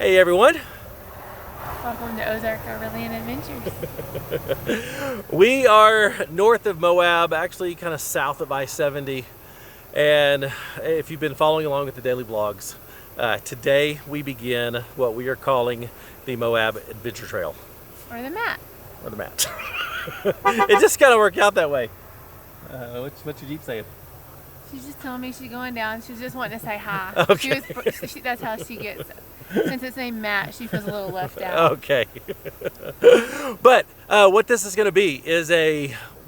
Hey everyone. Welcome to Ozark Overland Adventures. We are north of Moab, actually kind of south of I-70. And if you've been following along with the daily vlogs, today we begin what we are calling the Moab Adventure Trail. Or the mat. Or the mat. It just kind of worked out that way. What's your Jeep saying? She's just telling me she's going down. She's just wanting to say hi. Okay. That's how she gets it. Since it's named Matt, she feels a little left out. Okay. But what this is going to be is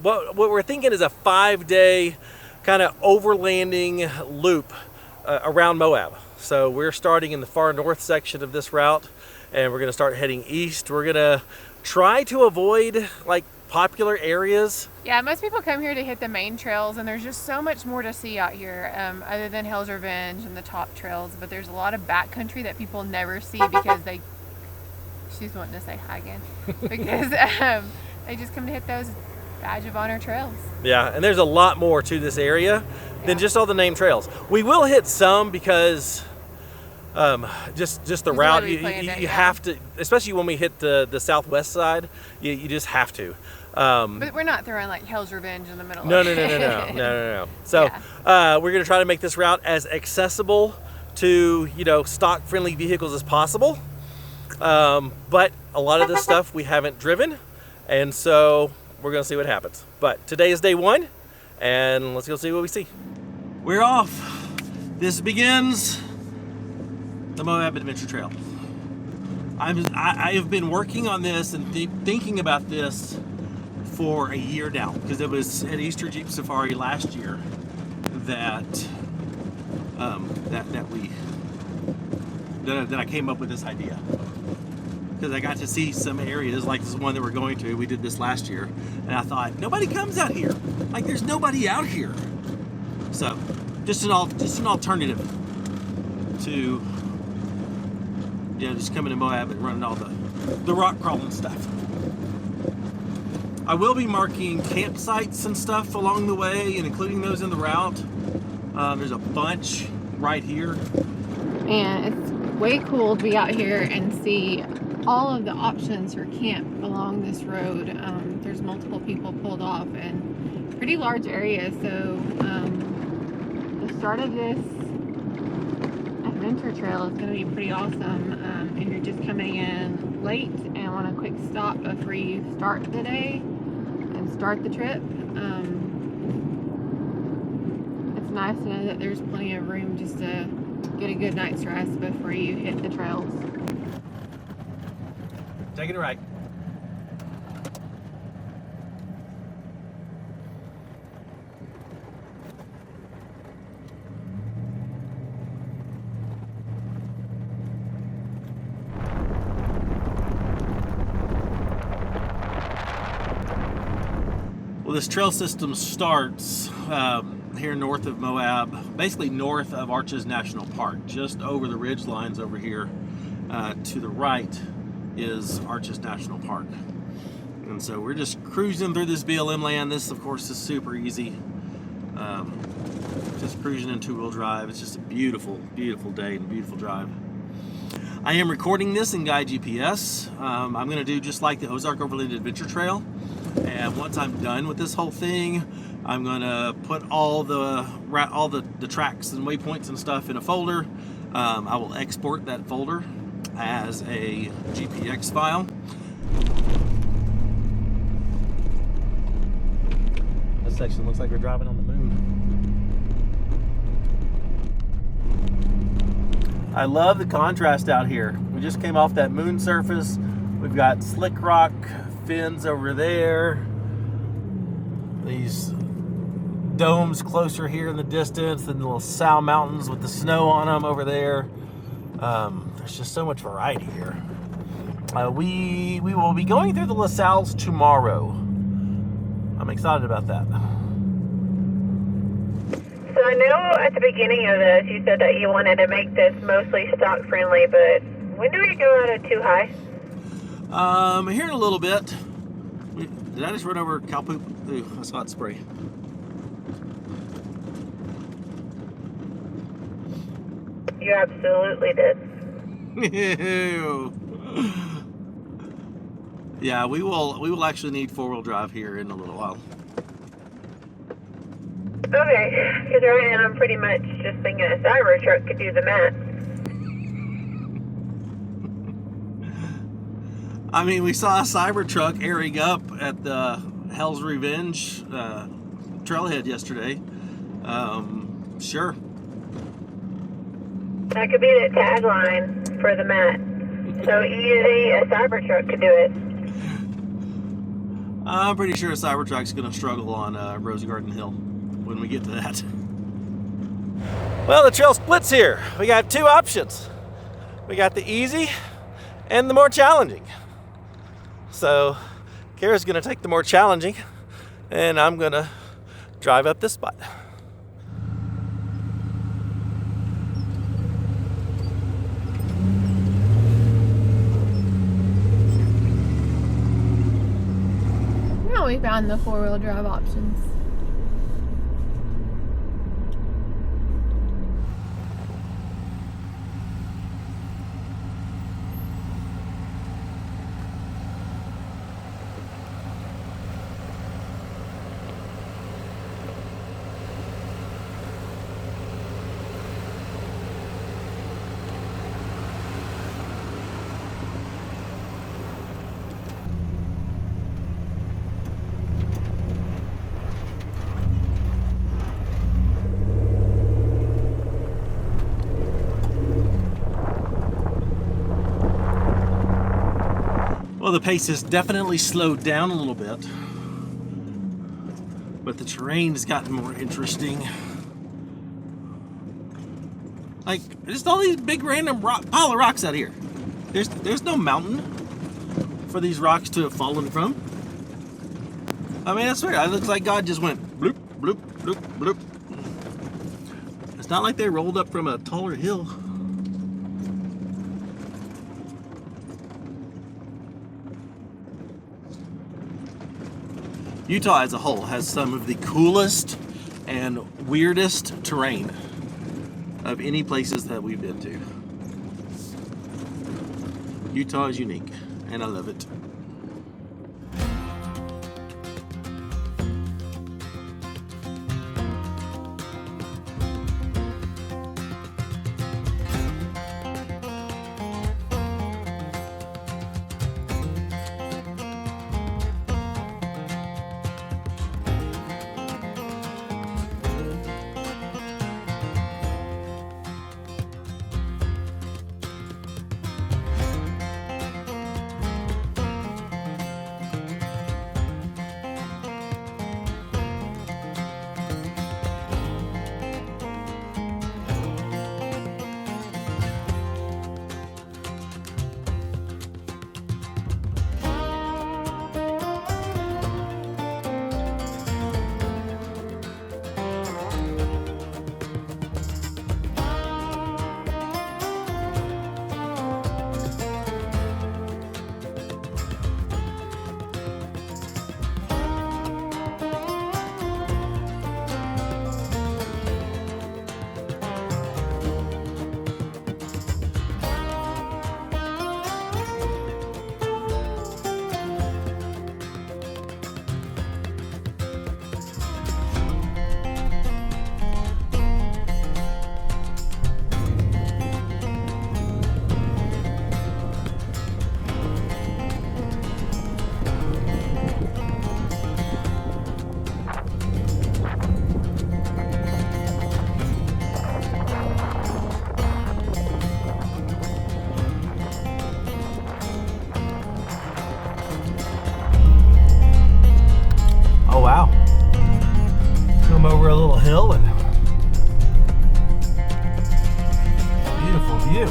what we're thinking is a 5-day kind of overlanding loop around Moab. So we're starting in the far north section of this route, and we're going to start heading east. We're going to try to avoid like popular areas. Yeah, most people come here to hit the main trails, and there's just so much more to see out here other than Hell's Revenge and the top trails. But there's a lot of backcountry that people never see because she's wanting to say hi again, because they just come to hit those badge of honor trails. Yeah, and there's a lot more to this area than just all the named trails. We will hit some because just the route, you have to, especially when we hit the southwest side, you just have to. But we're not throwing like Hell's Revenge in the middle. No. So we're going to try to make this route as accessible to stock friendly vehicles as possible. But a lot of this stuff we haven't driven, and so we're going to see what happens. But today is day one, and let's go see what we see. We're off. This begins the Moab Adventure Trail. I have been working on this and thinking about this for a year now, because it was at Easter Jeep Safari last year that I came up with this idea, because I got to see some areas like this one that we're going to. We did this last year, and I thought nobody comes out here. Like there's nobody out here. So just an alternative to just coming to Moab and running all the rock crawling stuff. I will be marking campsites and stuff along the way and including those in the route. There's a bunch right here. And it's way cool to be out here and see all of the options for camp along this road. There's multiple people pulled off and pretty large areas. So the start of this adventure trail is going to be pretty awesome. If you're just coming in late and want a quick stop before you start the day and start the trip, it's nice to know that there's plenty of room just to get a good night's rest before you hit the trails. Take it right. Well, this trail system starts here north of Moab, basically north of Arches National Park, just over the ridge lines over here. To the right is Arches National Park. And so we're just cruising through this BLM land. This, of course, is super easy. Just cruising in two-wheel drive. It's just a beautiful, beautiful day and a beautiful drive. I am recording this in Guide GPS. I'm going to do just like the Ozark Overland Adventure Trail. And once I'm done with this whole thing, I'm going to put all the tracks and waypoints and stuff in a folder. I will export that folder as a GPX file. This section looks like we're driving on the moon. I love the contrast out here. We just came off that moon surface. We've got slick rock fins over there. These domes closer here in the distance, and the little Sow Mountains with the snow on them over there. There's just so much variety here. We will be going through the La Salles tomorrow. I'm excited about that. So I know at the beginning of this you said that you wanted to make this mostly stock friendly, but when do we go out of too high? Here in a little bit. Did I just run over cow poop? Ooh, I saw it spray. You absolutely did. Yeah, we will actually need 4-wheel drive here in a little while. Okay, because right now I'm pretty much just thinking a cyber truck could do the math. I mean, we saw a Cybertruck airing up at the Hell's Revenge trailhead yesterday. Sure. That could be the tagline for the mat. So easy, a cyber truck could do it. I'm pretty sure a Cybertruck's going to struggle on Rose Garden Hill when we get to that. Well, the trail splits here. We got 2 options. We got the easy and the more challenging. So Kara's going to take the more challenging, and I'm going to drive up this spot. Now we found the 4-wheel drive options. Well, the pace has definitely slowed down a little bit, but the terrain has gotten more interesting. Like, just all these big random pile of rocks out here. There's no mountain for these rocks to have fallen from. I mean, I swear, it looks like God just went bloop, bloop, bloop, bloop. It's not like they rolled up from a taller hill. Utah as a whole has some of the coolest and weirdest terrain of any places that we've been to. Utah is unique, and I love it. Over a little hill and beautiful view.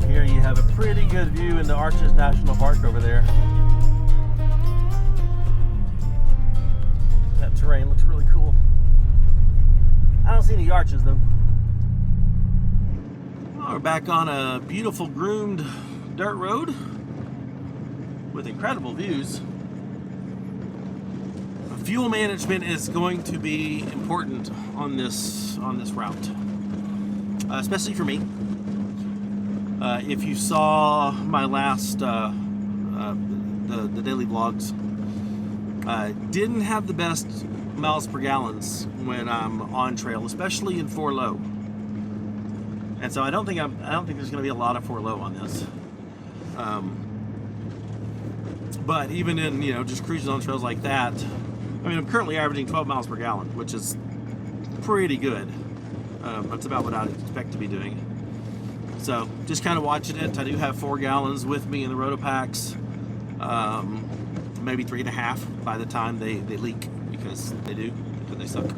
From here you have a pretty good view into Arches National Park over there. That terrain looks really cool. I don't see any arches though. We're back on a beautiful groomed dirt road. with incredible views. Fuel management is going to be important on this route, especially for me. If you saw my last the daily vlogs, didn't have the best miles per gallons when I'm on trail, especially in 4 low. And so I don't think there's going to be a lot of 4 low on this. But even in, you know, just cruising on trails like that, I mean, I'm currently averaging 12 miles per gallon, which is pretty good. That's about what I'd expect to be doing. So just kind of watching it. I do have 4 gallons with me in the Rotopacks. Maybe 3.5 by the time they leak, because they suck.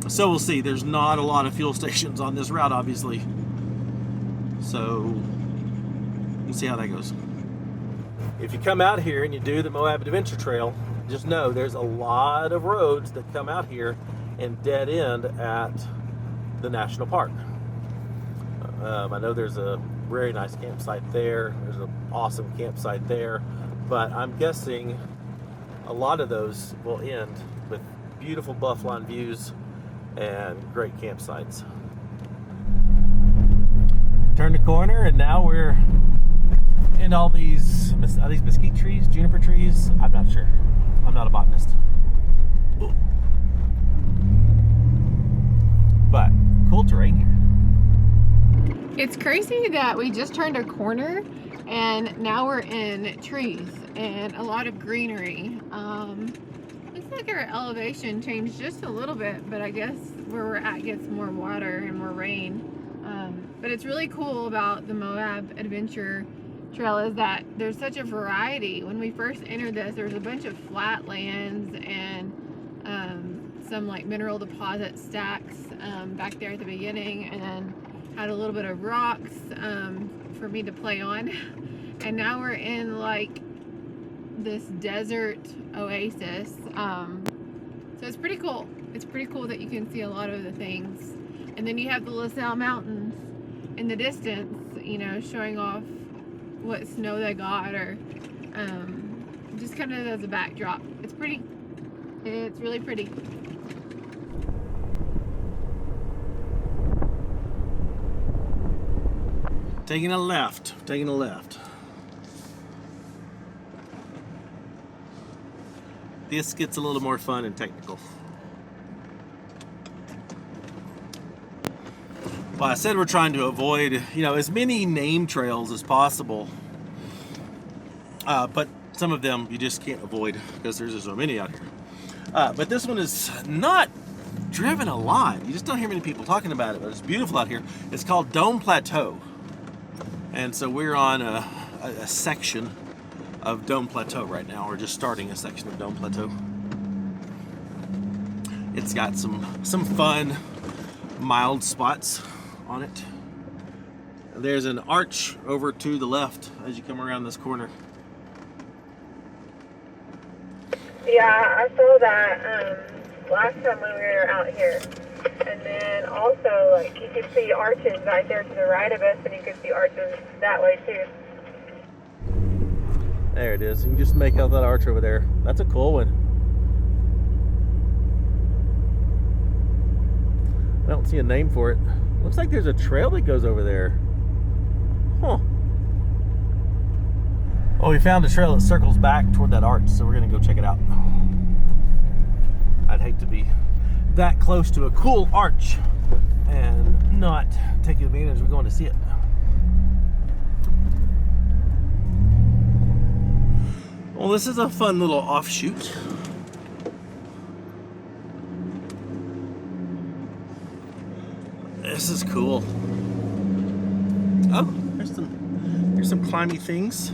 So we'll see. There's not a lot of fuel stations on this route, obviously. So we'll see how that goes. If you come out here and you do the Moab Adventure Trail, just know there's a lot of roads that come out here and dead end at the national park. I know there's a very nice campsite there. There's an awesome campsite there, but I'm guessing a lot of those will end with beautiful bluffline views and great campsites. Turn the corner and now we're in all these, are these mesquite trees, juniper trees? I'm not sure. I'm not a botanist. Ooh. But cool terrain here. It's crazy that we just turned a corner and now we're in trees and a lot of greenery. Looks like our elevation changed just a little bit, but I guess where we're at gets more water and more rain. But it's really cool about the Moab Adventure Trail is that there's such a variety. When we first entered this, there was a bunch of flat lands and some like mineral deposit stacks back there at the beginning, and then had a little bit of rocks for me to play on. And now we're in like this desert oasis. So it's pretty cool. It's pretty cool that you can see a lot of the things. And then you have the LaSalle Mountains in the distance, you know, showing off what snow they got, or just kind of as a backdrop. It's pretty. It's really pretty. Taking a left. This gets a little more fun and technical. Well, I said we're trying to avoid, you know, as many name trails as possible. But some of them you just can't avoid because there's so many out here. But this one is not driven a lot. You just don't hear many people talking about it, but it's beautiful out here. It's called Dome Plateau. And so we're on a section of Dome Plateau right now. We're just starting a section of Dome Plateau. It's got some fun, mild spots on it. There's an arch over to the left as you come around this corner. Yeah, I saw that last time when we were out here. And then also, like, you can see arches right there to the right of us, and you can see arches that way too. There it is. You can just make out that arch over there. That's a cool one. I don't see a name for it. Looks like there's a trail that goes over there. Huh. Oh, we found a trail that circles back toward that arch, so we're gonna go check it out. I'd hate to be that close to a cool arch and not take advantage of going to see it. Well, this is a fun little offshoot. This is cool. Oh, there's some climby things.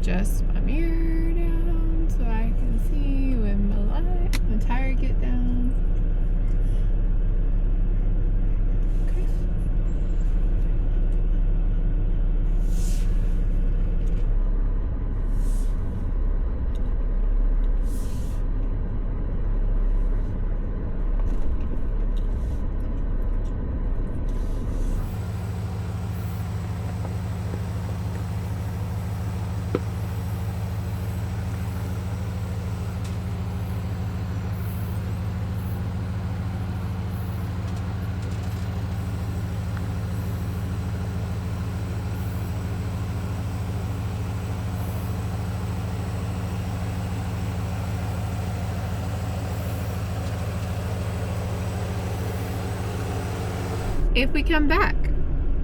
adjust my mirror down so I can see when my tire get down. Okay. If we come back,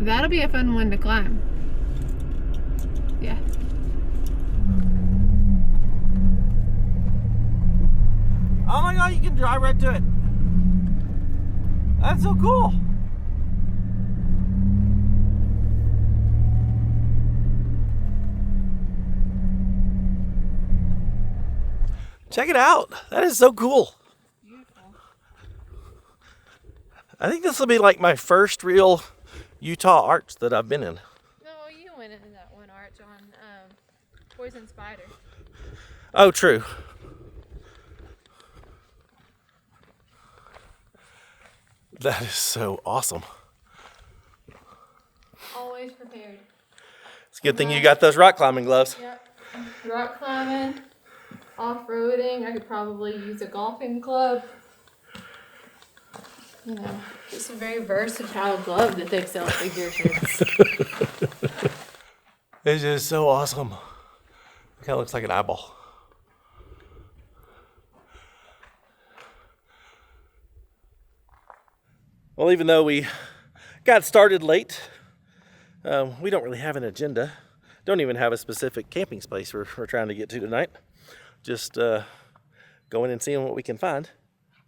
that'll be a fun one to climb. Yeah. Oh my God, you can drive right to it. That's so cool. Check it out. That is so cool. I think this will be like my first real Utah arch that I've been in. No, you went in that one arch on Poison Spider. Oh, true. That is so awesome. Always prepared. It's a good thing you got those rock climbing gloves. Yep. Rock climbing, off-roading. I could probably use a golfing club. You know, it's a very versatile glove that they sell at the gear sheds. This is so awesome. It kind of looks like an eyeball. Well, even though we got started late, we don't really have an agenda. Don't even have a specific camping space we're trying to get to tonight. Just going and seeing what we can find.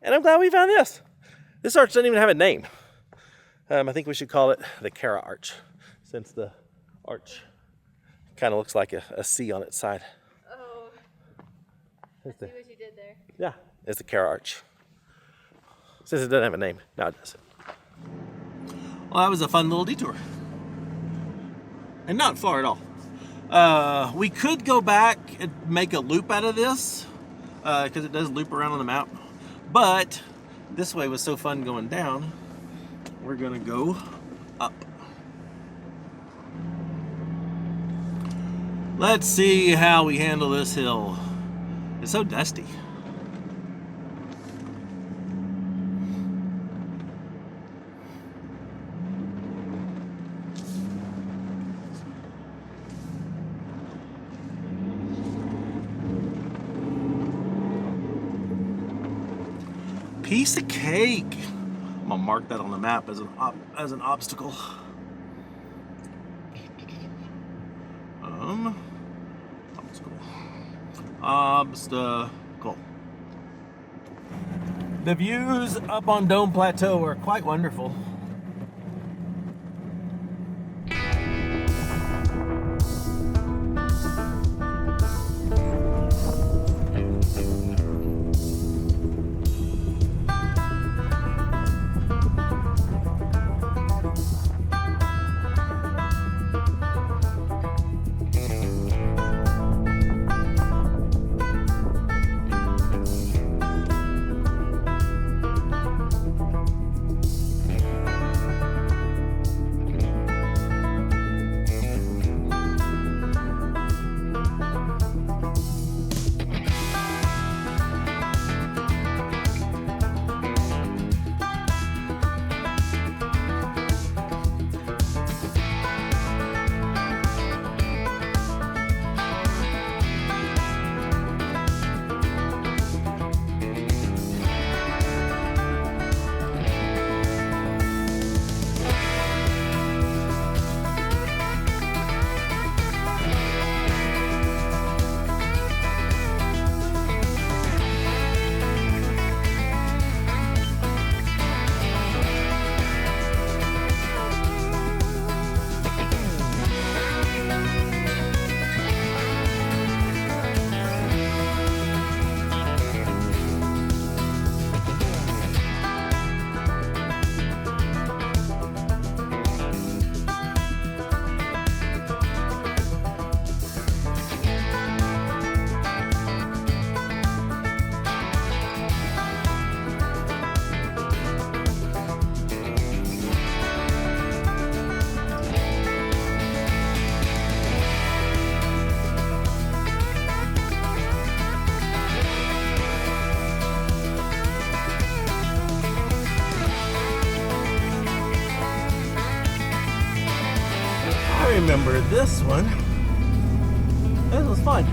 And I'm glad we found this. This arch doesn't even have a name. I think we should call it the Kara Arch, since the arch kind of looks like a C on its side. Oh, I see what you did there. Yeah, it's the Kara Arch. Since it doesn't have a name, now it does. Well, that was a fun little detour. And not far at all. We could go back and make a loop out of this, because it does loop around on the map. But this way was so fun going down, we're gonna go up. Let's see how we handle this hill. It's so dusty. Piece of cake. I'm gonna mark that on the map as an obstacle. Obstacle. The views up on Dome Plateau are quite wonderful. for this one. This was fun.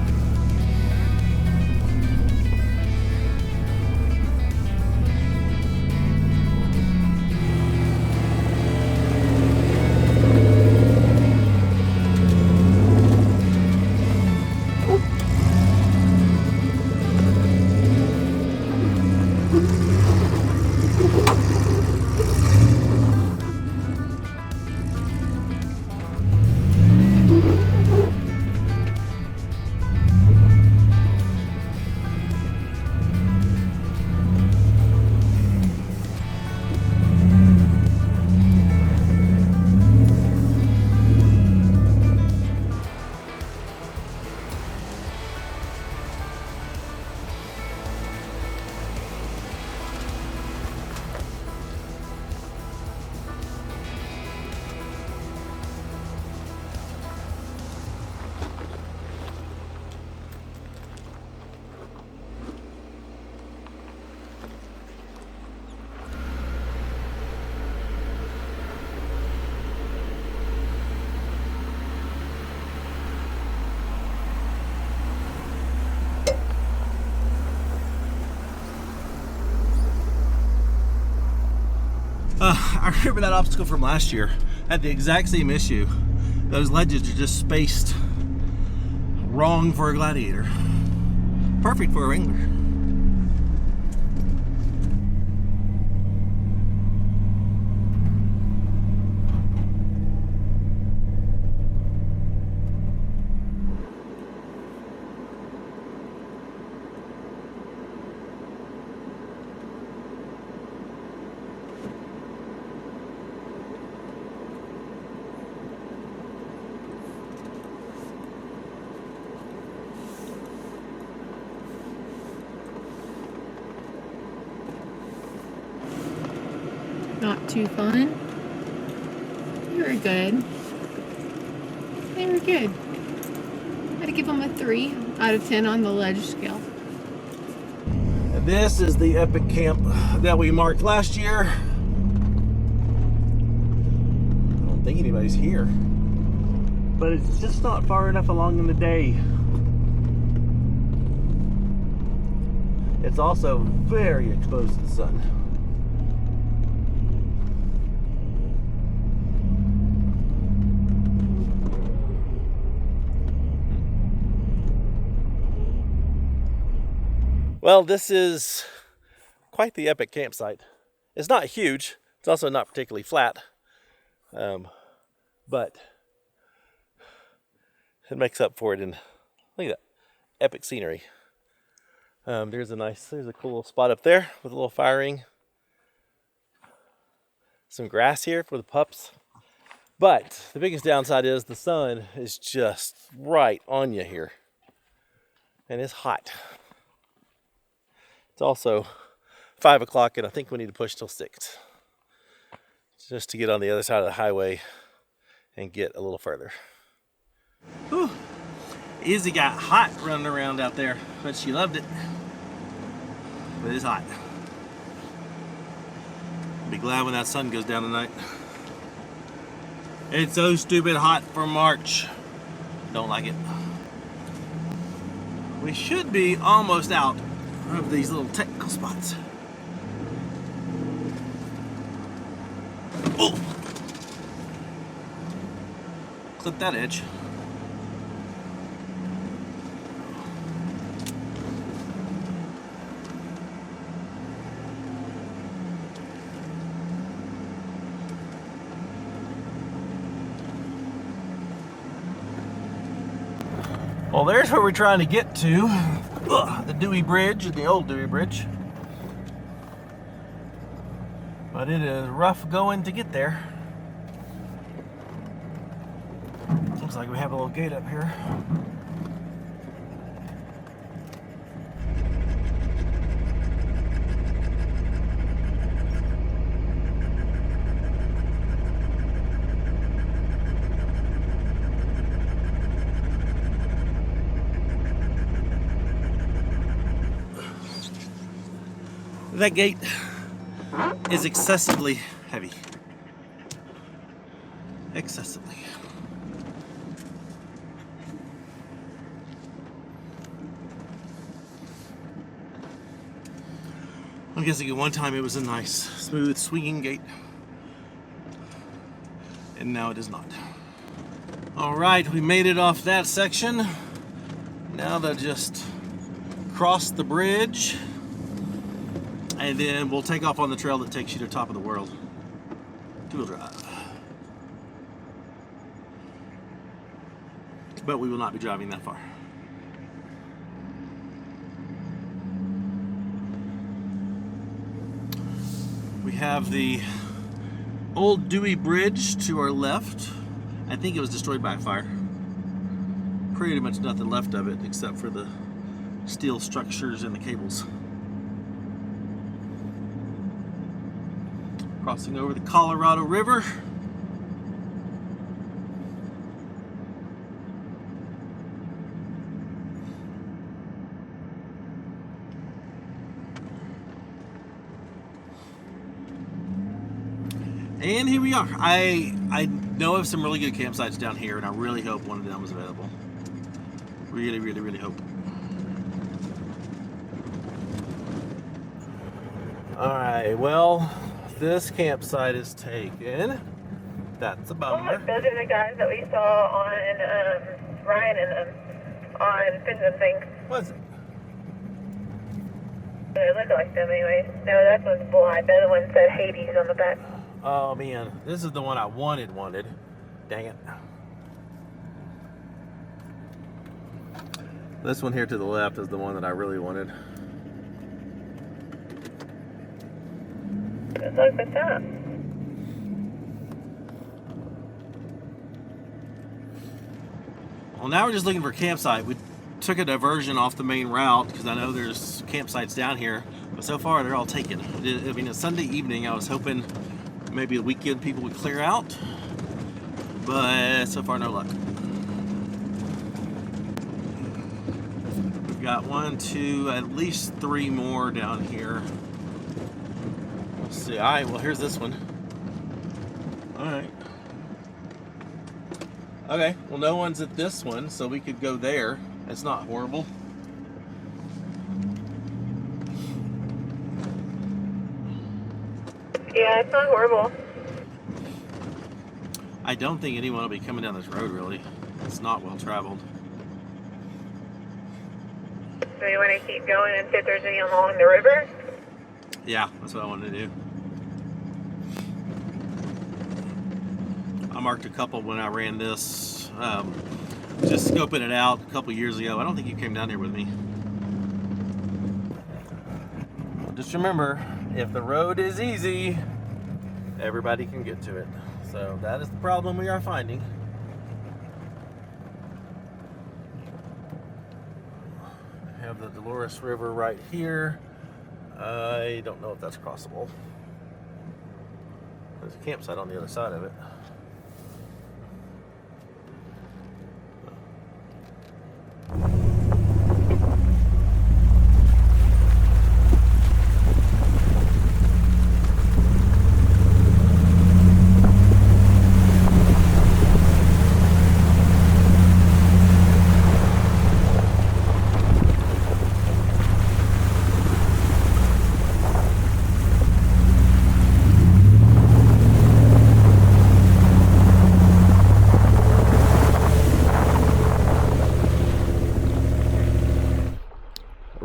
I remember that obstacle from last year. Had the exact same issue. Those ledges are just spaced wrong for a Gladiator. Perfect for a Wrangler. Not too fun. You were good. They were good. I'd give them a 3 out of 10 on the ledge scale. This is the epic camp that we marked last year. I don't think anybody's here, but it's just not far enough along in the day. It's also very exposed to the sun. Well, this is quite the epic campsite. It's not huge. It's also not particularly flat. But it makes up for it in, look at that, epic scenery. There's a cool little spot up there with a little fire ring. Some grass here for the pups. But the biggest downside is the sun is just right on you here. And it's hot. It's also 5 o'clock and I think we need to push till 6. Just to get on the other side of the highway and get a little further. Whew. Izzy got hot running around out there, but she loved it. But it's hot. I'll be glad when that sun goes down tonight. It's so stupid hot for March. Don't like it. We should be almost out of these little technical spots. Oh! Clip that edge. Well, there's where we're trying to get to. The Dewey Bridge, the old Dewey Bridge. But it is rough going to get there. Looks like we have a little gate up here. That gate is excessively heavy. Excessively. I'm guessing at one time it was a nice, smooth, swinging gate. And now it is not. All right, we made it off that section. Now they'll just cross the bridge. And then we'll take off on the trail that takes you to the top of the world. Two-wheel drive. But we will not be driving that far. We have the old Dewey Bridge to our left. I think it was destroyed by a fire. Pretty much nothing left of it except for the steel structures and the cables. Crossing over the Colorado River. And here we are. I know of some really good campsites down here, and I really hope one of them is available. Really, really, really hope. Alright, well, this campsite is taken. That's a bummer. Those are the guys that we saw on Ryan and them on Fins and Things. Was it? They look like them anyways. No, that one's blind. The other one said Hades on the back. Oh man, this is the one I wanted. Dang it. This one here to the left is the one that I really wanted. Let's look at that. Well, now we're just looking for a campsite. We took a diversion off the main route because I know there's campsites down here, but so far they're all taken. I mean, a Sunday evening, I was hoping maybe a weekend people would clear out, but so far no luck. We've got 1, 2, at least 3 more down here. Let's see. All right, well, here's this one. All right. Okay, well, no one's at this one, so we could go there. It's not horrible. Yeah, it's not horrible. I don't think anyone will be coming down this road, really. It's not well traveled. So you want to keep going and see if there's any along the river? Yeah, that's what I wanted to do. I marked a couple when I ran this, just scoping it out a couple years ago. I don't think you came down here with me. Just remember, if the road is easy, everybody can get to it. So that is the problem we are finding. I have the Dolores River right here. I don't know if that's crossable. There's a campsite on the other side of it.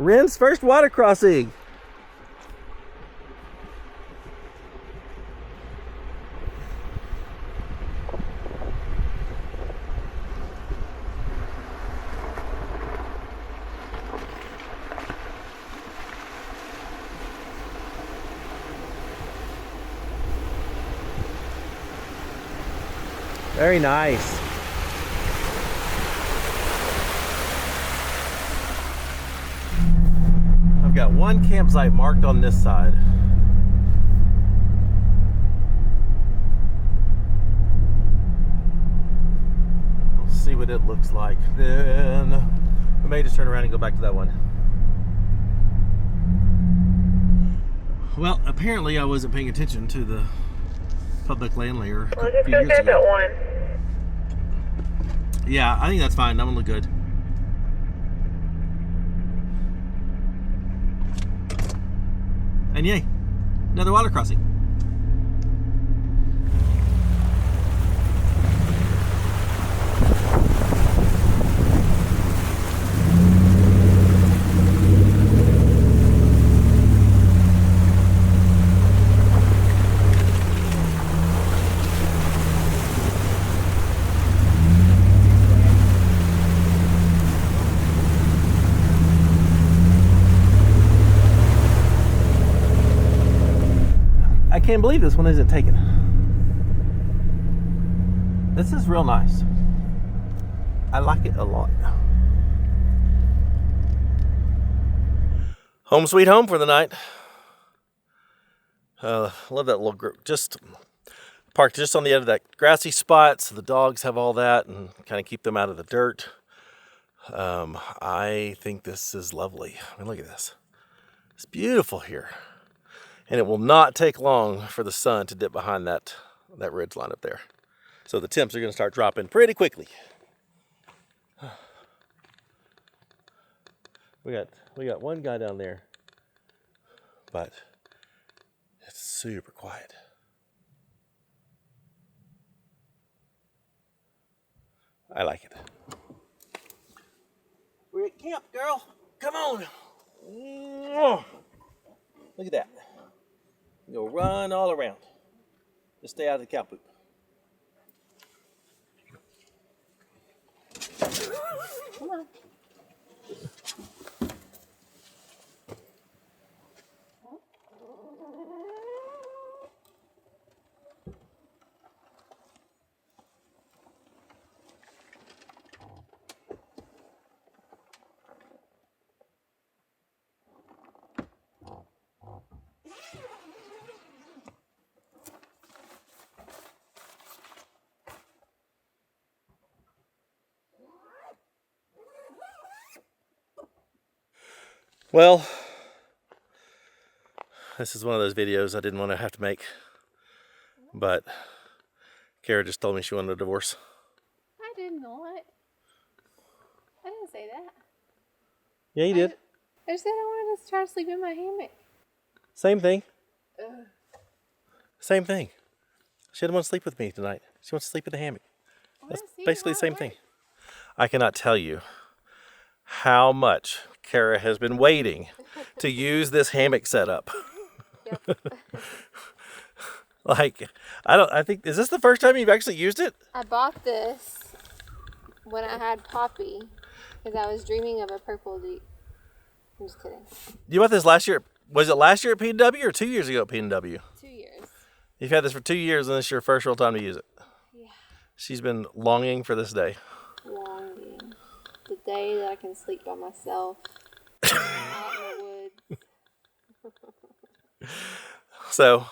Ren's first water crossing. Very nice. I've got one campsite marked on this side. We'll see what it looks like. Then we may just turn around and go back to that one. Well, apparently I wasn't paying attention to the public land layer Well, a just few go years check ago. that one. Yeah, I think that's fine. That one look good. And yay, another water crossing. I can't believe this one isn't taken. This is real nice. I like it a lot. Home sweet home for the night. Love that little group. Just parked just on the edge of that grassy spot so the dogs have all that and kind of keep them out of the dirt. I think this is lovely. I mean, look at this. It's beautiful here. And it will not take long for the sun to dip behind that ridge line up there. So the temps are going to start dropping pretty quickly. We got one guy down there, but it's super quiet. I like it. We're at camp, girl. Come on. Look at that. Go run all around. Just stay out of the cow poop. Come on. Well, this is one of those videos I didn't want to have to make, but Kara just told me she wanted a divorce. I did not. I didn't say that. Yeah, you did. I just said I wanted to try to sleep in my hammock. Same thing. Ugh. Same thing. She didn't want to sleep with me tonight. She wants to sleep in the hammock. That's basically the same thing. I cannot tell you how much Kara has been waiting to use this hammock setup. Yep. Like, I think, is this the first time you've actually used it? I bought this when I had Poppy because I was dreaming of a purple Jeep. I'm just kidding. You bought this last year. Was it last year at P&W or 2 years ago at P&W? 2 years. You've had this for 2 years and this is your first real time to use it. Yeah. She's been longing for this day. Longing. The day that I can sleep by myself out in the woods. So,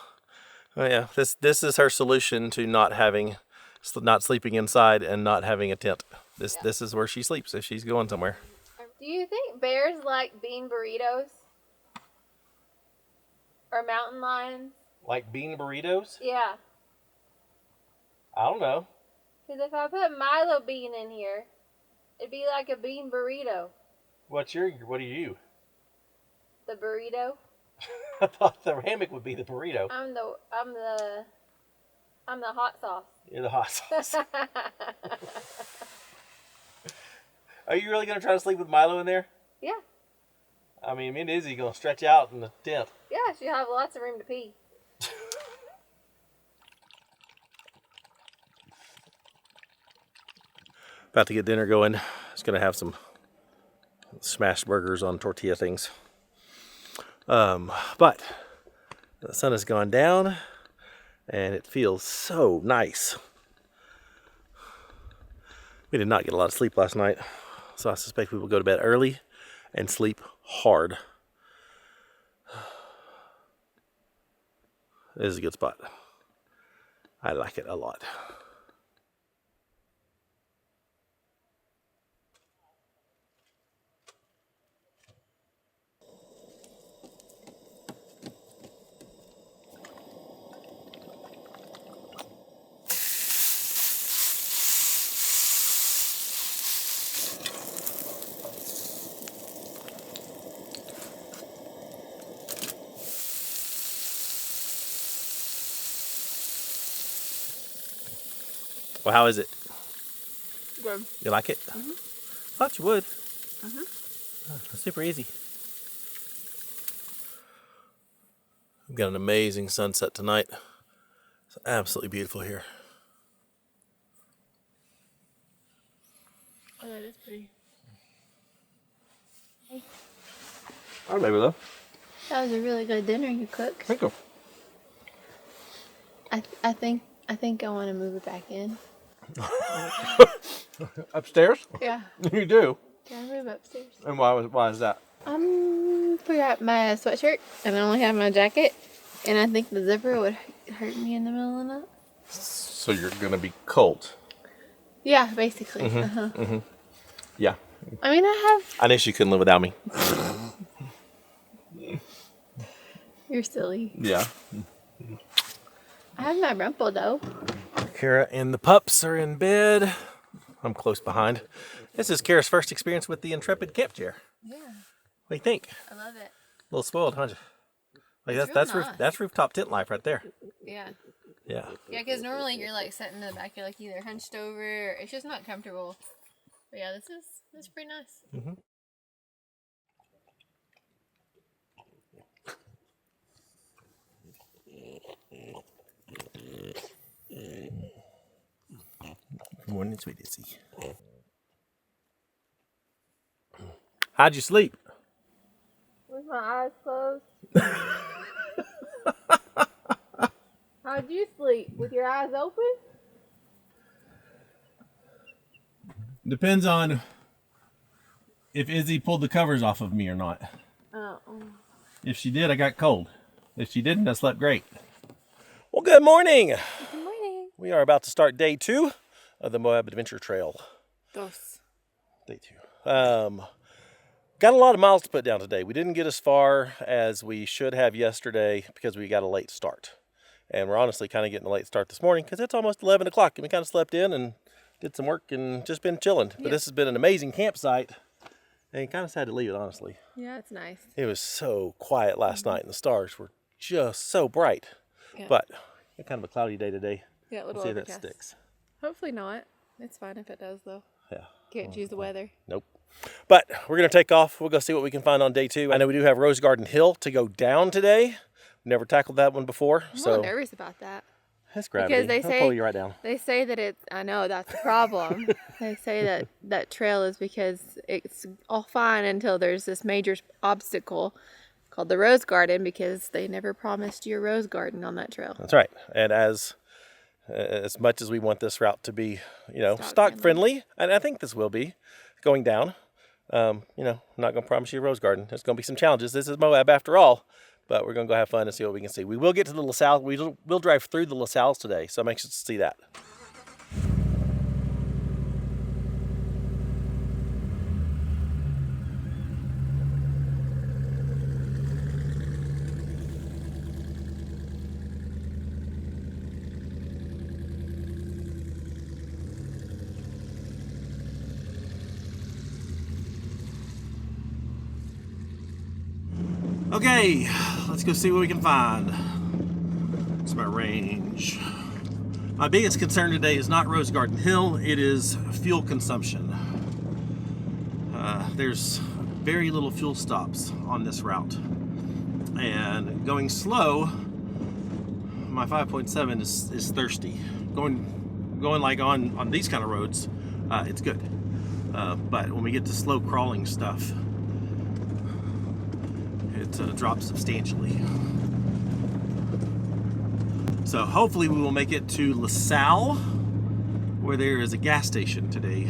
yeah, this is her solution to not sleeping inside and not having a tent. This is where she sleeps if she's going somewhere. Do you think bears like bean burritos? Or mountain lions? Like bean burritos? Yeah. I don't know. Because if I put Milo bean in here, it'd be like a bean burrito. What are you? The burrito. I thought the hammock would be the burrito. I'm the hot sauce. You're the hot sauce. Are you really going to try to sleep with Milo in there? Yeah. I mean, me and Izzy going to stretch out in the tent. Yeah, she'll have lots of room to pee. About to get dinner going. Just going to have some smashed burgers on tortilla things. But the sun has gone down and it feels so nice. We did not get a lot of sleep last night, so I suspect we will go to bed early and sleep hard. This is a good spot. I like it a lot. Well, how is it? Good. You like it? Mm-hmm. Thought you would. Mm-hmm. It's super easy. We've got an amazing sunset tonight. It's absolutely beautiful here. Oh, that is pretty. Hey. All right, baby love. That was a really good dinner you cooked. Thank you. I think I want to move it back in. Upstairs? Yeah. You do? Can I move upstairs? And why is that? Forgot my sweatshirt and I only have my jacket, and I think the zipper would hurt me in the middle of the night. So you're gonna be cold. Yeah, basically. Yeah. I mean, I knew she couldn't live without me. You're silly. Yeah. I have my rumple though. Kara and the pups are in bed. I'm close behind. This is Kara's first experience with the Intrepid camp chair. Yeah. What do you think? I love it. A little spoiled, huh? Like It's that's real nice. that's rooftop tent life right there. Yeah. Yeah. Yeah, because normally you're like sitting in the back, you're like either hunched over. It's just not comfortable. But yeah, this is pretty nice. Mm-hmm. Good morning, sweet Izzy. How'd you sleep? With my eyes closed. How'd you sleep? With your eyes open? Depends on if Izzy pulled the covers off of me or not. Oh. If she did, I got cold. If she didn't, I slept great. Well, good morning. Good morning. We are about to start day 2 of the Moab Adventure Trail. Dos. Day 2. Got a lot of miles to put down today. We didn't get as far as we should have yesterday because we got a late start. And we're honestly kind of getting a late start this morning because it's almost 11 o'clock and we kind of slept in and did some work and just been chilling. But this has been an amazing campsite. And kind of sad to leave it, honestly. Yeah, it's nice. It was so quiet last night and the stars were just so bright. Yeah. But kind of a cloudy day today. Yeah, a We'll little see if that overcast. sticks. Hopefully not. It's fine if it does, though. Yeah. Can't choose the weather. Nope. But we're going to take off. We'll go see what we can find on day 2. I know we do have Rose Garden Hill to go down today. Never tackled that one before. I'm a so little nervous about that. That's gravity. Because I'll pull you right down. They say that it's, I know that's the problem. They say that trail is because it's all fine until there's this major obstacle called the Rose Garden, because they never promised you a rose garden on that trail. That's right. And as much as we want this route to be, stock friendly, and I think this will be going down, I'm not going to promise you a rose garden. There's going to be some challenges. This is Moab after all. But we're going to go have fun and see what we can see. We will get to the LaSalle. We'll drive through the LaSalles today, so I'm anxious to see that. Okay, let's go see what we can find. It's my range. My biggest concern today is not Rose Garden Hill, it is fuel consumption. There's very little fuel stops on this route. And going slow, my 5.7 is thirsty. Going like on these kind of roads, it's good. But when we get to slow crawling stuff, it drops substantially. So hopefully we will make it to LaSalle, where there is a gas station today.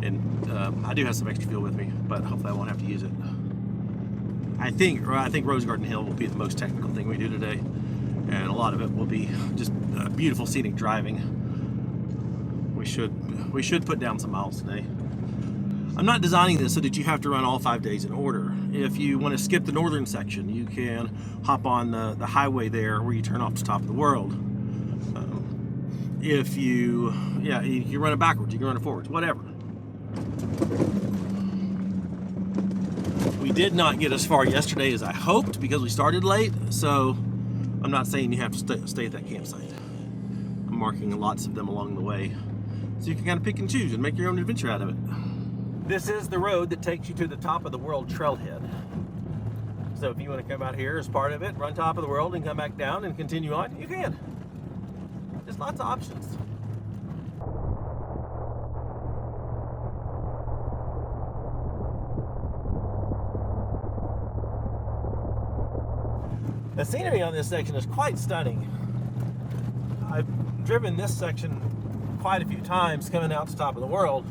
And I do have some extra fuel with me, but hopefully I won't have to use it. I think Rose Garden Hill will be the most technical thing we do today, and a lot of it will be just beautiful scenic driving. We should put down some miles today. I'm not designing this so that you have to run all 5 days in order. If you want to skip the northern section, you can hop on the highway there where you turn off to Top of the World. If you can run it backwards, you can run it forwards, whatever. We did not get as far yesterday as I hoped because we started late, so I'm not saying you have to stay at that campsite. I'm marking lots of them along the way. So you can kind of pick and choose and make your own adventure out of it. This is the road that takes you to the top of the world trailhead. So if you want to come out here as part of it, run top of the world and come back down and continue on, you can. There's lots of options. The scenery on this section is quite stunning. I've driven this section quite a few times coming out to top of the world,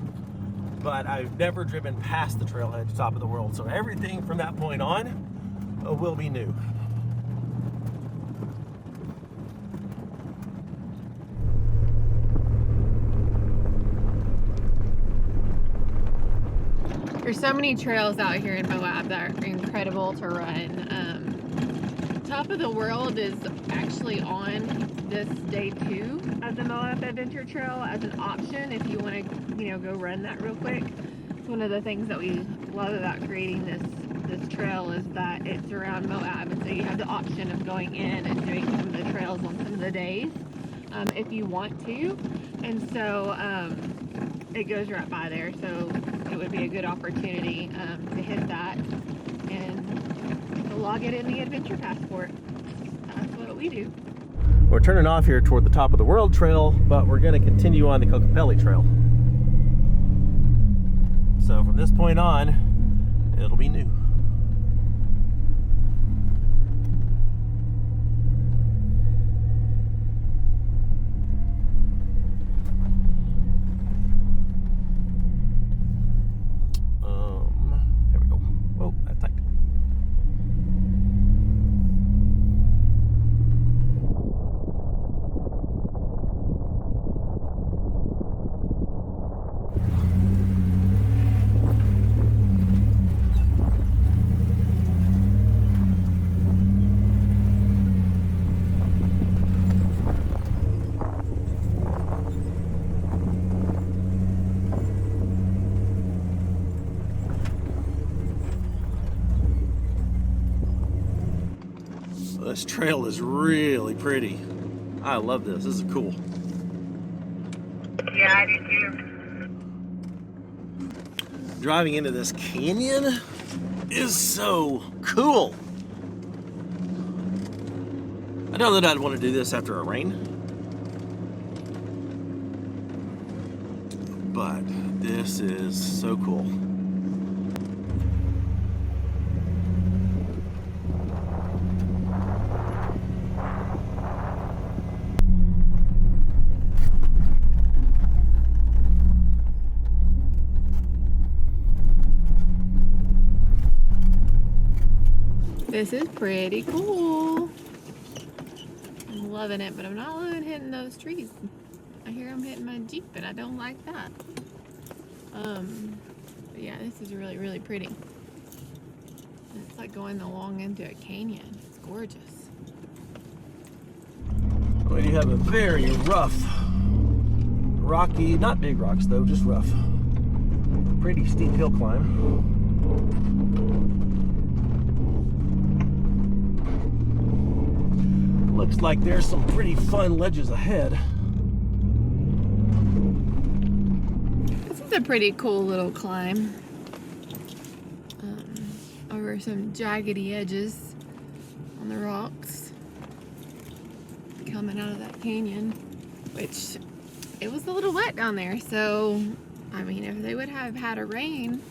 but I've never driven past the trailhead to top of the world. So everything from that point on will be new. There's so many trails out here in Moab that are incredible to run. Top of the World is actually on this day 2 of the Moab Adventure Trail as an option if you want to, go run that real quick. It's one of the things that we love about creating this trail is that it's around Moab, and so you have the option of going in and doing some of the trails on some of the days if you want to. And so it goes right by there, so it would be a good opportunity to hit that and log it in the Adventure Passport. That's what we do. We're turning off here toward the top of the world trail, but we're going to continue on the Kokopelli trail. So from this point on, it'll be new. Here we go. Whoa, that's tight. This trail is really pretty. I love this. This is cool. Yeah, I do too. Driving into this canyon is so cool. I know that I'd want to do this after a rain, but this is so cool. This is pretty cool. I'm loving it, but I'm not loving hitting those trees. I hear them hitting my Jeep, and I don't like that. But yeah, this is really, really pretty. It's like going along into a canyon. It's gorgeous. Well, you have a very rough, rocky, not big rocks though, just rough. Pretty steep hill climb. Looks like there's some pretty fun ledges ahead. This is a pretty cool little climb. Over some jaggedy edges on the rocks coming out of that canyon, which it was a little wet down there. So, I mean, if they would have had a rain,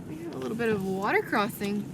we have a little bit of water crossing.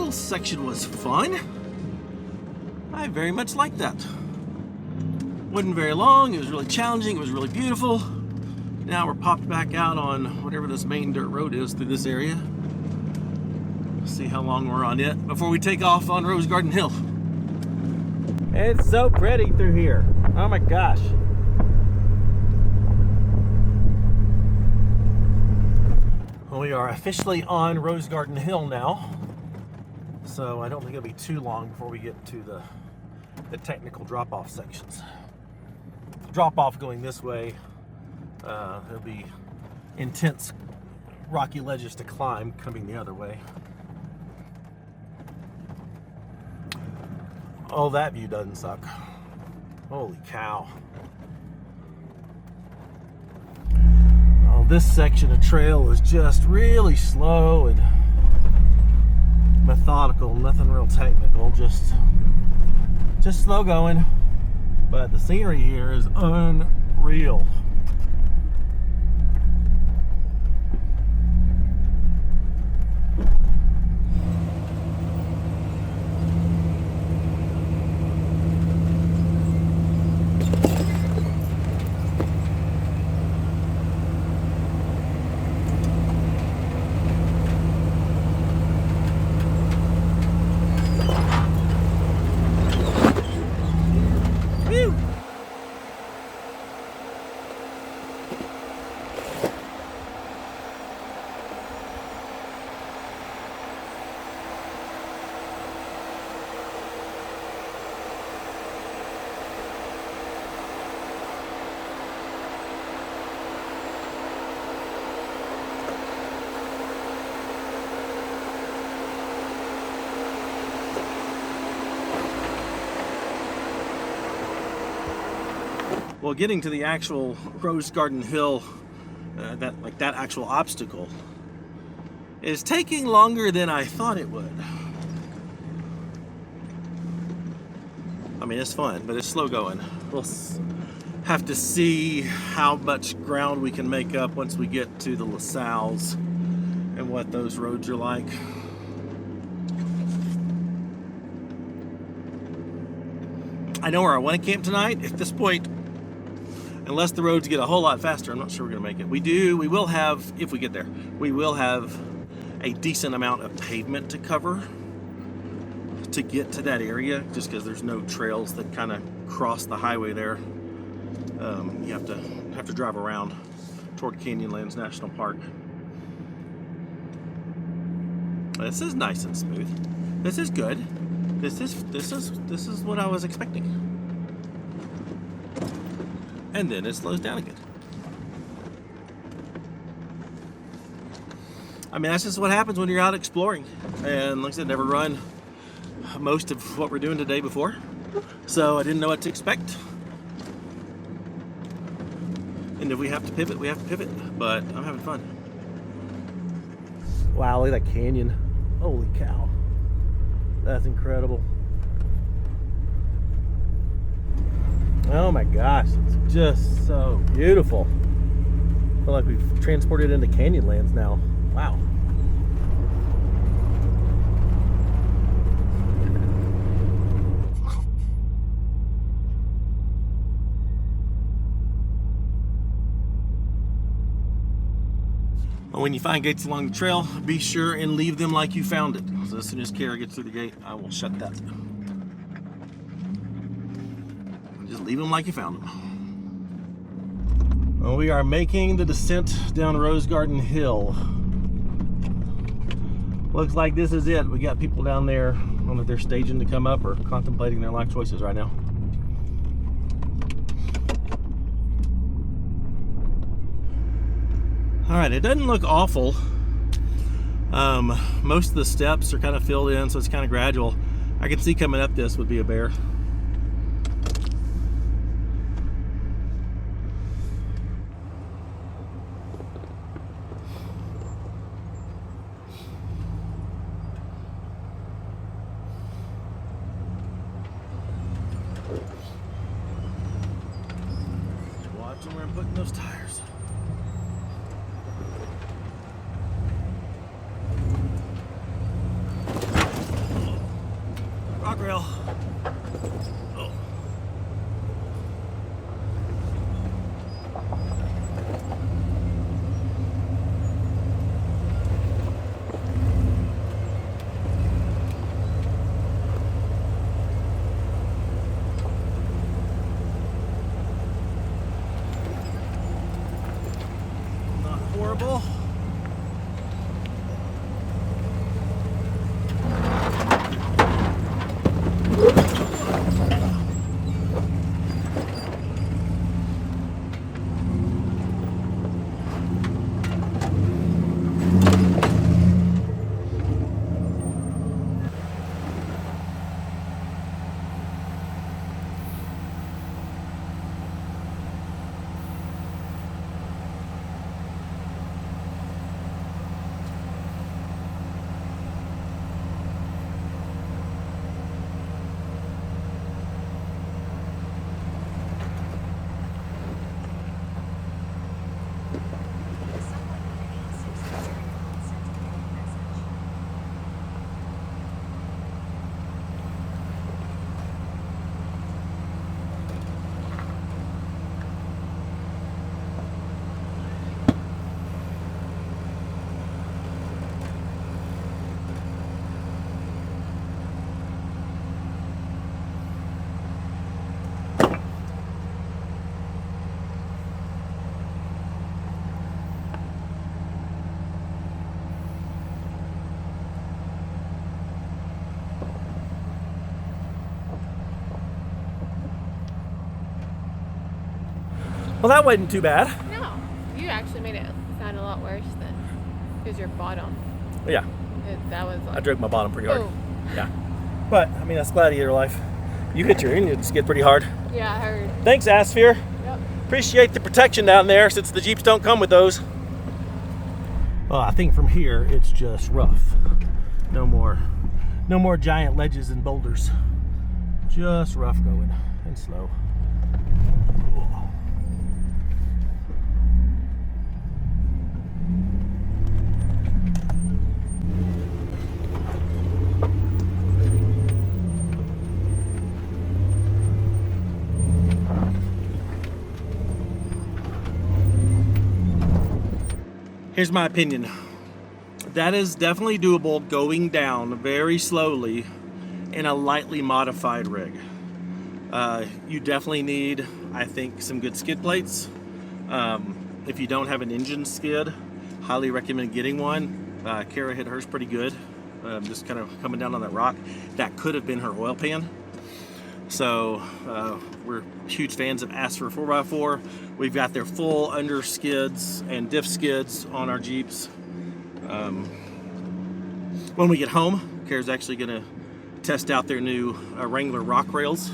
little section was fun. I very much liked that. Wasn't very long, it was really challenging, it was really beautiful. Now we're popped back out on whatever this main dirt road is through this area. See how long we're on it before we take off on Rose Garden Hill. It's so pretty through here. Oh my gosh. Well, we are officially on Rose Garden Hill now. So I don't think it'll be too long before we get to the technical drop-off sections. Drop-off going this way, there'll be intense rocky ledges to climb coming the other way. Oh, that view doesn't suck. Holy cow. Oh, this section of trail is just really slow and methodical, nothing real technical, just slow going. But the scenery here is unreal. Well, getting to the actual Rose Garden Hill, that actual obstacle, is taking longer than I thought it would. I mean, it's fun, but it's slow going. We'll have to see how much ground we can make up once we get to the LaSalle's and what those roads are like. I know where I want to camp tonight. At this point, unless the roads get a whole lot faster, I'm not sure we're gonna make it. We will have, if we get there, we will have a decent amount of pavement to cover to get to that area, just because there's no trails that kind of cross the highway there. You have to drive around toward Canyonlands National Park. This is nice and smooth. This is good. This is what I was expecting. And then it slows down again. I mean, that's just what happens when you're out exploring. And like I said, never run most of what we're doing today before, so I didn't know what to expect. And if we have to pivot, we have to pivot. But I'm having fun. Wow, look at that canyon. Holy cow. That's incredible. Oh my gosh, it's just so beautiful. I feel like we've transported into Canyonlands now. Wow. When you find gates along the trail, be sure and leave them like you found it. So as soon as Kara gets through the gate, I will shut that. Just leave them like you found them. Well, we are making the descent down Rose Garden Hill. Looks like this is it. We got people down there. I don't know if they're staging to come up or contemplating their life choices right now. All right, it doesn't look awful. Most of the steps are kind of filled in, so it's kind of gradual. I can see coming up this would be a bear. Watching where I'm putting those tires. Not horrible. Well, that wasn't too bad. No, you actually made it sound a lot worse than because your bottom. Yeah, That was like, I drove my bottom pretty hard. oh. Yeah. But, I mean, that's Gladiator life. You hit your engine skid pretty hard. Yeah, I heard. Thanks, Asphere. Yep. Appreciate the protection down there since the Jeeps don't come with those. Well, I think from here it's just rough. No more giant ledges and boulders. Just rough going and slow. Here's my opinion. That is definitely doable going down very slowly in a lightly modified rig. You definitely need, I think, some good skid plates. If you don't have an engine skid, highly recommend getting one. Kara hit hers pretty good, just kind of coming down on that rock. That could have been her oil pan. So we're huge fans of Asper 4x4. We've got their full under skids and diff skids on our Jeeps. When we get home, Kara's actually going to test out their new Wrangler rock rails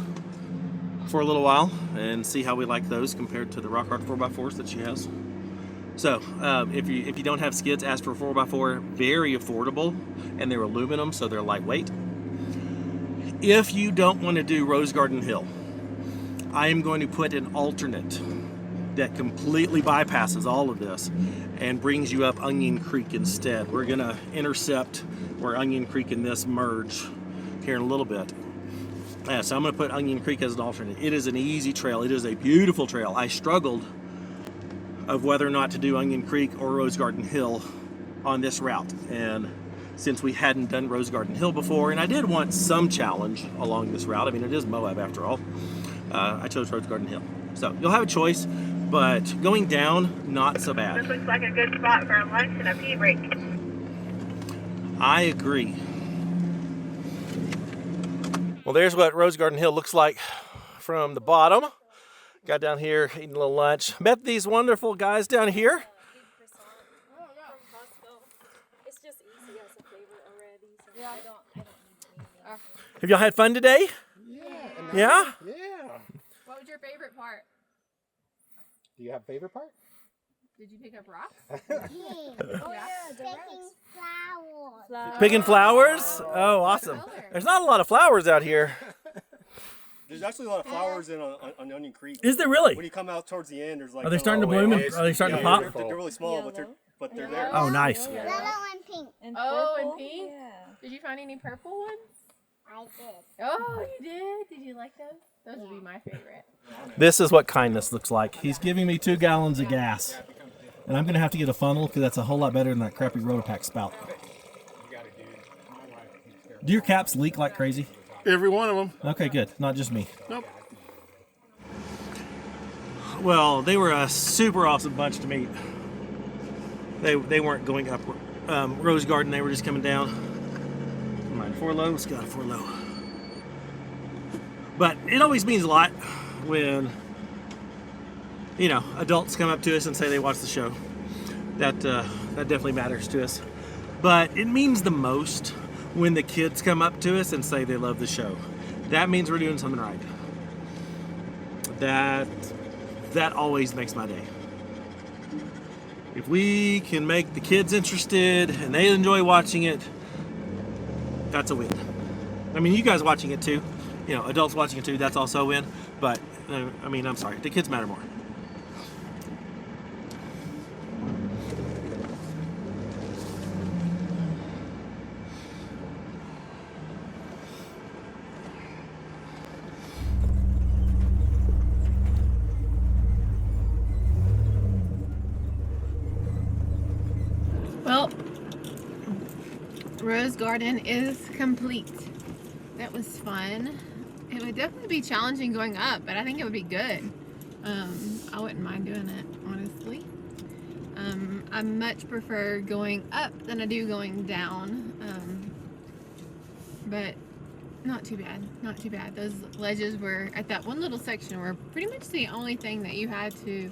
for a little while and see how we like those compared to the rock hard 4x4s that she has. So if you don't have skids, Asper 4x4, very affordable, and they're aluminum, so they're lightweight. If you don't want to do Rose Garden Hill, I am going to put an alternate that completely bypasses all of this and brings you up Onion Creek instead. We're going to intercept where Onion Creek and this merge here in a little bit. So I'm going to put Onion Creek as an alternate. It is an easy trail. It is a beautiful trail. I struggled of whether or not to do Onion Creek or Rose Garden Hill on this route. And since we hadn't done Rose Garden Hill before, and I did want some challenge along this route. I mean, it is Moab after all. I chose Rose Garden Hill. So you'll have a choice, but going down, not so bad. This looks like a good spot for a lunch and a pee break. I agree. Well, there's what Rose Garden Hill looks like from the bottom. Got down here eating a little lunch. Met these wonderful guys down here. Have y'all had fun today? Yeah? Yeah. What was your favorite part? Do you have a favorite part? Did you pick up rocks? Picking flowers? Oh, awesome. There's not a lot of flowers out here. There's actually a lot of flowers on Onion Creek. Is there really? When you come out towards the end, there's like. Are they starting to bloom? Are they starting to pop? They're really small, but they're there. Oh, nice. Yellow and pink. And pink? Yeah. Did you find any purple ones? I did. Oh, you did? Did you like those? Those would be my favorite. This is what kindness looks like. He's giving me 2 gallons of gas. And I'm going to have to get a funnel because that's a whole lot better than that crappy Rotopack spout. Do your caps leak like crazy? Every one of them. Okay, good. Not just me. Nope. Well, they were a super awesome bunch to meet. They weren't going up Rose Garden. They were just coming down. Mind 4 low. Let's go to 4 low. But it always means a lot when, you know, adults come up to us and say they watch the show. That definitely matters to us. But it means the most when the kids come up to us and say they love the show. That means we're doing something right. That always makes my day. If we can make the kids interested and they enjoy watching it, that's a win. I mean, you guys watching it too, you know, adults watching it too, that's also a win. But, I mean, I'm sorry, the kids matter more. Well, Rose Garden is complete. That was fun. It would definitely be challenging going up, but I think it would be good. I wouldn't mind doing it, honestly. I much prefer going up than I do going down. But not too bad, not too bad. Those ledges were, at that one little section, were pretty much the only thing that you had to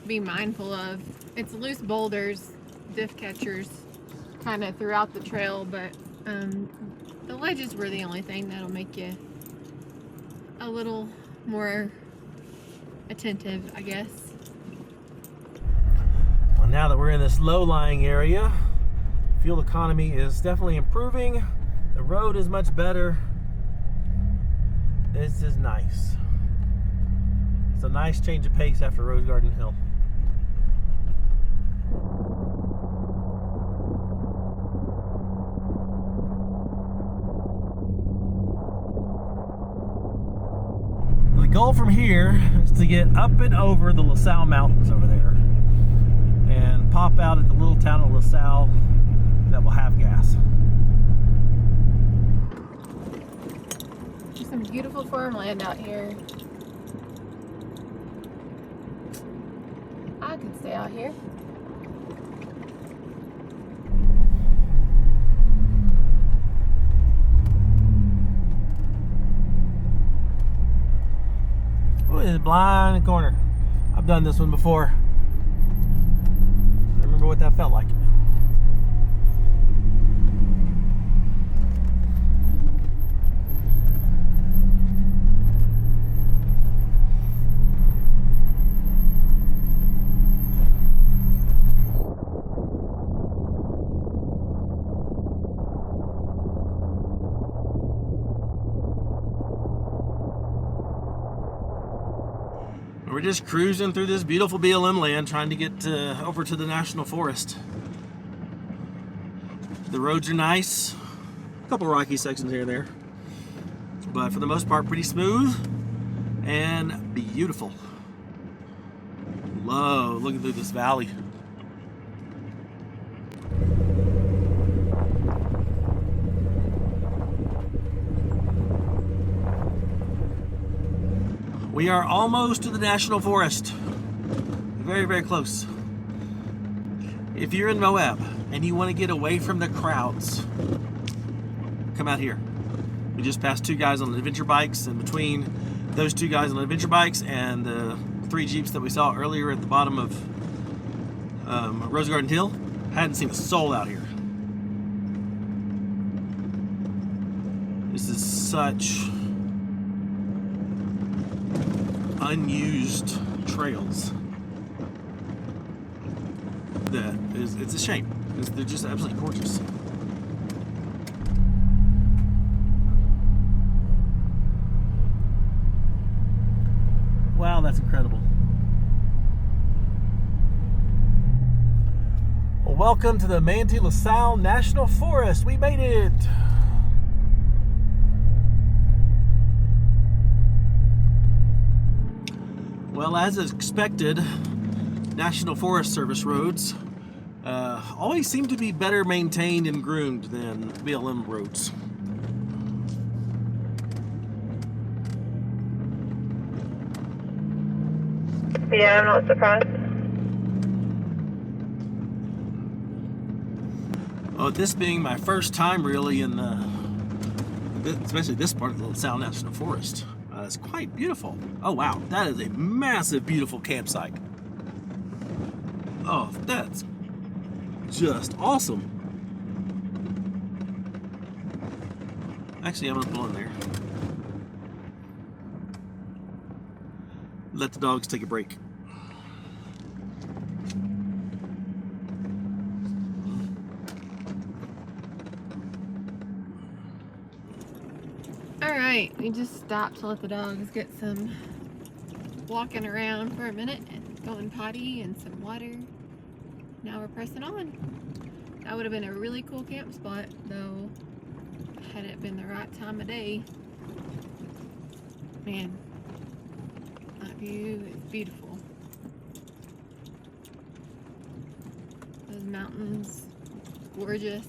be mindful of. It's loose boulders, diff catchers kind of throughout the trail, but the ledges were the only thing that'll make you a little more attentive, I guess. Well, now that we're in this low-lying area, fuel economy is definitely improving. The road is much better. This is nice. It's a nice change of pace after Rose Garden Hill. The goal from here is to get up and over the LaSalle Mountains over there and pop out at the little town of LaSalle that will have gas. There's some beautiful farmland out here. I could stay out here. Oh, it's a blind corner. I've done this one before. I remember what that felt like. We're just cruising through this beautiful BLM land trying to get over to the National Forest. The roads are nice. A couple rocky sections here and there. But for the most part, pretty smooth and beautiful. Love looking through this valley. We are almost to the National Forest. Very, very close. If you're in Moab and you want to get away from the crowds, come out here. We just passed 2 guys on adventure bikes, and between those 2 guys on adventure bikes and the 3 Jeeps that we saw earlier at the bottom of Rose Garden Hill, I hadn't seen a soul out here. This is such unused trails that it's a shame. They're just absolutely gorgeous. Wow, that's incredible. Well, welcome to the Manti LaSalle National Forest. We made it. Well, as expected, National Forest Service roads always seem to be better maintained and groomed than BLM roads. Yeah, I'm not surprised. Oh, this being my first time really in especially this part of the South National Forest. It's quite beautiful. Oh wow, that is a massive, beautiful campsite. Oh, that's just awesome. Actually, I'm gonna pull in there. Let the dogs take a break. Alright, we just stopped to let the dogs get some walking around for a minute and going potty and some water. Now we're pressing on. That would have been a really cool camp spot, though, had it been the right time of day. Man, that view is beautiful. Those mountains, gorgeous.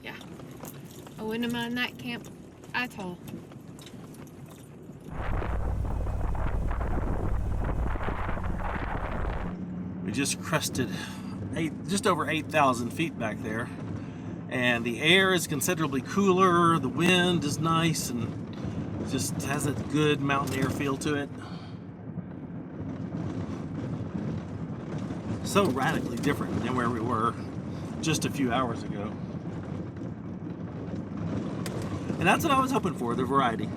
Yeah, I wouldn't mind that camp at all. We just crested just over 8,000 feet back there, and the air is considerably cooler. The wind is nice and just has a good mountain air feel to it. So radically different than where we were just a few hours ago. And that's what I was hoping for, the variety.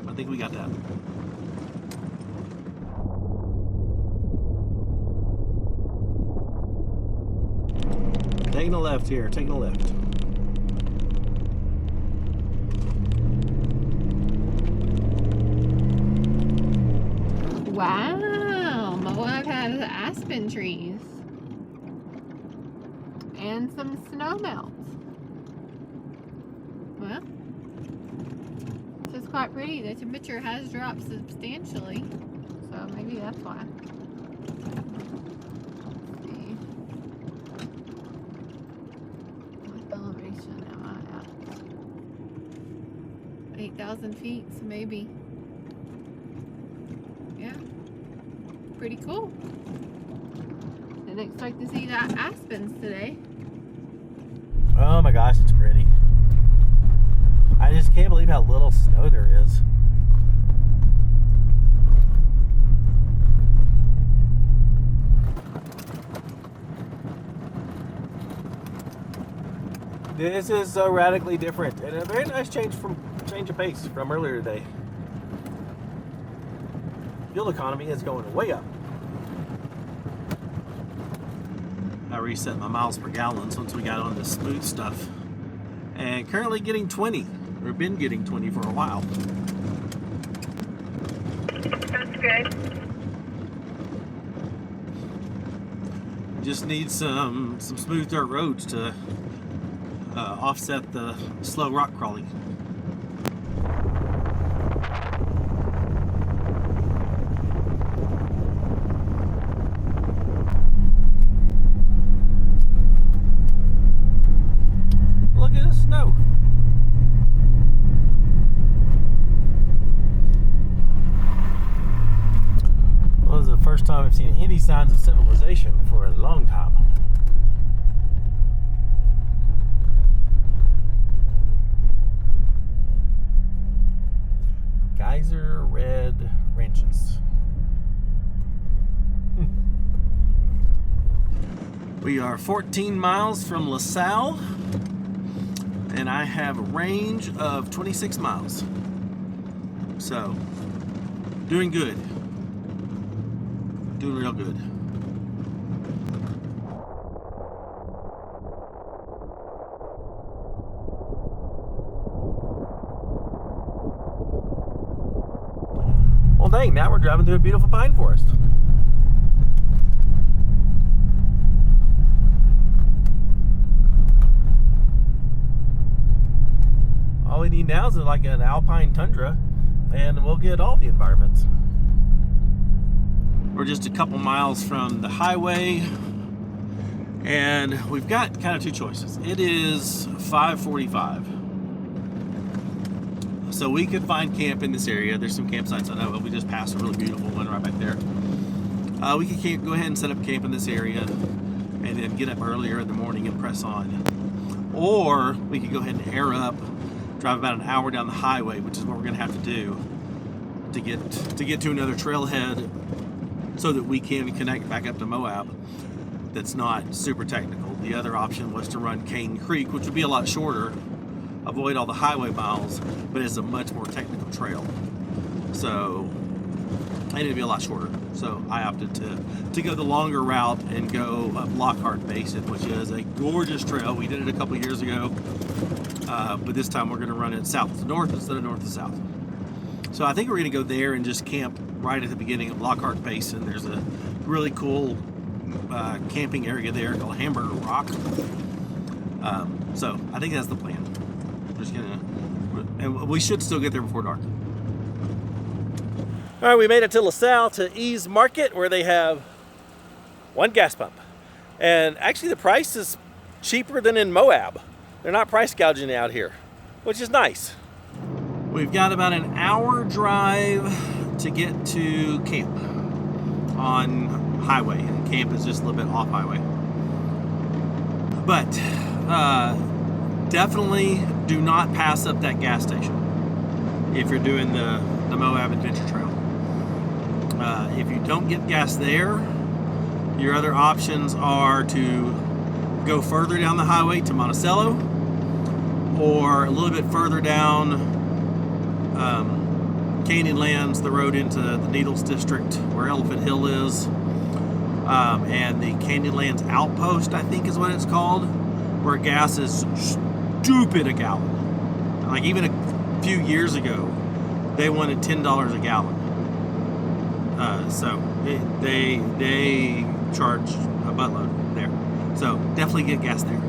I think we got that. Taking a left here, taking a left. Wow, Moab has aspen trees and some snow melt. Well, this is quite pretty. The temperature has dropped substantially, so maybe that's why. Let's see. What elevation am I at? 8,000 feet, so maybe. Yeah, pretty cool. Didn't expect to see that aspens today. Oh my gosh, it's pretty. I just can't believe how little snow there is. This is so radically different, and a very nice change of pace from earlier today. Fuel economy is going way up. I reset my miles per gallon once we got on the smooth stuff, and currently getting 20. We've been getting 20 for a while. That's good. Just need some smooth dirt roads to offset the slow rock crawling. Look at the snow. Well, this is the first time I've seen any signs of civilization for a long time. Geyser Red Ranches. We are 14 miles from LaSalle, and I have a range of 26 miles. So, doing good. Doing real good. Well, dang, now we're driving through a beautiful pine forest. All we need now is like an alpine tundra, and we'll get all the environments. We're just a couple miles from the highway, and we've got kind of two choices. It is 5:45, so we could find camp in this area. There's some campsites I know of. We just passed a really beautiful one right back there. We could go ahead and set up camp in this area and then get up earlier in the morning and press on. Or we could go ahead and air up, drive about an hour down the highway, which is what we're going to have to do to get to another trailhead so that we can connect back up to Moab. That's not super technical. The other option was to run Cane Creek, which would be a lot shorter, avoid all the highway miles, but it's a much more technical trail. So, and it'd be a lot shorter. So I opted to go the longer route and go up Lockhart Basin, which is a gorgeous trail. We did it a couple years ago, but this time we're going to run it south to north instead of north to south. So I think we're going to go there and just camp right at the beginning of Lockhart Basin. There's a really cool camping area there called Hamburger Rock. So I think that's the plan. And we should still get there before dark. All right, we made it to LaSalle to Ease Market, where they have one gas pump. And actually the price is cheaper than in Moab. They're not price gouging out here, which is nice. We've got about an hour drive to get to camp on highway. And camp is just a little bit off highway. But definitely do not pass up that gas station if you're doing the Moab Adventure Trail. If you don't get gas there, your other options are to go further down the highway to Monticello, or a little bit further down Canyonlands, the road into the Needles District where Elephant Hill is, and the Canyonlands Outpost, I think is what it's called, where gas is stupid a gallon. Like even a few years ago, they wanted $10 a gallon. So they charge a buttload there. So definitely get gas there.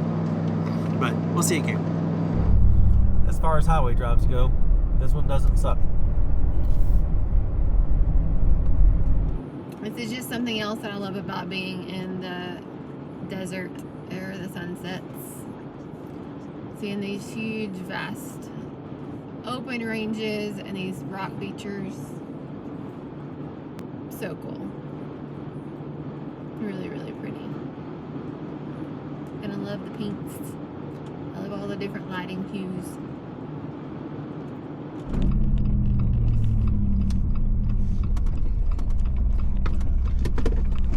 But we'll see at camp. As far as highway drives go, this one doesn't suck. This is just something else that I love about being in the desert or the sunsets. Seeing these huge, vast open ranges and these rock features. So cool. Really, really pretty. And I love the pinks. I love all the different lighting hues.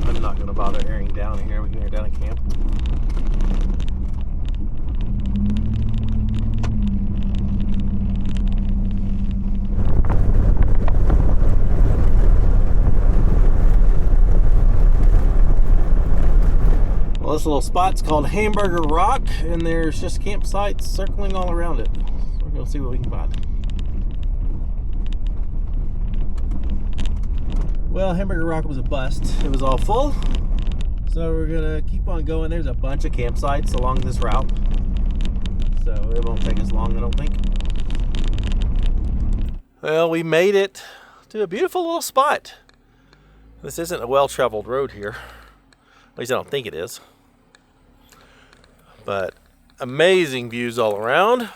I'm not going to bother airing down here. We can air down at camp. Well, this little spot's called Hamburger Rock, and there's just campsites circling all around it. So we're going to see what we can find. Well, Hamburger Rock was a bust. It was all full. So we're going to keep on going. There's a bunch of campsites along this route. So it won't take us long, I don't think. Well, we made it to a beautiful little spot. This isn't a well-traveled road here. At least I don't think it is. But amazing views all around.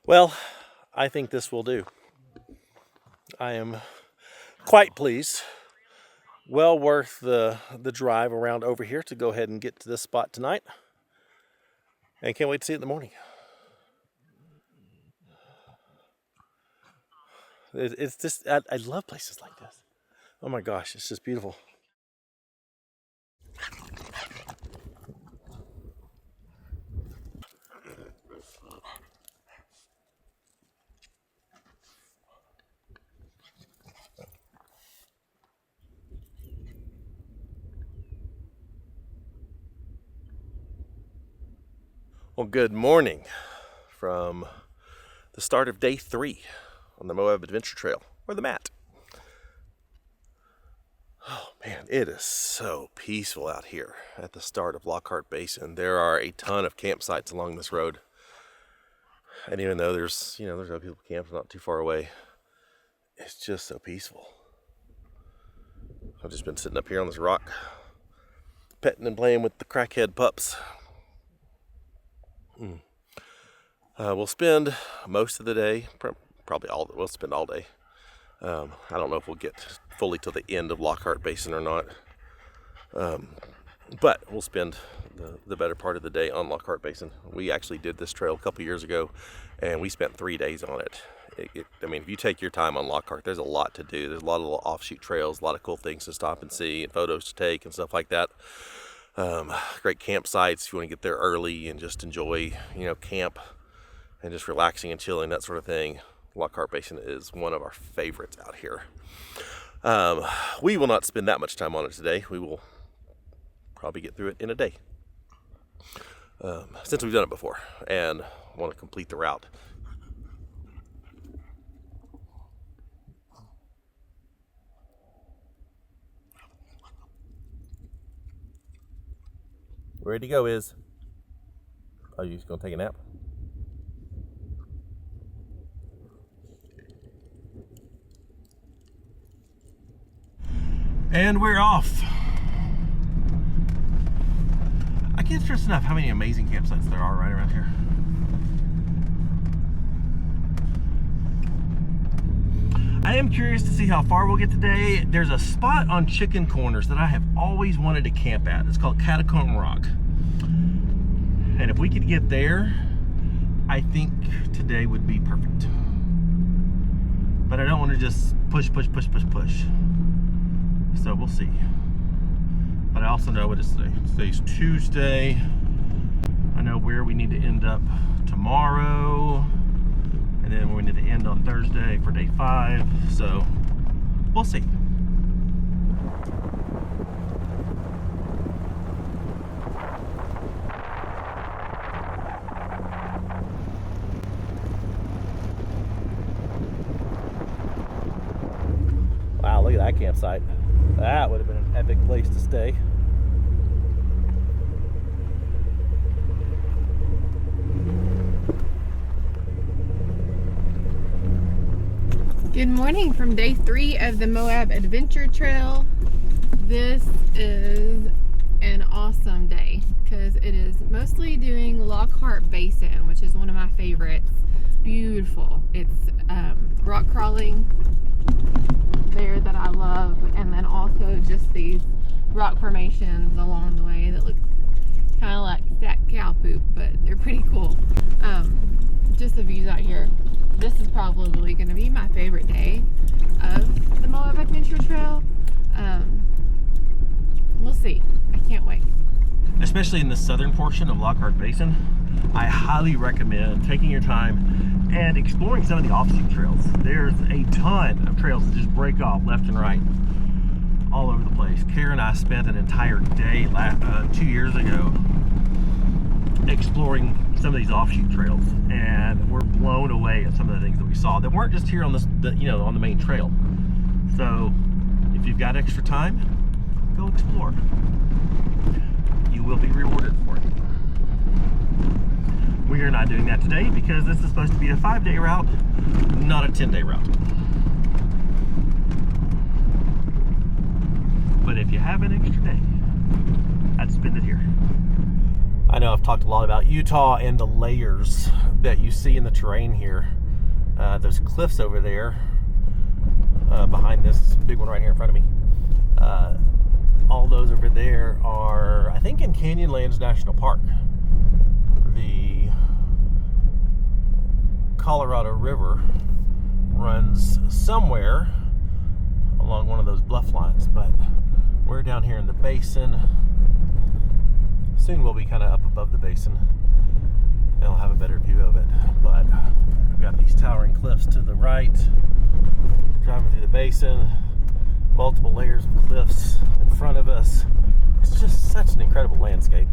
Well, I think this will do. I am quite pleased. Well worth the drive around over here to go ahead and get to this spot tonight. And can't wait to see it in the morning. It's just, I love places like this. Oh my gosh, it's just beautiful. Well, good morning from the start of day 3 on the Moab Adventure Trail, or the MAT. Oh man, it is so peaceful out here at the start of Lockhart Basin. There are a ton of campsites along this road. And even though there's other people camping not too far away, it's just so peaceful. I've just been sitting up here on this rock, petting and playing with the crackhead pups. We'll spend most of the day, we'll spend all day. I don't know if we'll get fully till the end of Lockhart Basin or not. But we'll spend the better part of the day on Lockhart Basin. We actually did this trail a couple years ago, and we spent 3 days on it. If you take your time on Lockhart, there's a lot to do. There's a lot of little offshoot trails, a lot of cool things to stop and see, and photos to take and stuff like that. Great campsites if you want to get there early and just enjoy, camp and just relaxing and chilling, that sort of thing. Lockhart Basin is one of our favorites out here. We will not spend that much time on it today. We will probably get through it in a day, since we've done it before and want to complete the route. Ready to go is, oh, you just gonna take a nap? And we're off. I can't stress enough how many amazing campsites there are right around here. I am curious to see how far we'll get today. There's a spot on Chicken Corners that I have always wanted to camp at. It's called Catacomb Rock. And if we could get there, I think today would be perfect. But I don't want to just push. So we'll see. But I also know what it's today. Today's Tuesday. I know where we need to end up tomorrow. And then we need to end on Thursday for day 5. So we'll see. Wow, look at that campsite. That would have been an epic place to stay. Good morning from day 3 of the Moab Adventure Trail. This is an awesome day because it is mostly doing Lockhart Basin, which is one of my favorites. It's beautiful. It's rock crawling there that I love, and then also just these rock formations along the way that look kind of like stacked cow poop, but they're pretty cool. Just the views out here. This is probably going to be my favorite day of the Moab Adventure Trail. We'll see. I can't wait. Especially in the southern portion of Lockhart Basin, I highly recommend taking your time and exploring some of the offshoot trails. There's a ton of trails that just break off left and right all over the place. Kara and I spent an entire day 2 years ago exploring some of these offshoot trails, and we're blown away at some of the things that we saw that weren't just here on on the main trail. So if you've got extra time, go explore. You will be rewarded for it. We are not doing that today because this is supposed to be a 5-day route, not a 10-day route. But if you have an extra day, I'd spend it here. I know I've talked a lot about Utah and the layers that you see in the terrain here. Those cliffs over there, behind this big one right here in front of me. All those over there are, I think, in Canyonlands National Park. The Colorado River runs somewhere along one of those bluff lines, but we're down here in the basin. Soon we'll be kind of up above the basin and I'll have a better view of it, but we've got these towering cliffs to the right, driving through the basin, multiple layers of cliffs in front of us. It's just such an incredible landscape.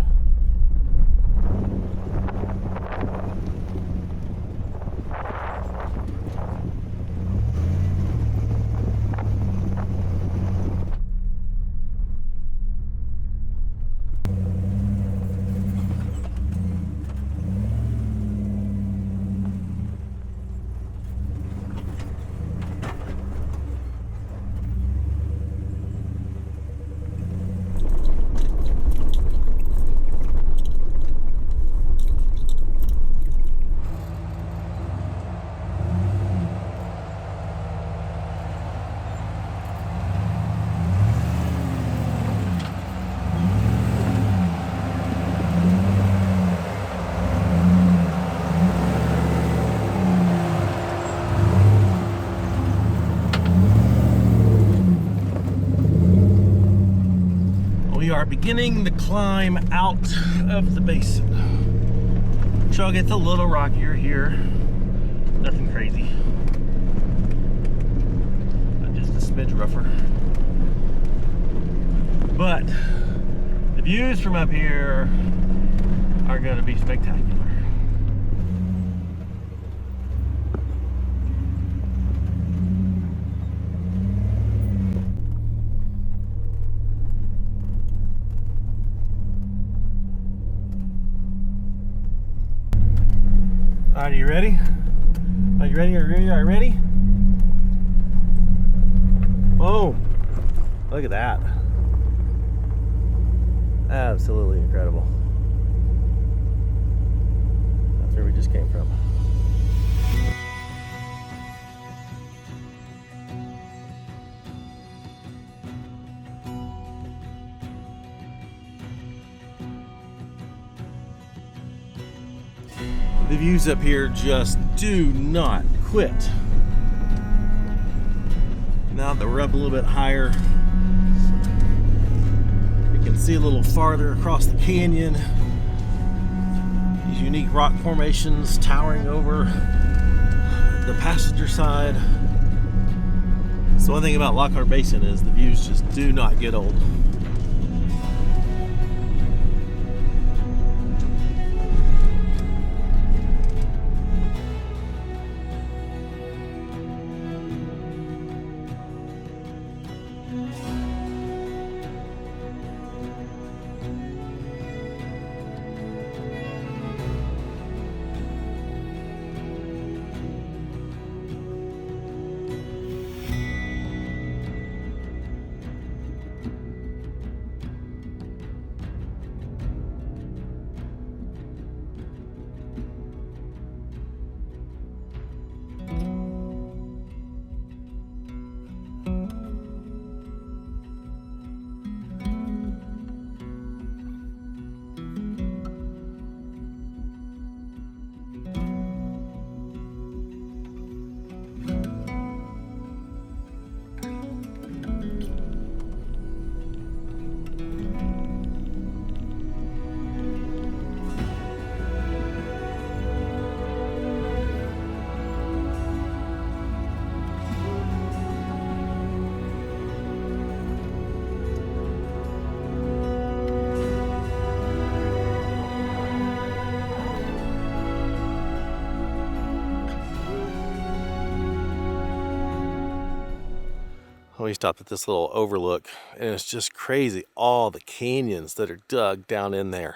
are beginning the climb out of the basin. Trail gets a little rockier here. Nothing crazy. But just a smidge rougher. But the views from up here are going to be spectacular. Alright, are you ready? Are you ready? Are you ready? Are you ready? Boom! Look at that. Absolutely incredible. That's where we just came from. The views up here just do not quit. Now that we're up a little bit higher, you can see a little farther across the canyon. These unique rock formations towering over the passenger side. So one thing about Lockhart Basin is the views just do not get old. We stopped at this little overlook, and it's just crazy, all the canyons that are dug down in there.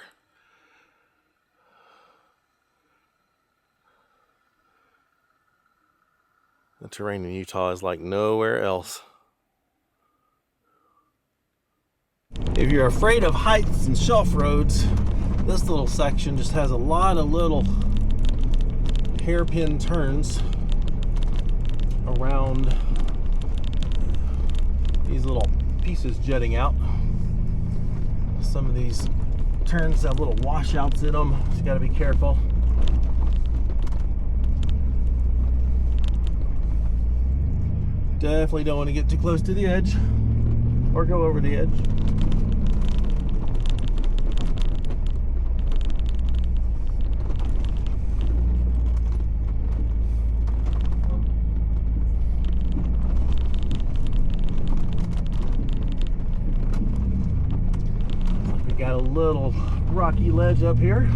The terrain in Utah is like nowhere else. If you're afraid of heights and shelf roads, this little section just has a lot of little hairpin turns around these little pieces jutting out. Some of these turns have little washouts in them, so you got to be careful. Definitely don't want to get too close to the edge or go over the edge. Got a little rocky ledge up here.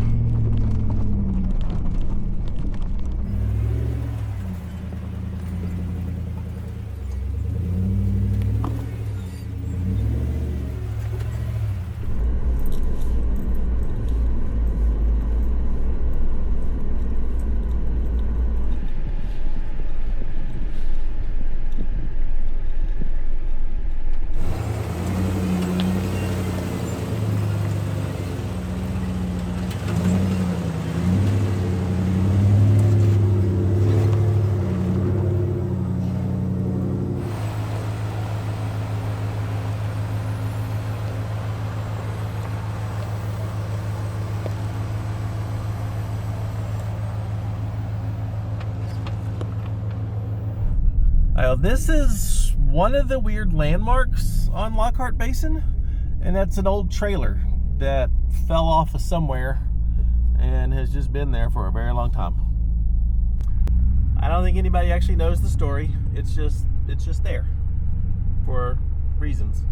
This is one of the weird landmarks on Lockhart Basin, And that's an old trailer that fell off of somewhere and has just been there for a very long time. I don't think anybody actually knows the story. It's just there for reasons.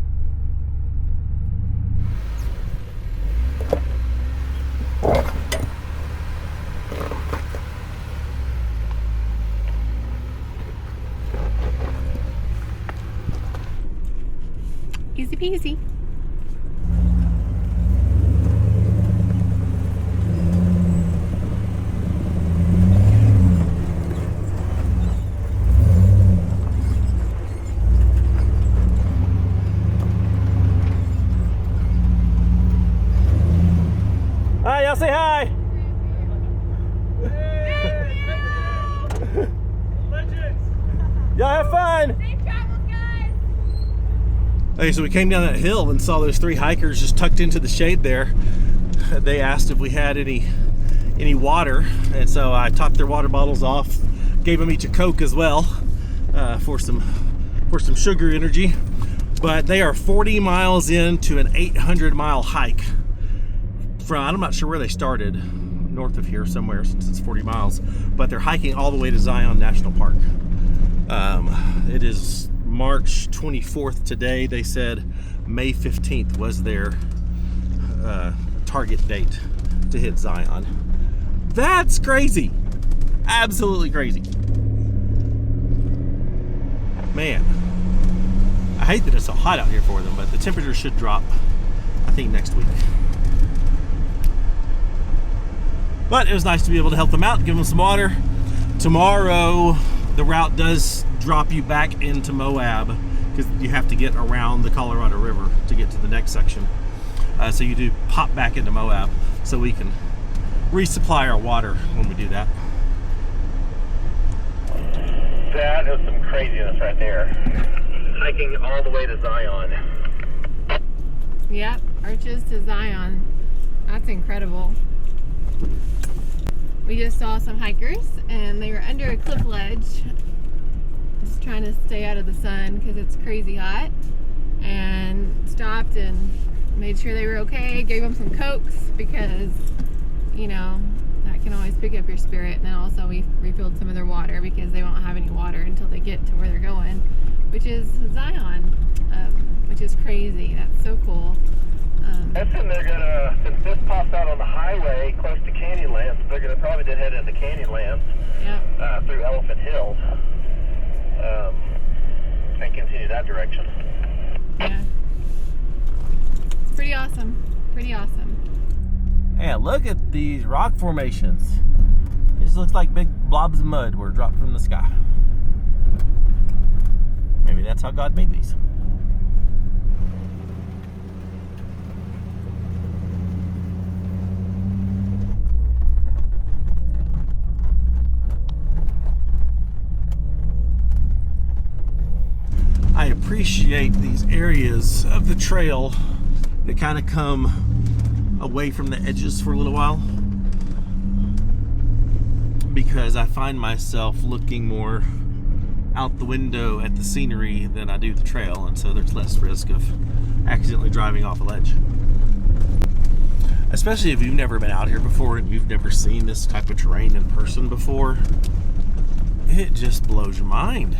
Easy peasy. Hi, y'all say hi. Y'all have fun. Safe travels, guys. Okay, so we came down that hill and saw those 3 hikers just tucked into the shade there. They asked if we had any water, and so I topped their water bottles off, gave them each a Coke as well for some sugar energy. But they are 40 miles into an 800-mile hike. I'm not sure where they started, north of here somewhere, since it's 40 miles, but they're hiking all the way to Zion National Park. It is March 24th today. They said May 15th was their target date to hit Zion. That's crazy. Absolutely crazy. Man, I hate that it's so hot out here for them, but the temperature should drop, I think, next week. But it was nice to be able to help them out, give them some water. Tomorrow, the route does drop you back into Moab because you have to get around the Colorado River to get to the next section. So you do pop back into Moab so we can resupply our water when we do that. That is some craziness right there. Hiking all the way to Zion. Yep, arches to Zion. That's incredible. We just saw some hikers and they were under a cliff ledge, just trying to stay out of the sun because it's crazy hot, and stopped and made sure they were okay, gave them some Cokes because, you know, that can always pick up your spirit. And then also we refilled some of their water because they won't have any water until they get to where they're going, which is Zion, which is crazy. That's so cool. That's when they're gonna, since this pops out on the highway close to Canyonlands, they're gonna probably head into Canyonlands. Yep. Through Elephant Hills, and continue that direction. Yeah. It's pretty awesome. Pretty awesome. And look at these rock formations. It just looks like big blobs of mud were dropped from the sky. Maybe that's how God made these. I appreciate these areas of the trail that kind of come away from the edges for a little while, because I find myself looking more out the window at the scenery than I do the trail, and so there's less risk of accidentally driving off a ledge. Especially if you've never been out here before and you've never seen this type of terrain in person before, it just blows your mind.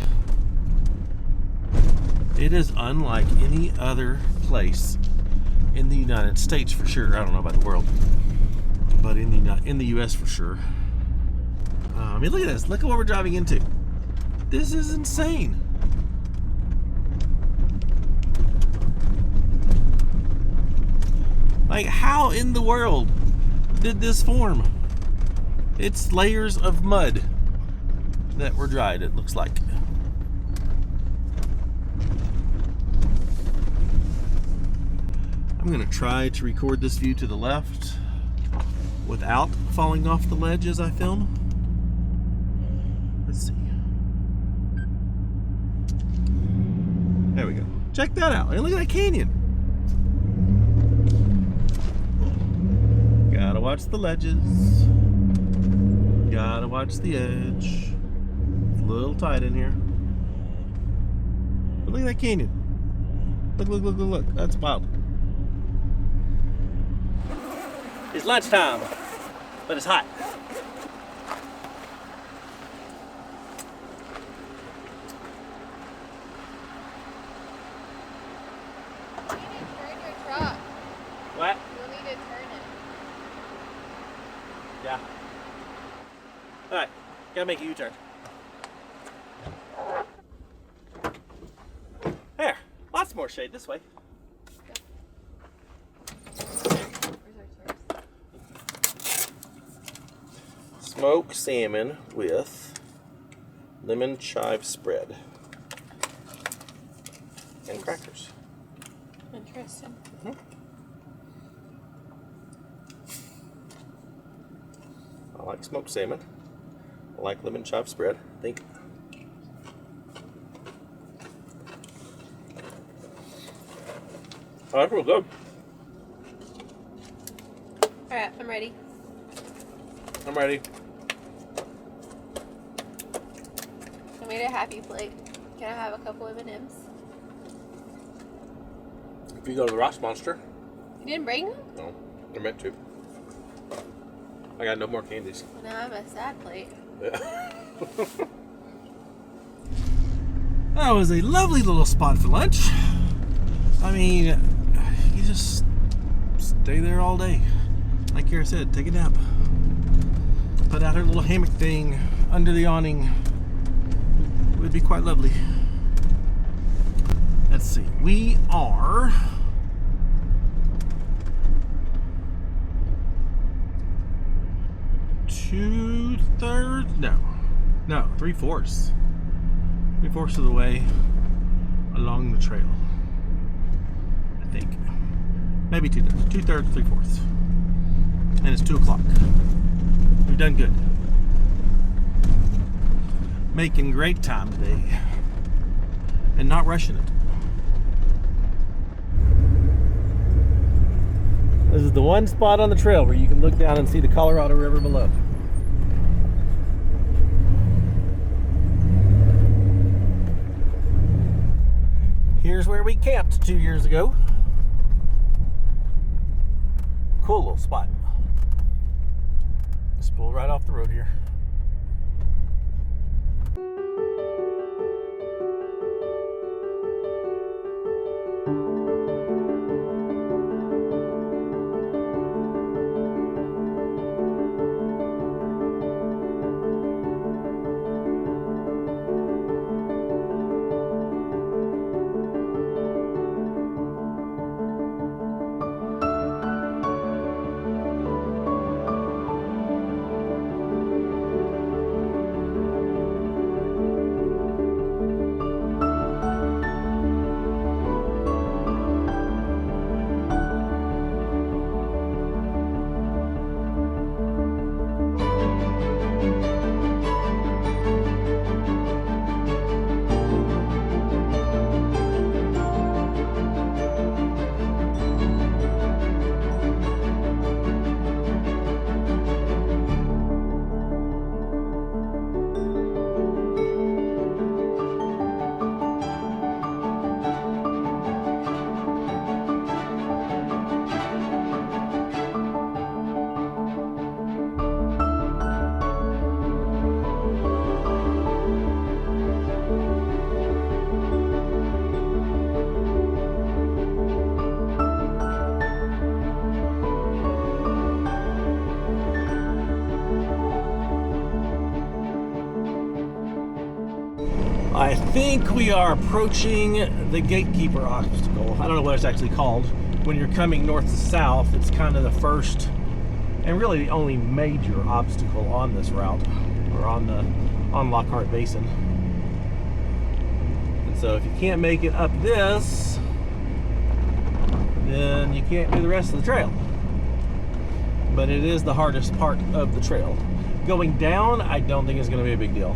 It is unlike any other place in the United States for sure. I don't know about the world, but in the U.S. for sure. I mean, look at this. Look at what we're driving into. This is insane. Like, how in the world did this form? It's layers of mud that were dried, it looks like. I'm gonna try to record this view to the left without falling off the ledge as I film. Let's see. There we go. Check that out. Hey, look at that canyon. Gotta watch the ledges. Gotta watch the edge. It's a little tight in here. But look at that canyon. Look. That's wild. It's lunchtime, but it's hot. You need to turn your truck. What? You'll need to turn it. Yeah. All right, gotta make a U-turn. There, lots more shade this way. Where's our chairs? Smoked salmon with lemon chive spread and crackers. Interesting. I like smoked salmon. I like lemon chive spread. I think. Oh, that's real good. All right, I'm ready. I'm ready. I made a happy plate. Can I have a couple of M&Ms? If you go to the Ross Monster. You didn't bring them? No, they're meant to. I got no more candies. Now I have a sad plate. Yeah. That was a lovely little spot for lunch. I mean, you just stay there all day. Like Kara said, take a nap. Put out her little hammock thing under the awning. It would be quite lovely. Let's see. We are... three-fourths of the way along the trail. I think. Maybe two-thirds. Two-thirds, three-fourths. And it's 2 o'clock. We've done good. Making great time today. And not rushing it. This is the one spot on the trail where you can look down and see the Colorado River below. Here's where we camped 2 years ago. Cool little spot. Just pull right off the road here. I think we are approaching the gatekeeper obstacle. I don't know what it's actually called. When you're coming north to south, it's kind of the first and really the only major obstacle on this route, or on Lockhart Basin. And so if you can't make it up this, then you can't do the rest of the trail. But it is the hardest part of the trail. Going down, I don't think it's going to be a big deal.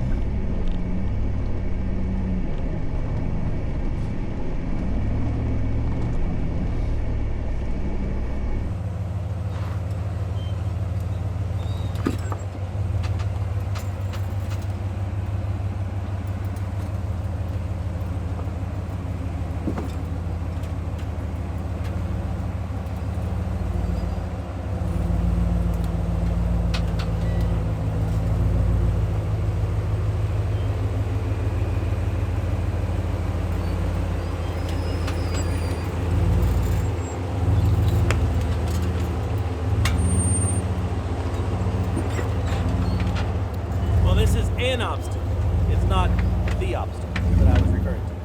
obstacle that I was referring to.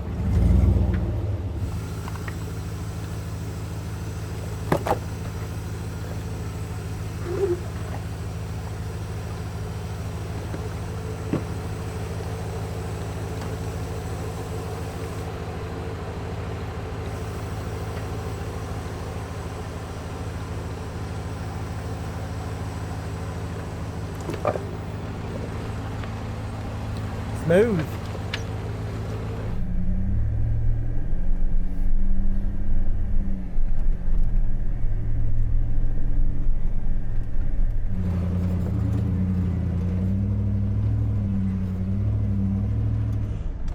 Smooth.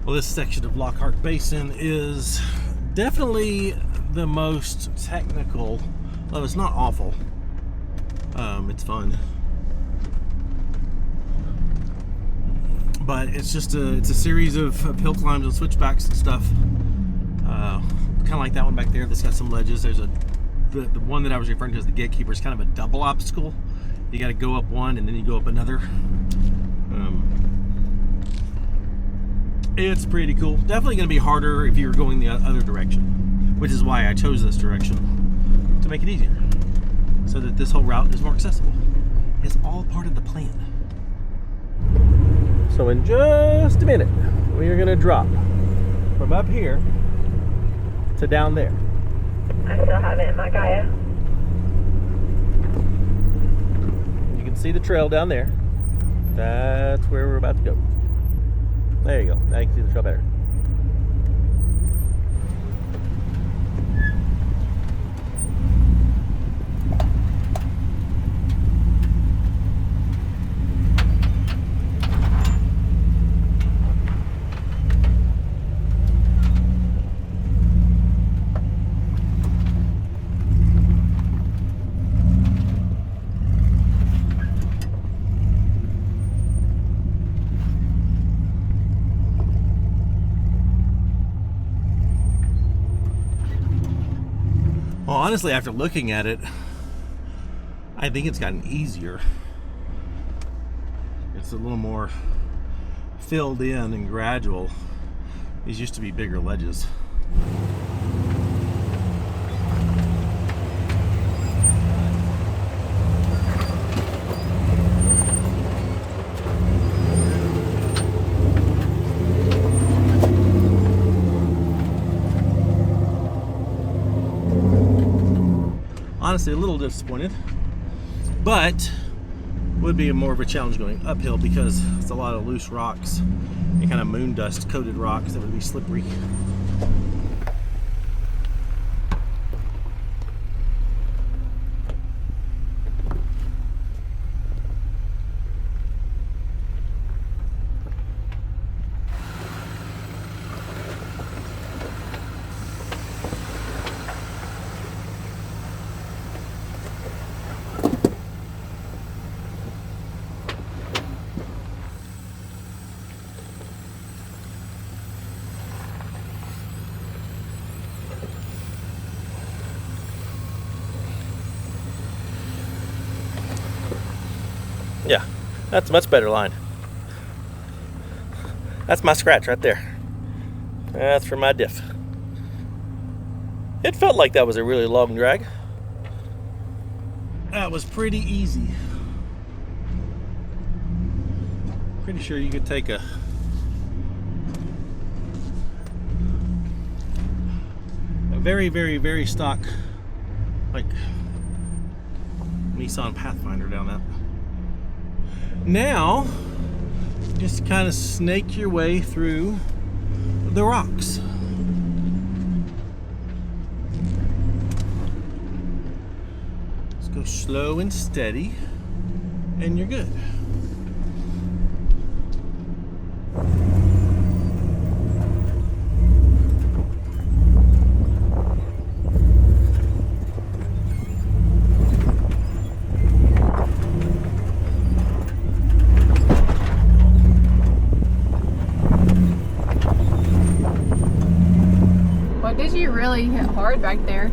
Well, this section of Lockhart Basin is definitely the most technical. Well, it's not awful. It's fun. But it's just it's a series of hill climbs and switchbacks and stuff. Kind of like that one back there that's got some ledges. There's the one that I was referring to as the Gatekeeper is kind of a double obstacle. You got to go up one and then you go up another. It's pretty cool. Definitely going to be harder if you're going the other direction, which is why I chose this direction to make it easier, so that this whole route is more accessible. It's all part of the plan. So in just a minute, we are going to drop from up here to down there. I still have it in my Gaia. You can see the trail down there. That's where we're about to go. There you go. Now you can see the trail better. Well, honestly, after looking at it, I think it's gotten easier. It's a little more filled in and gradual. These used to be bigger ledges. Honestly, a little disappointed, but would be more of a challenge going uphill because it's a lot of loose rocks and kind of moon dust coated rocks that would be slippery. Yeah, that's a much better line. That's my scratch right there. That's for my diff. It felt like that was a really long drag. That was pretty easy. Pretty sure you could take a very, very, very stock, like Nissan Pathfinder down that. Now, just kind of snake your way through the rocks. Just go slow and steady, and you're good. Really hit hard back there.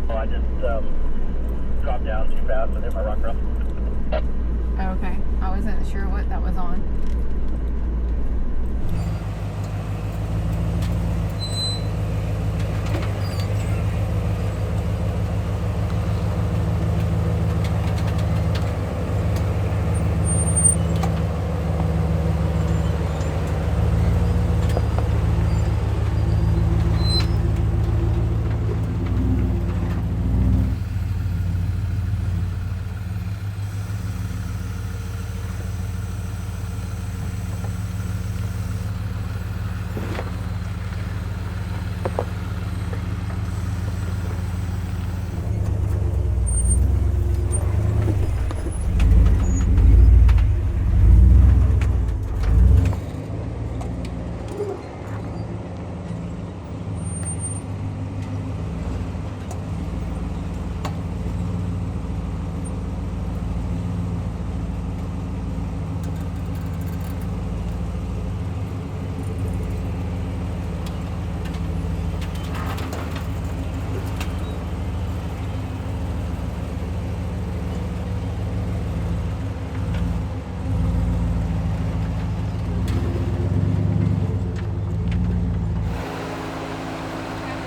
Well, I just dropped down too fast and hit my rock run. Okay, I wasn't sure what that was on.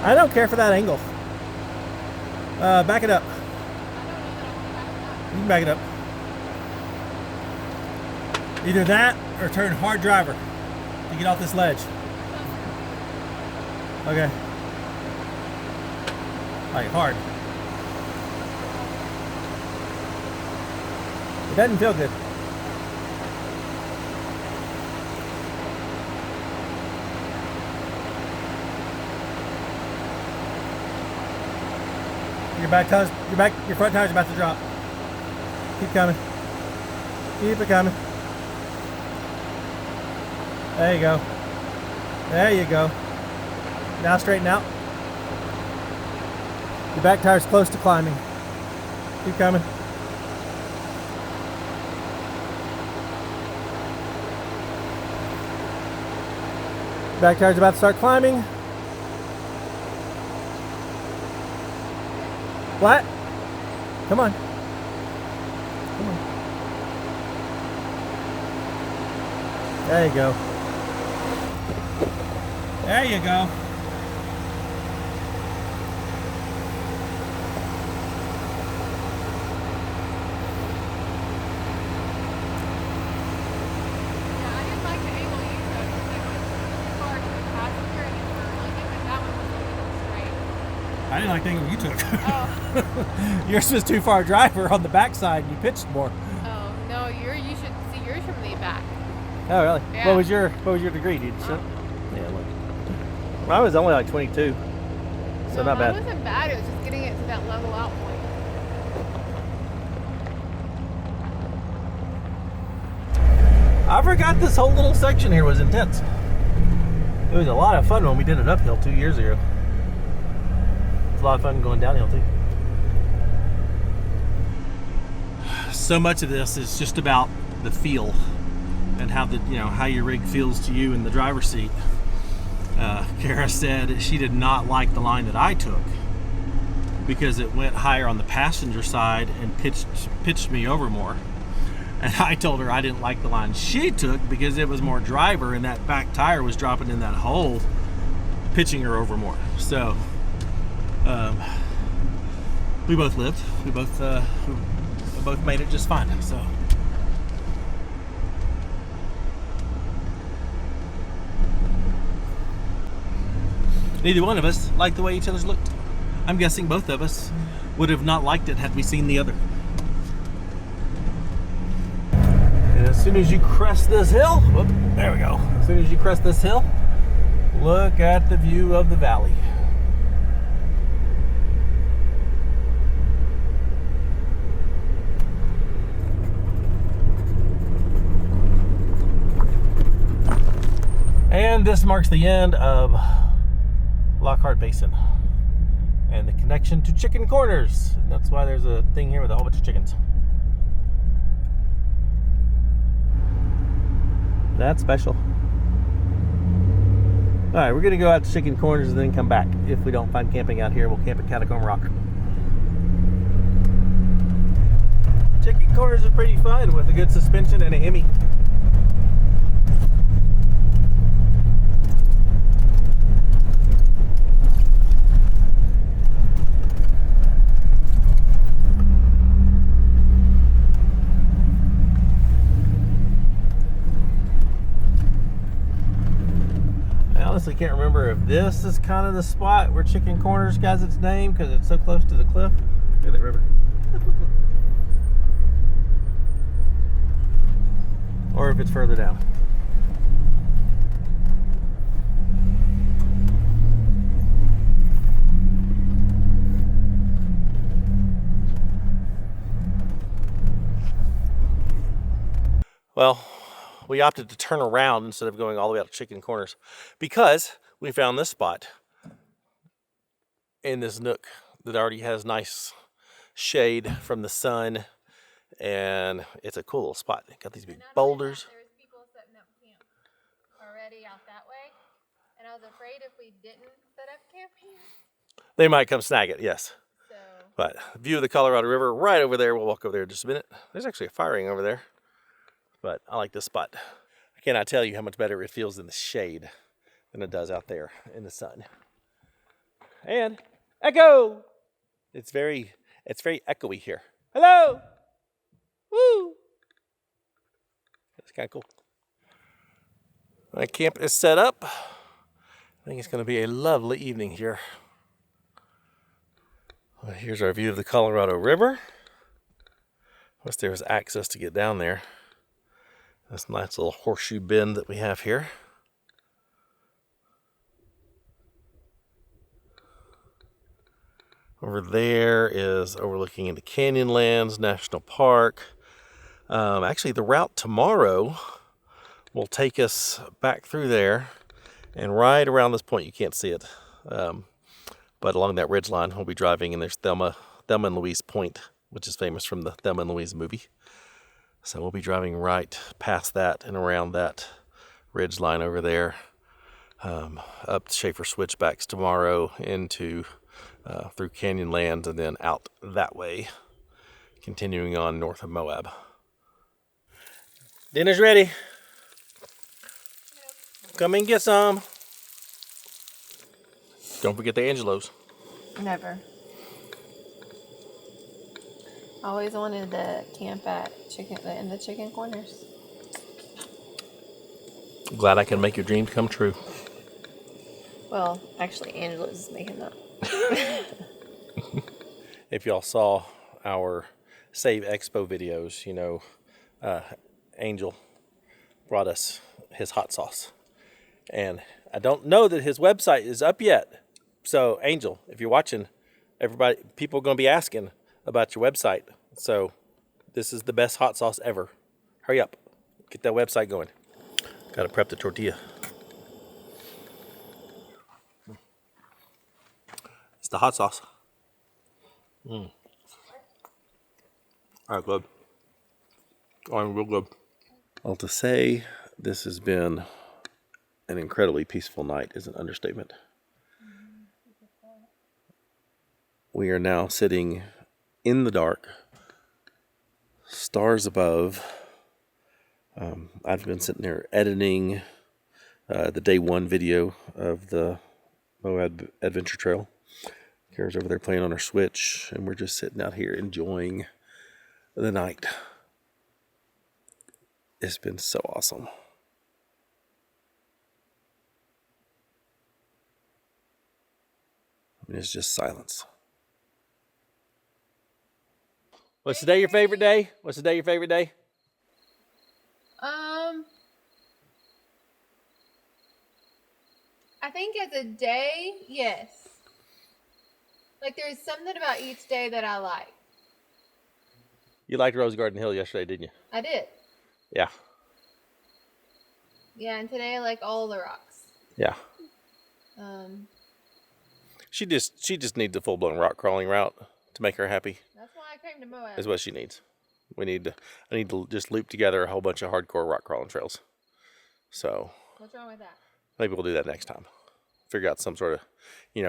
I don't care for that angle. Back it up. You can back it up. Either that or turn hard driver to get off this ledge. Okay. Like hard. It doesn't feel good. Your front tire's about to drop. Keep coming. Keep it coming. There you go. There you go. Now straighten out. Your back tire's close to climbing. Keep coming. Back tire's about to start climbing. What? Come on. Come on. There you go. There you go. I didn't like the angle you took. Oh. Yours was too far driver on the backside and you pitched more. Oh, no, you should see yours from the back. Oh, really? Yeah. What was your degree? Did you sit? Yeah, look. Mine was only like 22. So no, not bad. Mine wasn't bad. It was just getting it to that level out point. I forgot this whole little section here was intense. It was a lot of fun when we did it uphill 2 years ago. It's a lot of fun going downhill too. So much of this is just about the feel and how how your rig feels to you in the driver's seat. Kara said she did not like the line that I took because it went higher on the passenger side and pitched me over more. And I told her I didn't like the line she took because it was more driver and that back tire was dropping in that hole, pitching her over more. So we both lived. We both made it just fine. So neither one of us liked the way each other's looked. I'm guessing both of us would have not liked it had we seen the other. And as soon as you crest this hill, whoop, there we go. As soon as you crest this hill, look at the view of the valley. And this marks the end of Lockhart Basin and the connection to Chicken Corners. And that's why there's a thing here with a whole bunch of chickens. That's special. All right, we're gonna go out to Chicken Corners and then come back. If we don't find camping out here, we'll camp at Catacomb Rock. Chicken Corners are pretty fun with a good suspension and a Hemi. I honestly can't remember if this is kind of the spot where Chicken Corners got its name because it's so close to the cliff. Look at that river. Or if it's further down. Well, we opted to turn around instead of going all the way out to Chicken Corners because we found this spot in this nook that already has nice shade from the sun, and it's a cool little spot. They got these big boulders. There's people setting up camp already out that way, and I was afraid if we didn't set up camp here, They might come snag it, yes. so But view of the Colorado River right over there. We'll walk over there in just a minute. There's actually a fire ring over there. But I like this spot. I cannot tell you how much better it feels in the shade than it does out there in the sun. And echo. It's very echoey here. Hello. Woo. That's kind of cool. My camp is set up. I think it's going to be a lovely evening here. Well, here's our view of the Colorado River. Unless there was access to get down there. This nice little horseshoe bend that we have here. Over there is overlooking into Canyonlands National Park. Actually, the route tomorrow will take us back through there and right around this point. You can't see it, but along that ridge line we'll be driving, and there's Thelma and Louise Point, which is famous from the Thelma and Louise movie. So we'll be driving right past that and around that ridge line over there, up Schaefer Switchbacks tomorrow into through Canyonlands and then out that way, continuing on north of Moab. Dinner's ready. Come and get some. Don't forget the Angelos. Never. Always wanted to camp at in the chicken corners. Glad I can make your dreams come true. Well, actually, Angela's is making that. If y'all saw our Save Expo videos, you know, Angel brought us his hot sauce. And I don't know that his website is up yet. So, Angel, if you're watching, people are going to be asking about your website. So, this is the best hot sauce ever. Hurry up. Get that website going. Got to prep the tortilla. It's the hot sauce. All right, good. I'm real good. Well, to say this has been an incredibly peaceful night is an understatement. We are now sitting in the dark, stars above. I've been sitting there editing the day one video of the Moab Adventure Trail. Kara's over there playing on her Switch, and we're just sitting out here enjoying the night. It's been so awesome. I mean, it's just silence. What's today your favorite day? What's today your favorite day? I think as a day, yes. Like there's something about each day that I like. You liked Rose Garden Hill yesterday, didn't you? I did. Yeah. Yeah, and today I like all the rocks. Yeah. She just needs a full-blown rock crawling route to make her happy. That's why I came to Moab. Is what she needs. I need to just loop together a whole bunch of hardcore rock crawling trails. So what's wrong with that? Maybe we'll do that next time. Figure out some sort of,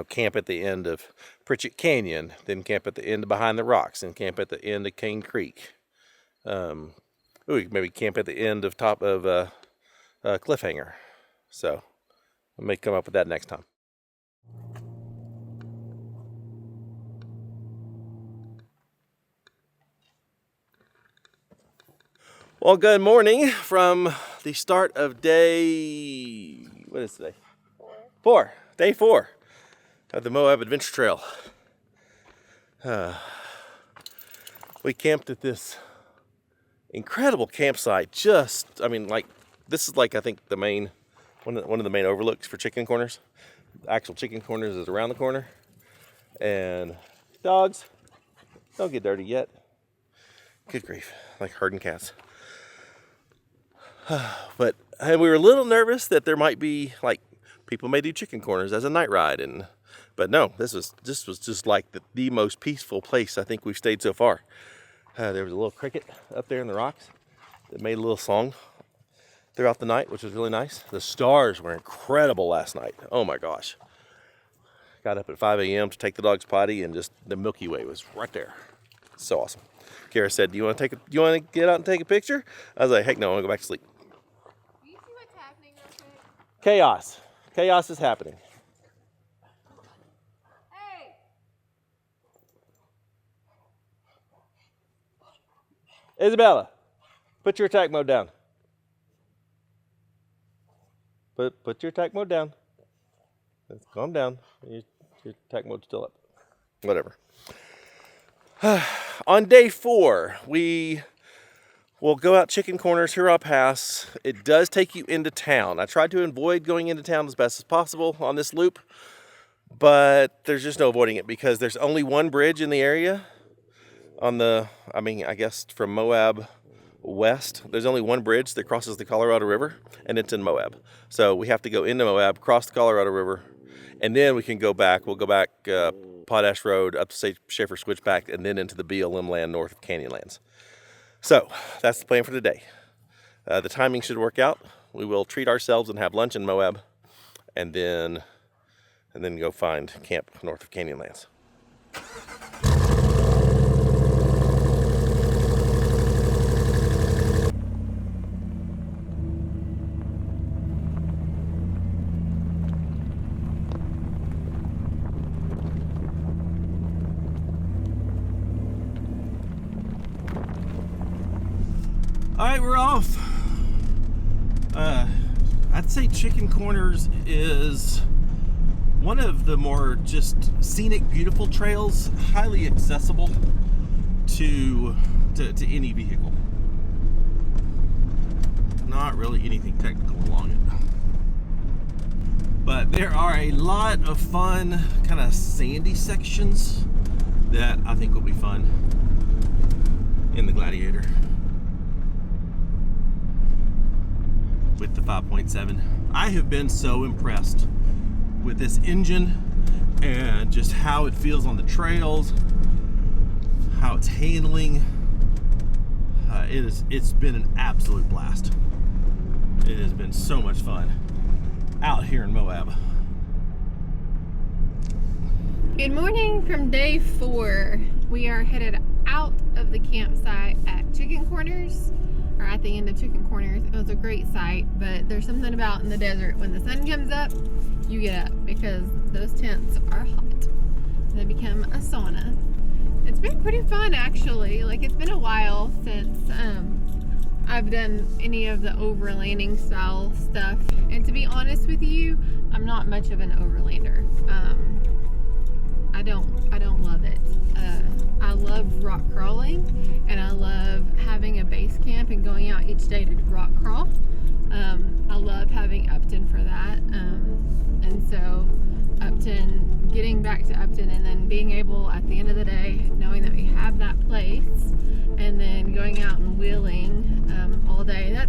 camp at the end of Pritchett Canyon, then camp at the end behind the rocks, and camp at the end of Cane Creek. Maybe camp at the end of top of Cliffhanger. So we may come up with that next time. Well, good morning from the start of day, what is today? 4. Day 4 of the Moab Adventure Trail. We camped at this incredible campsite. This is I think the main, one of the main overlooks for chicken corners. The actual chicken corners is around the corner. And dogs, don't get dirty yet. Good grief, like herding cats. But we were a little nervous that there might be people may do chicken corners as a night ride, but no, this was just like the most peaceful place I think we've stayed so far. There was a little cricket up there in the rocks that made a little song throughout the night, which was really nice. The stars were incredible last night. Oh my gosh! Got up at 5 a.m. to take the dog's potty, and just the Milky Way was right there. So awesome. Kara said, "Do you want to get out and take a picture?" I was like, "Heck no, I want to go back to sleep." Do you see what's happening real quick? Chaos is happening. Isabella, put your attack mode down. Put your attack mode down. Let's calm down. Your attack mode's still up. Whatever. On day 4, we will go out Chicken Corners, Hurrah Pass. It does take you into town. I tried to avoid going into town as best as possible on this loop, but there's just no avoiding it because there's only one bridge in the area on the, I guess from Moab west, there's only one bridge that crosses the Colorado River, and it's in Moab. So we have to go into Moab, cross the Colorado River, and then we can go back. We'll go back Potash Road up to Schaefer Switchback, and then into the BLM land north of Canyonlands. So that's the plan for today. The timing should work out. We will treat ourselves and have lunch in Moab, and then go find camp north of Canyonlands. All right, we're off. I'd say Chicken Corners is one of the more just scenic, beautiful trails, highly accessible to any vehicle. Not really anything technical along it. But there are a lot of fun, kind of sandy sections that I think will be fun in the Gladiator. With the 5.7. I have been so impressed with this engine and just how it feels on the trails, how it's handling. It's been an absolute blast. It has been so much fun out here in Moab. Good morning from day 4. We are headed out of the campsite at Chicken Corners. At the end of Chicken Corners. It was a great sight, but there's something about in the desert when the sun comes up, you get up because those tents are hot. They become a sauna. It's been pretty fun actually. Like it's been a while since I've done any of the overlanding style stuff, and to be honest with you, I'm not much of an overlander. I don't love it. I love rock crawling, and I love having a base camp and going out each day to rock crawl. I love having Upton for that. And so Upton, getting back to Upton and then being able at the end of the day, knowing that we have that place, and then going out and wheeling all day,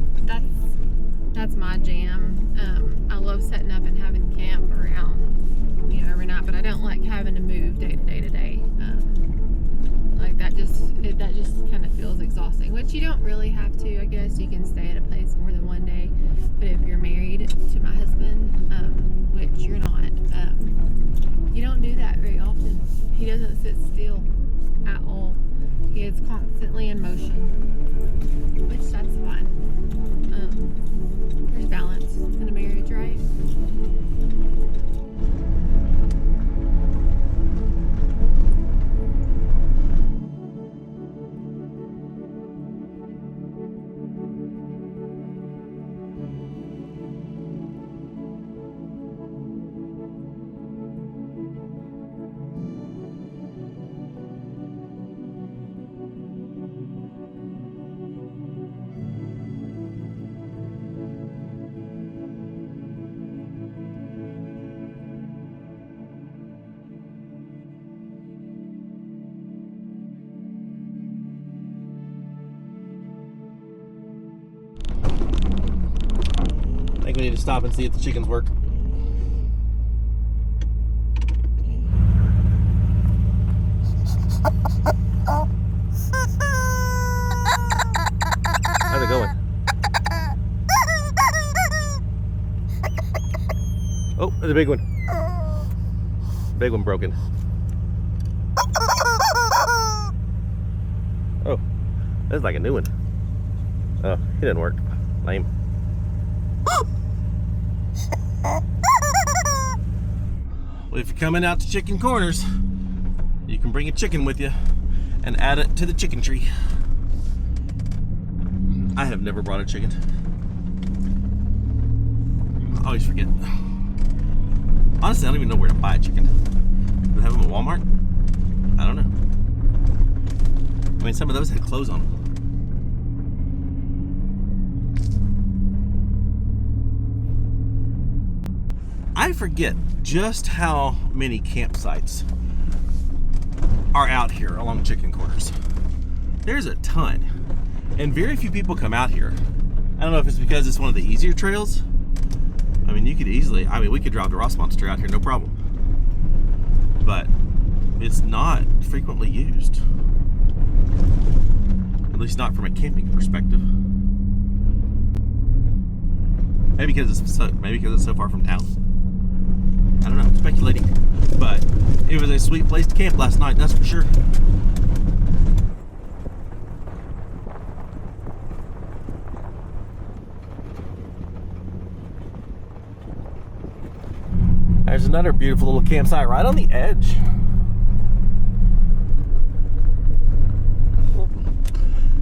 that's my jam. I love setting up and having camp around, every night, but I don't like having to move day to day to day. Like that just kind of feels exhausting, which you don't really have to. I guess you can stay at a place more than one day, but if you're married to my husband, which you're not, you don't do that very often. He doesn't sit still at all. He is constantly in motion, which that's fine. There's balance in a marriage, right? I think we need to stop and see if the chickens work. How's it going? Oh, there's a big one. Big one broken. Oh, that's like a new one. Oh, it didn't work. Lame. Well, if you're coming out to Chicken Corners, you can bring a chicken with you and add it to the chicken tree. I have never brought a chicken. I always forget. Honestly, I don't even know where to buy a chicken. Do they have them at Walmart? I don't know. I mean, some of those had clothes on them. I forget just how many campsites are out here along chicken corners. There's a ton, and very few people come out here. I don't know if it's because it's one of the easier trails. I mean, you could easily, we could drive the Ross Monster out here, no problem. But it's not frequently used. At least not from a camping perspective. Maybe because it's so far from town. I don't know, I'm speculating. But it was a sweet place to camp last night, that's for sure. There's another beautiful little campsite right on the edge.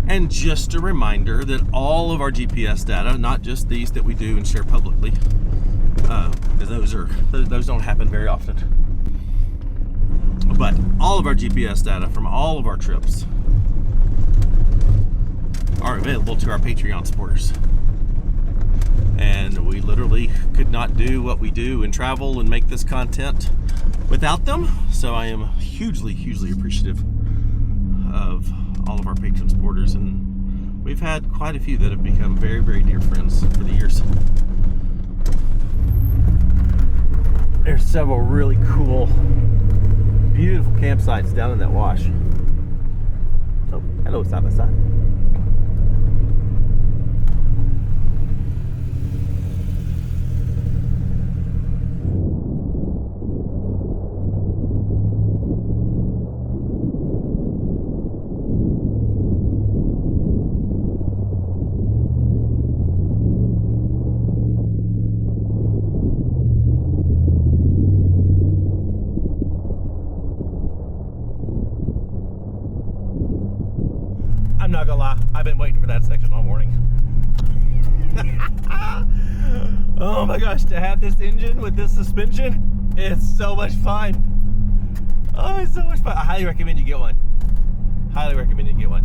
And just a reminder that all of our GPS data, not just these that we do and share publicly, because those don't happen very often, but all of our GPS data from all of our trips are available to our Patreon supporters. And we literally could not do what we do and travel and make this content without them. So I am hugely, hugely appreciative of all of our patron supporters. And we've had quite a few that have become very, very dear friends for the years. There's several really cool, beautiful campsites down in that wash. Oh, hello, side by side. I'm not gonna lie, I've been waiting for that section all morning. Oh my gosh, to have this engine with this suspension, it's so much fun. Oh, it's so much fun. I highly recommend you get one. Highly recommend you get one.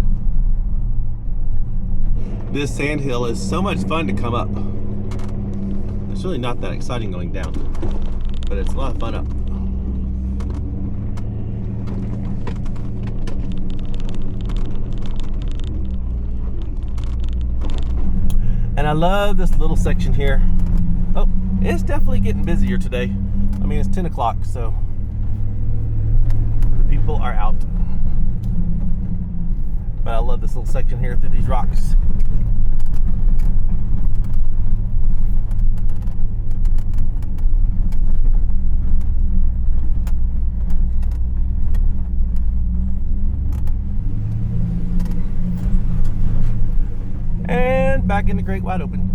This sand hill is so much fun to come up. It's really not that exciting going down, but it's a lot of fun up. And I love this little section here. Oh, it's definitely getting busier today. I mean, it's 10 o'clock, so the people are out. But I love this little section here through these rocks. And back in the great wide open.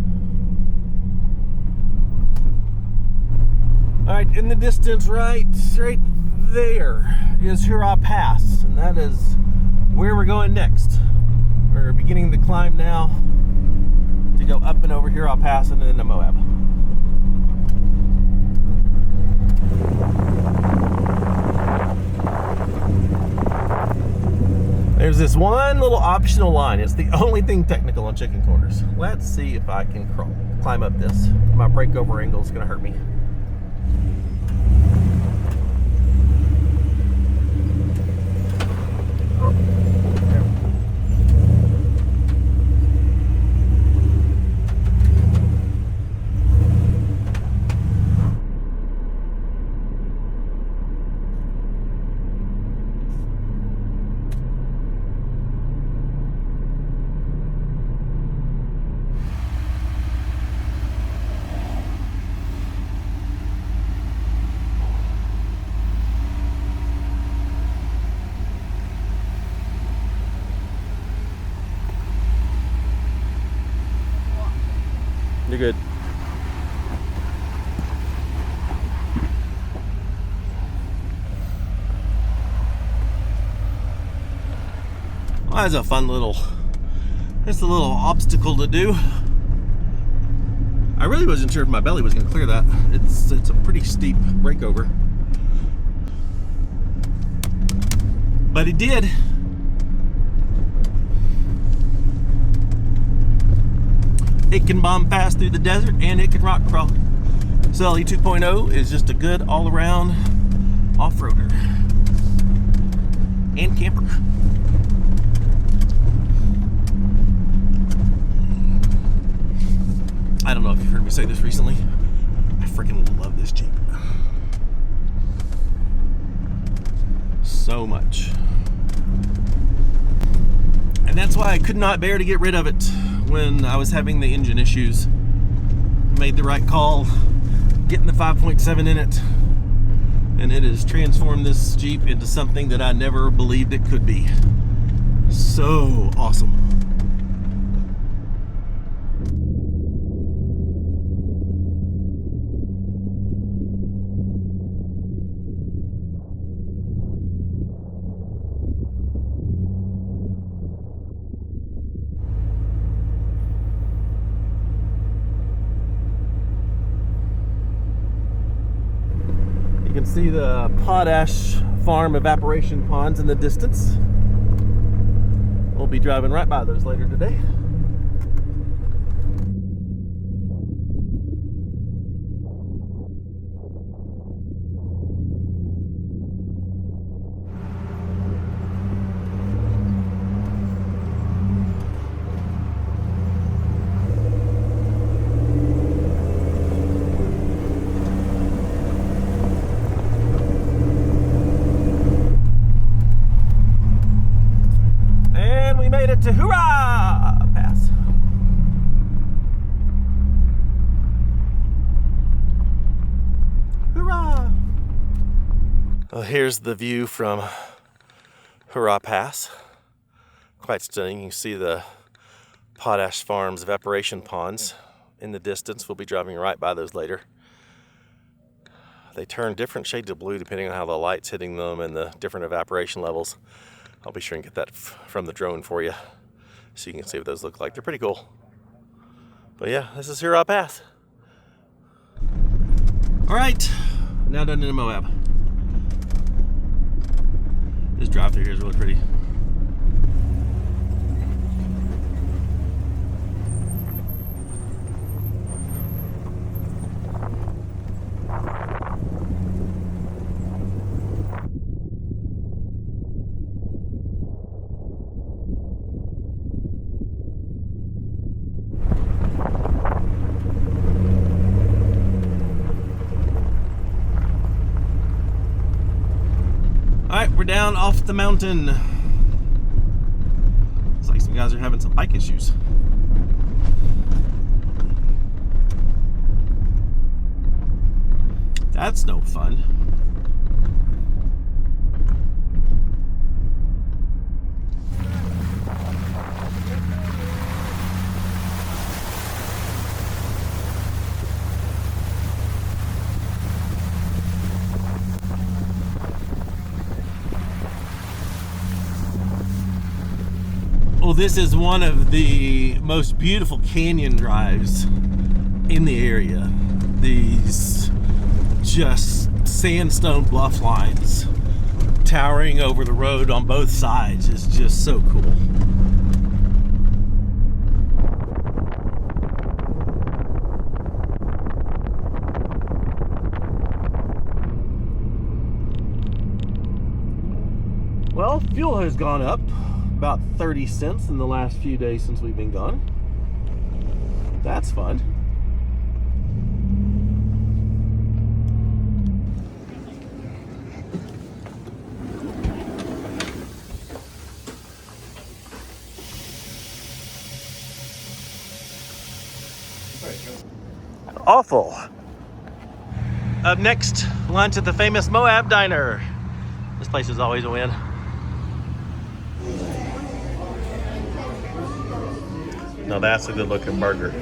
All right, in the distance, right there is Hurrah Pass, and that is where we're going next. We're beginning the climb now to go up and over Hurrah Pass and then to Moab. There's this one little optional line. It's the only thing technical on chicken corners. Let's see if I can climb up this. My breakover angle is going to hurt me. You're good. Well, that's a fun little It's a little obstacle to do. I really wasn't sure if my belly was going to clear that. It's a pretty steep breakover. But it did. It can bomb fast through the desert and it can rock crawl. Sully 2.0 is just a good all-around off-roader and camper. I don't know if you've heard me say this recently. I freaking love this Jeep. So much. And that's why I could not bear to get rid of it when I was having the engine issues. Made the right call, getting the 5.7 in it, and it has transformed this Jeep into something that I never believed it could be. So awesome. You can see the potash farm evaporation ponds in the distance. We'll be driving right by those later today. To Hurrah Pass. Hurrah! Well, here's the view from Hurrah Pass. Quite stunning. You can see the Potash Farms evaporation ponds in the distance. We'll be driving right by those later. They turn different shades of blue depending on how the light's hitting them and the different evaporation levels. I'll be sure and get that from the drone for you so you can see what those look like. They're pretty cool. But yeah, this is Hurrah Pass. All right, now done in Moab. This drive through here is really pretty. Alright, we're down off the mountain. Looks like some guys are having some bike issues. That's no fun. Well, this is one of the most beautiful canyon drives in the area. These just sandstone bluff lines towering over the road on both sides is just so cool. Well, fuel has gone up about 30 cents in the last few days since we've been gone. That's fun. Awful. Up next, lunch at the famous Moab Diner. This place is always a win. Now that's a good looking burger.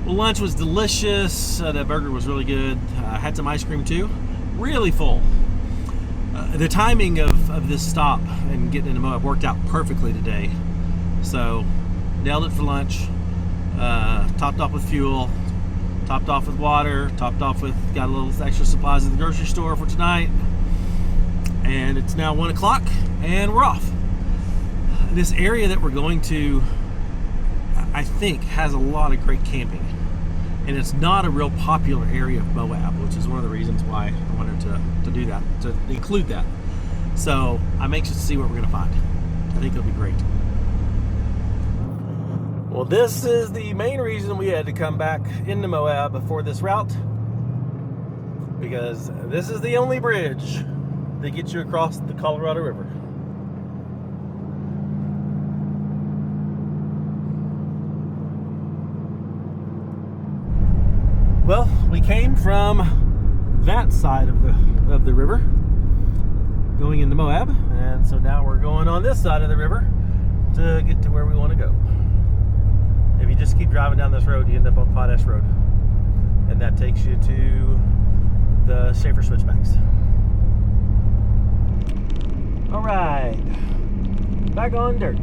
Well, lunch was delicious. That burger was really good. I had some ice cream too. Really full. The timing of this stop and getting into Moab worked out perfectly today. So, nailed it for lunch. Topped off with fuel, topped off with water, topped off with, got a little extra supplies at the grocery store for tonight. And it's now 1 o'clock and we're off. This area that we're going to, I think, has a lot of great camping. And it's not a real popular area of Moab, which is one of the reasons why I wanted to do that, to include that. So I'm anxious to see what we're going to find. I think it'll be great. Well, this is the main reason we had to come back into Moab for this route, because this is the only bridge that gets you across the Colorado River. Well, we came from that side of the river going into Moab, and so now we're going on this side of the river to get to where we want to go. If you just keep driving down this road, you end up on Potash Road, and that takes you to the Schaefer Switchbacks. All right, back on dirt.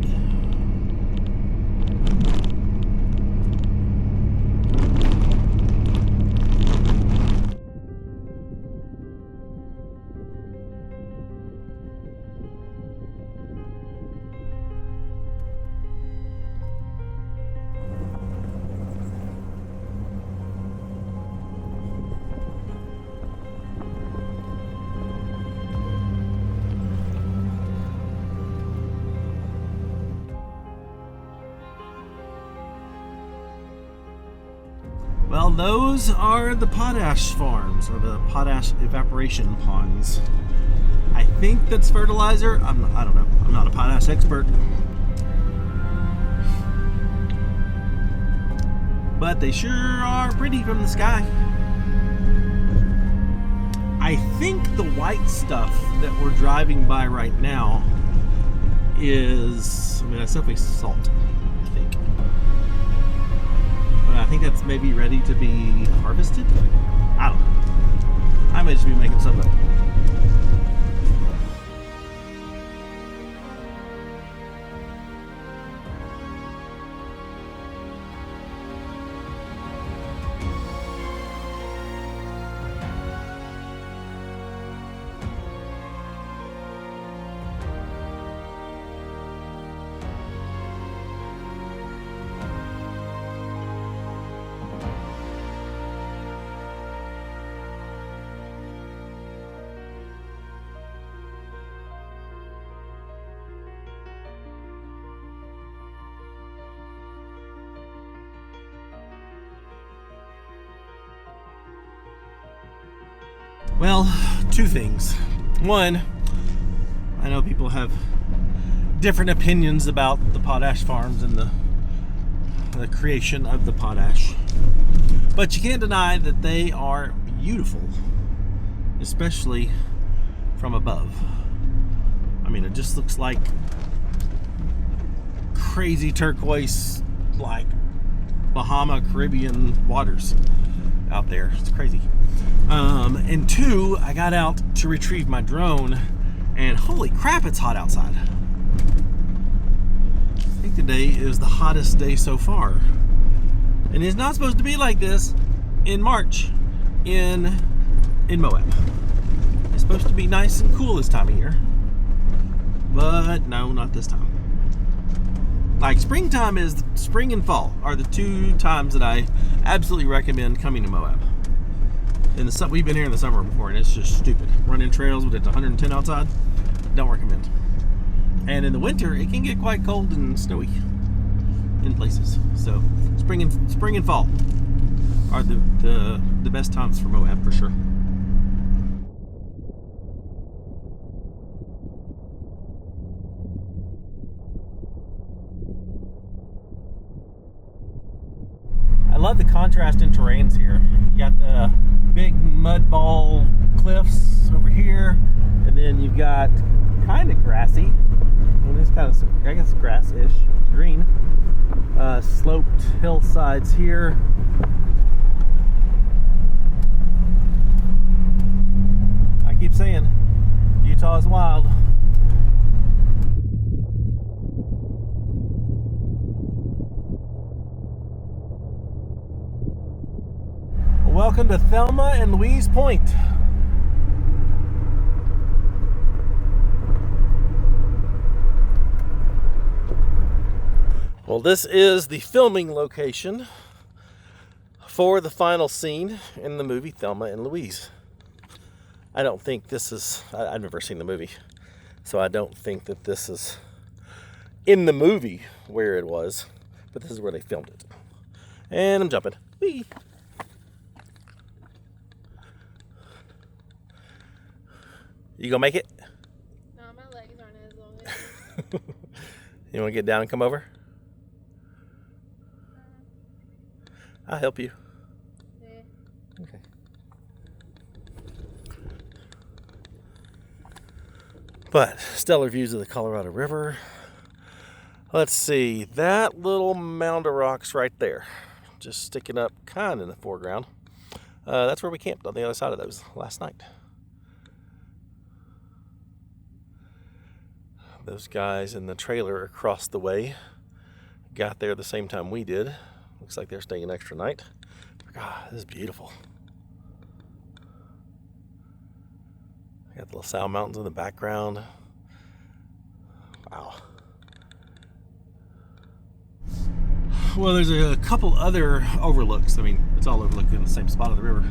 Well, those are the potash farms, or the potash evaporation ponds. I think that's fertilizer. I don't know. I'm not a potash expert. But they sure are pretty from the sky. I think the white stuff that we're driving by right now is, that's definitely salt, I think. But I think that's maybe ready to be harvested. I don't know. I may just be making something up. Well, two things. One, I know people have different opinions about the potash farms and the creation of the potash. But you can't deny that they are beautiful, especially from above. I mean, it just looks like crazy turquoise, like Bahama Caribbean waters out there. It's crazy. And two, I got out to retrieve my drone, and holy crap, it's hot outside. I think today is the hottest day so far. And it's not supposed to be like this in March in Moab. It's supposed to be nice and cool this time of year. But no, not this time. Like spring and fall are the two times that I absolutely recommend coming to Moab. We've been here in the summer before, and it's just stupid. Running trails when it's 110 outside, don't recommend. And in the winter, it can get quite cold and snowy in places. So spring and fall are the best times for Moab for sure. I love the contrast in terrains here. You got the big mud ball cliffs over here, and then you've got kind of grassy, well, it's kind of, I guess, grass-ish, green, sloped hillsides here. I keep saying, Utah Welcome to Thelma and Louise Point. Well, this is the filming location for the final scene in the movie Thelma and Louise. I don't think this is, I've never seen the movie, so I don't think that this is in the movie where it was, but this is where they filmed it. And I'm jumping. Whee! You gonna make it? No, my legs aren't as long as You wanna get down and come over? I'll help you. yeah. Okay. But stellar views of the Colorado River. Let's see, that little mound of rocks right there, just sticking up kind of in the foreground. That's where we camped on the other side of those last night. Those guys in the trailer across the way got there the same time we did. Looks like they're staying an extra night. God, this is beautiful. Got the LaSalle Mountains in the background. Wow. Well, there's a couple other overlooks. I mean, it's all overlooked in the same spot of the river.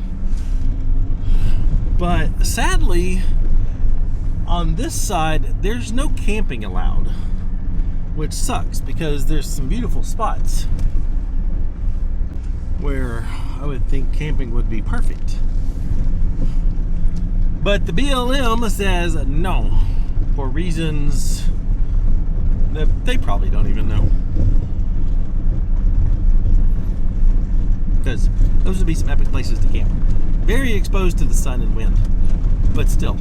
But sadly, on this side, there's no camping allowed, which sucks because there's some beautiful spots where I would think camping would be perfect. But the BLM says no, for reasons that they probably don't even know. Because those would be some epic places to camp. Very exposed to the sun and wind, but still,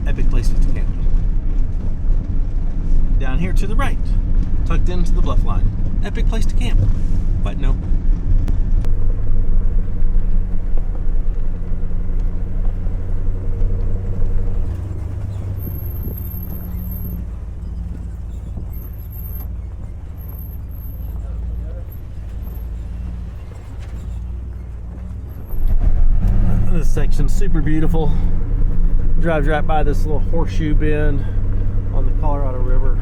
epic places to camp. Down here to the right, tucked into the bluff line. Epic place to camp, but no. This section's super beautiful. Drives right by this little horseshoe bend on the Colorado River.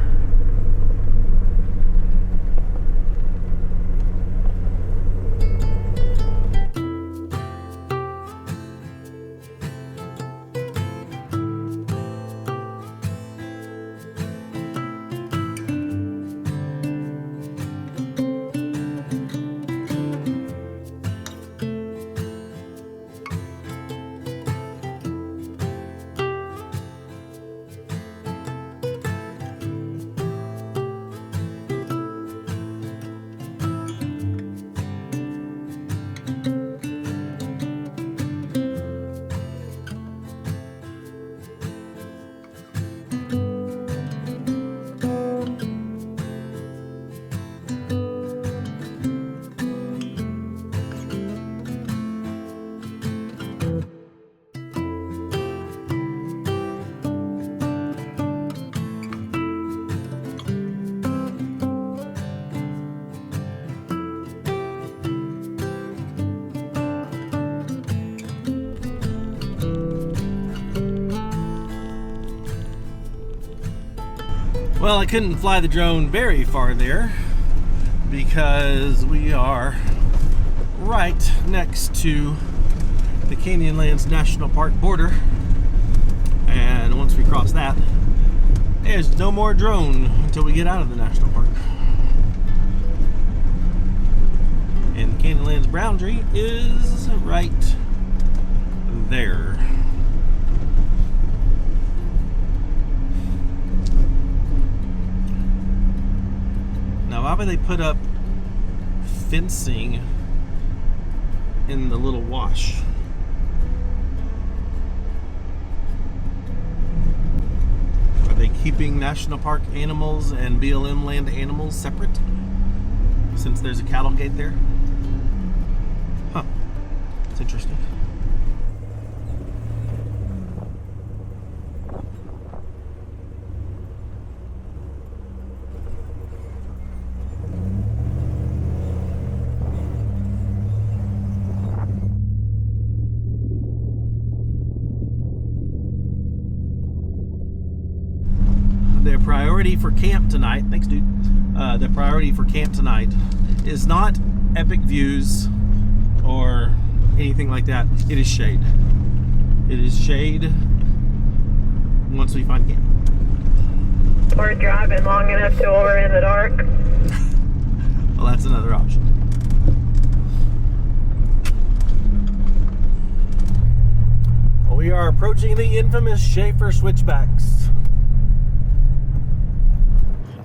Well, I couldn't fly the drone very far there because we are right next to the Canyonlands National Park border, and once we cross that, there's no more drone until we get out of the national park. And the Canyonlands boundary is right there. Now, why would they put up fencing in the little wash? Are they keeping national park animals and BLM land animals separate since there's a cattle gate there? Huh. It's interesting. the priority for camp tonight, thanks dude, the priority for camp tonight is not epic views or anything like that. It is shade. It is shade once we find camp. Or driving long enough to over in the dark. Well, that's another option. We are approaching the infamous Schaefer switchbacks.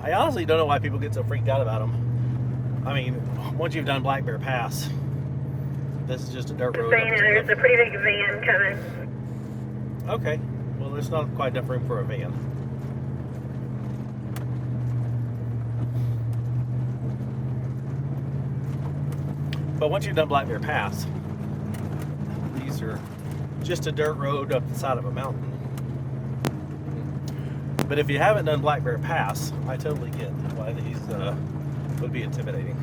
I honestly don't know why people get so freaked out about them. I mean, once you've done Black Bear Pass, this is just a dirt road. There's a pretty big van coming. Okay, well, there's not quite enough room for a van. But once you've done Black Bear Pass, these are just a dirt road up the side of a mountain. But if you haven't done Black Bear Pass, I totally get why these would be intimidating.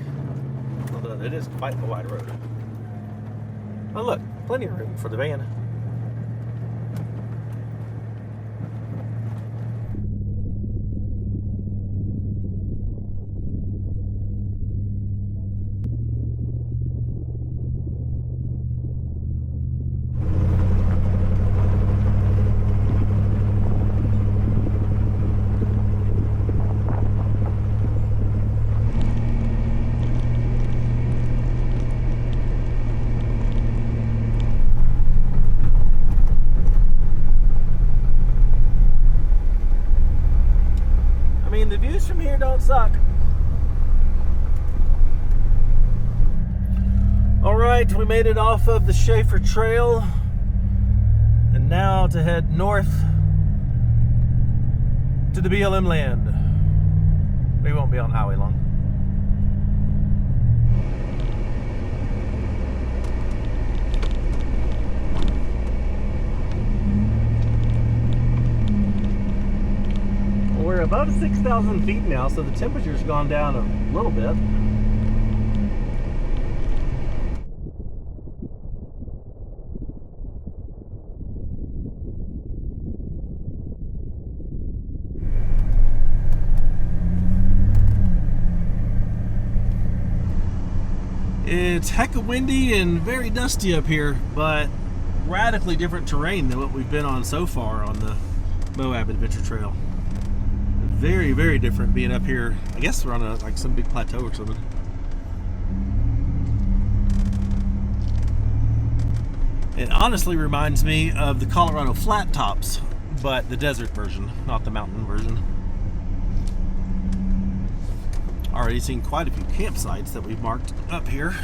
Although it is quite a wide road. Oh look, plenty of room for the van. The views from here don't suck. Alright, we made it off of the Schaefer Trail. And now to head north to the BLM land. We won't be on highway long. We're above 6,000 feet now, so the temperature's gone down a little bit. It's hecka windy and very dusty up here, but radically different terrain than what we've been on so far on the Moab Adventure Trail. Very, very different being up here. I guess we're on like some big plateau or something. It honestly reminds me of the Colorado Flat Tops, but the desert version, not the mountain version. Already seen quite a few campsites that we've marked up here.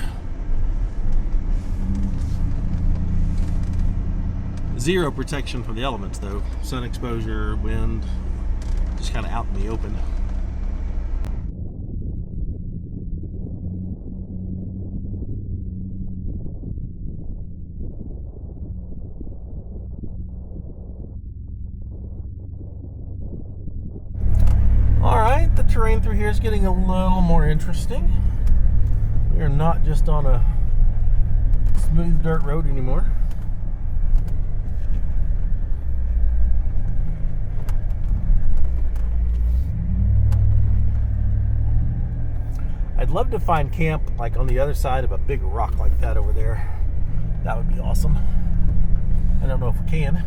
Zero protection from the elements though. Sun exposure, wind, just kind of out in the open. Alright, the terrain through here is getting a little more interesting. We are not just on a smooth dirt road anymore. I'd love to find camp like on the other side of a big rock like that over there. That would be awesome. I don't know if we can.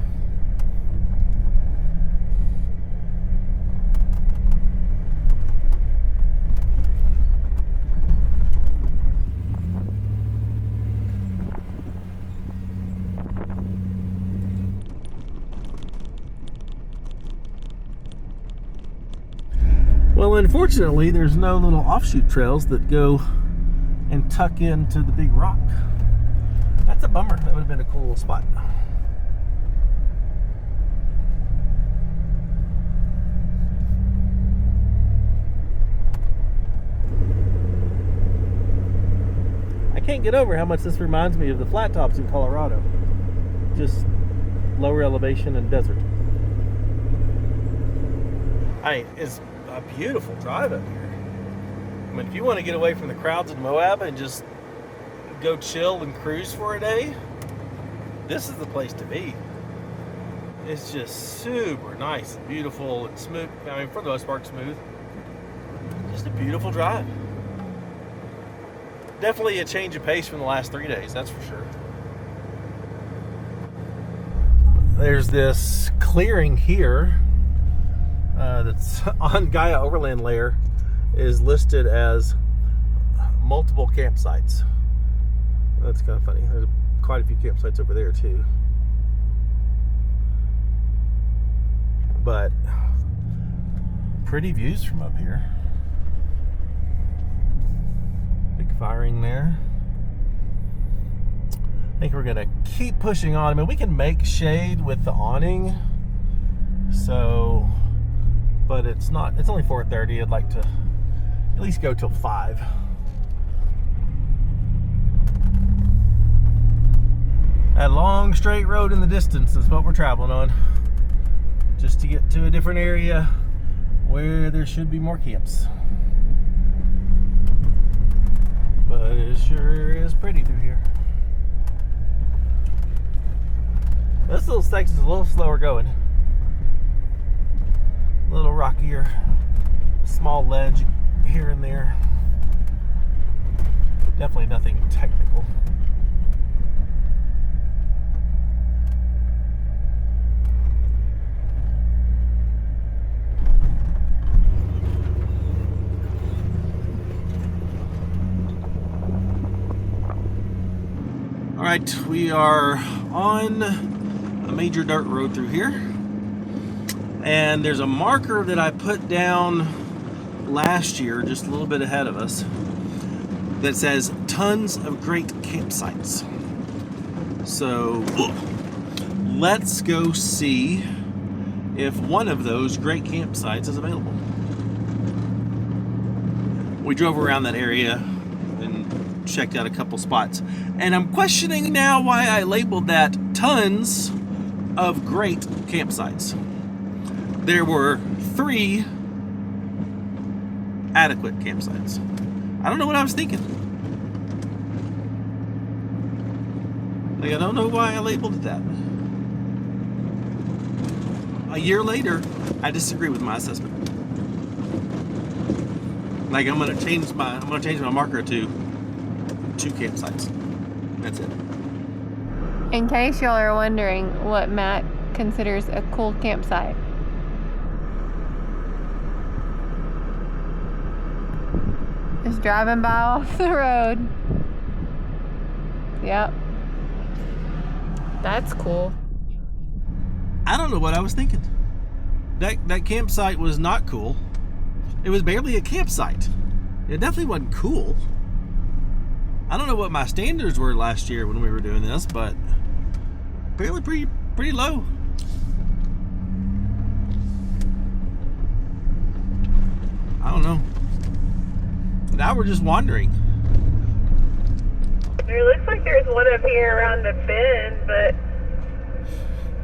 Well, unfortunately, there's no little offshoot trails that go and tuck into the big rock. That's a bummer. That would have been a cool little spot. I can't get over how much this reminds me of the flat tops in Colorado. Just lower elevation and desert. It's a beautiful drive up here. I mean, if you want to get away from the crowds in Moab and just go chill and cruise for a day, this is the place to be. It's just super nice and beautiful and smooth. I mean, for the most part, smooth. Just a beautiful drive. Definitely a change of pace from the last 3 days, that's for sure. There's this clearing here that's on Gaia Overland layer, is listed as multiple campsites. That's kind of funny. There's quite a few campsites over there too. But pretty views from up here. Big firing there. I think we're gonna keep pushing on. I mean, we can make shade with the awning, so, but it's only 4:30. I'd like to at least go till 5. That long straight road in the distance is what we're traveling on, just to get to a different area where there should be more camps. But it sure is pretty through here. This little section's a little slower going. A little rockier. Small ledge here and there. Definitely nothing technical. All right, we are on a major dirt road through here, and there's a marker that I put down last year, just a little bit ahead of us, that says tons of great campsites. So let's go see if one of those great campsites is available. We drove around that area and checked out a couple spots, and I'm questioning now why I labeled that tons of great campsites. There were 3 adequate campsites. I don't know what I was thinking. Like, I don't know why I labeled it that. A year later, I disagree with my assessment. Like, I'm gonna change my marker to 2 campsites. That's it. In case y'all are wondering what Matt considers a cool campsite. Just driving by off the road. Yep. That's cool. I don't know what I was thinking. That campsite was not cool. It was barely a campsite. It definitely wasn't cool. I don't know what my standards were last year when we were doing this, but apparently pretty low. I don't know. Now we're just wandering. There looks like there's one up here around the bend, but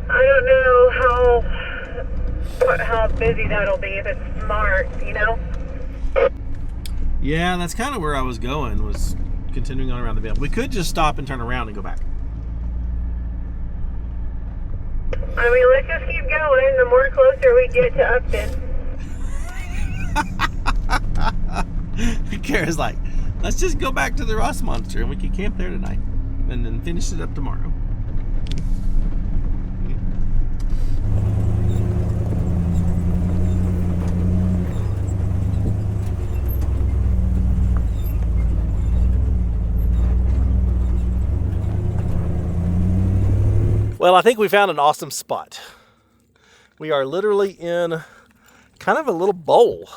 I don't know how busy that'll be if it's smart, you know? Yeah, that's kind of where I was going, was continuing on around the bend. We could just stop and turn around and go back. I mean, let's just keep going. The more closer we get to Upton. Kara's like, let's just go back to the Ross Monster and we can camp there tonight and then finish it up tomorrow. Well, I think we found an awesome spot. We are literally in kind of a little bowl.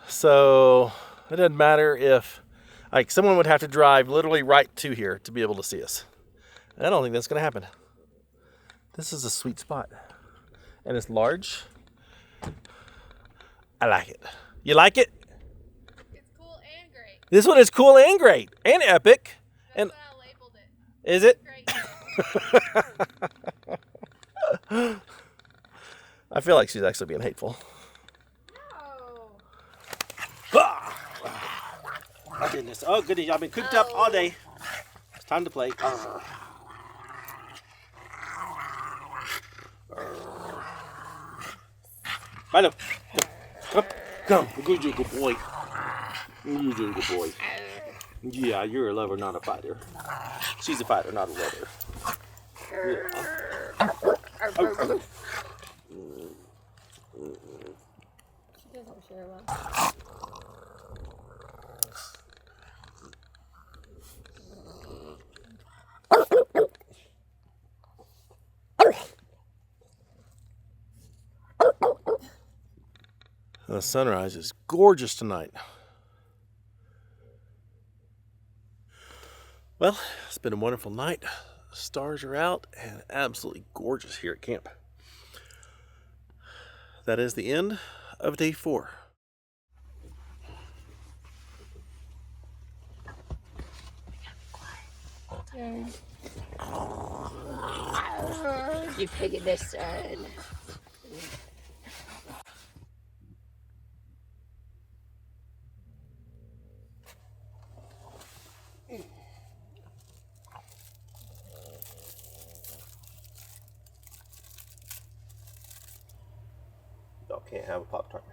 So it doesn't matter if, like, someone would have to drive literally right to here to be able to see us. I don't think that's going to happen. This is a sweet spot. And it's large. I like it. You like it? It's cool and great. This one is cool and great. And epic. That's And what I labeled it. is it? Great. I feel like she's actually being hateful. No. Oh goodness. Oh goodness. I've been cooped up all day. It's time to play. Milo. Come. Good boy. You're a good boy. Yeah, you're a lover, not a fighter. She's a fighter, not a lover. Yeah. She doesn't share well. The sunrise is gorgeous tonight. Well, it's been a wonderful night. Stars are out and absolutely gorgeous here at camp. That is the end of day 4. You pig this side. Y'all can't have a Pop-Tart.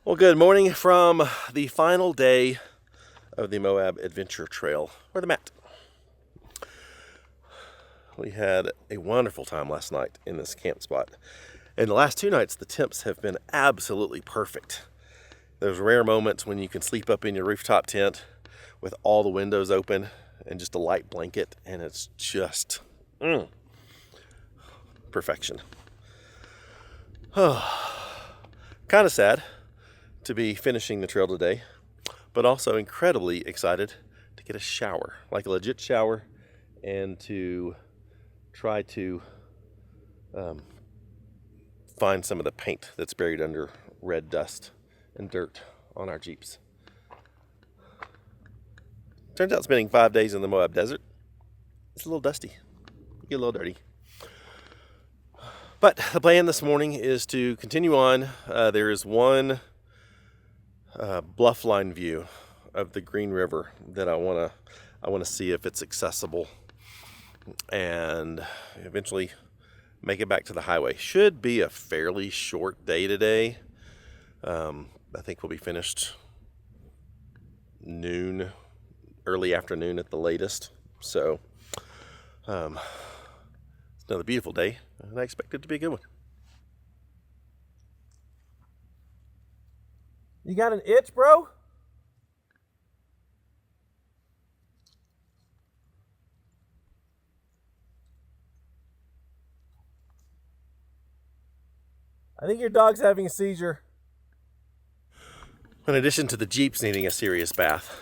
Well, good morning from the final day of the Moab Adventure Trail, or the MAT. We had a wonderful time last night in this camp spot. And the last 2 nights, the temps have been absolutely perfect. There's rare moments when you can sleep up in your rooftop tent with all the windows open and just a light blanket, and it's just perfection. Kind of sad to be finishing the trail today, but also incredibly excited to get a shower, like a legit shower, and to try to find some of the paint that's buried under red dust and dirt on our Jeeps. Turns out spending 5 days in the Moab Desert, it's a little dusty. You get a little dirty. But the plan this morning is to continue on. There is one bluff line view of the Green River that I want to see if it's accessible, and eventually make it back to the highway. Should be a fairly short day today. I think we'll be finished noon, early afternoon at the latest. So it's another beautiful day, and I expect it to be a good one. You got an itch, bro? I think your dog's having a seizure. In addition to the Jeeps needing a serious bath,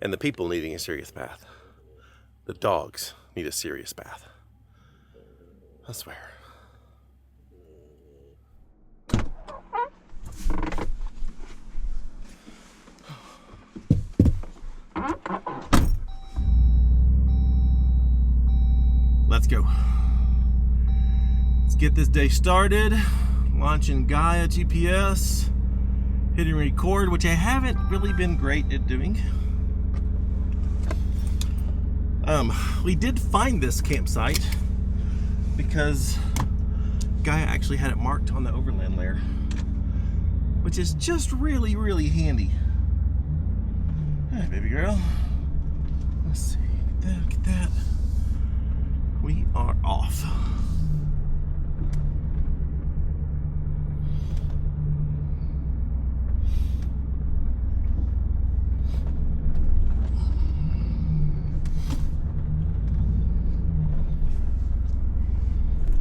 and the people needing a serious bath, the dogs need a serious bath. I swear. Let's go. Let's get this day started. Launching Gaia GPS, hitting record, which I haven't really been great at doing. We did find this campsite because Gaia actually had it marked on the Overland layer, which is just really, really handy. Hey, baby girl. Let's see. Look at that. We are off.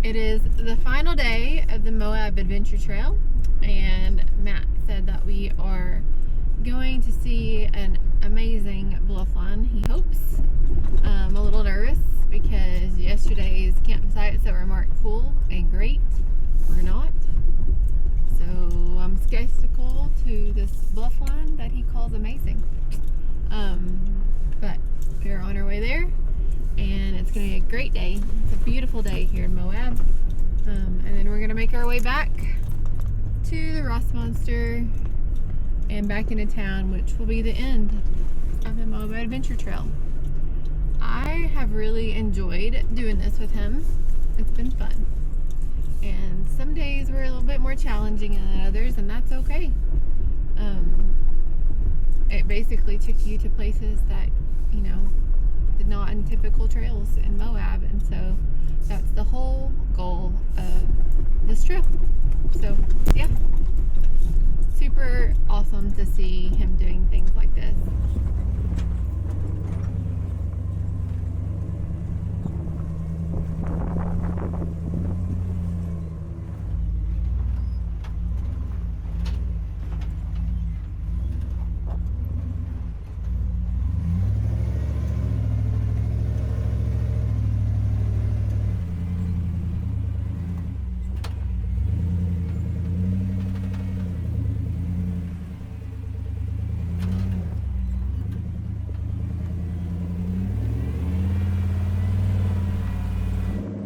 It is the final day of the Moab Adventure Trail, and Matt said that we are going to see an amazing bluff line, he hopes. I'm a little nervous because yesterday's campsites that were marked cool and great were not. So I'm skeptical to this bluff line that he calls amazing. But we're on our way there, and it's going to be a great day. It's a beautiful day here in Moab. And then we're going to make our way back to the Ross Monster and back into town, which will be the end of the Moab Adventure Trail. I have really enjoyed doing this with him. It's been fun. And some days were a little bit more challenging than others, and that's okay. It basically took you to places that, you know, did not on typical trails in Moab, and so that's the whole goal of this trip. So yeah, super awesome to see him doing things like this.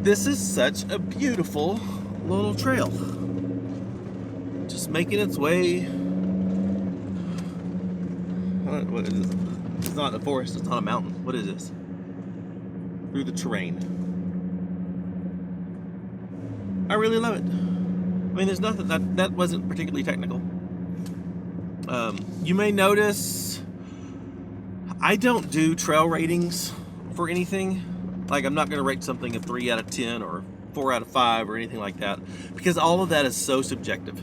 This is such a beautiful little trail. Just making its way. What is this? It's not a forest, it's not a mountain. What is this? Through the terrain. I really love it. I mean, there's nothing, that wasn't particularly technical. You may notice I don't do trail ratings for anything. Like, I'm not going to rate something a 3 out of 10 or 4 out of 5 or anything like that, because all of that is so subjective.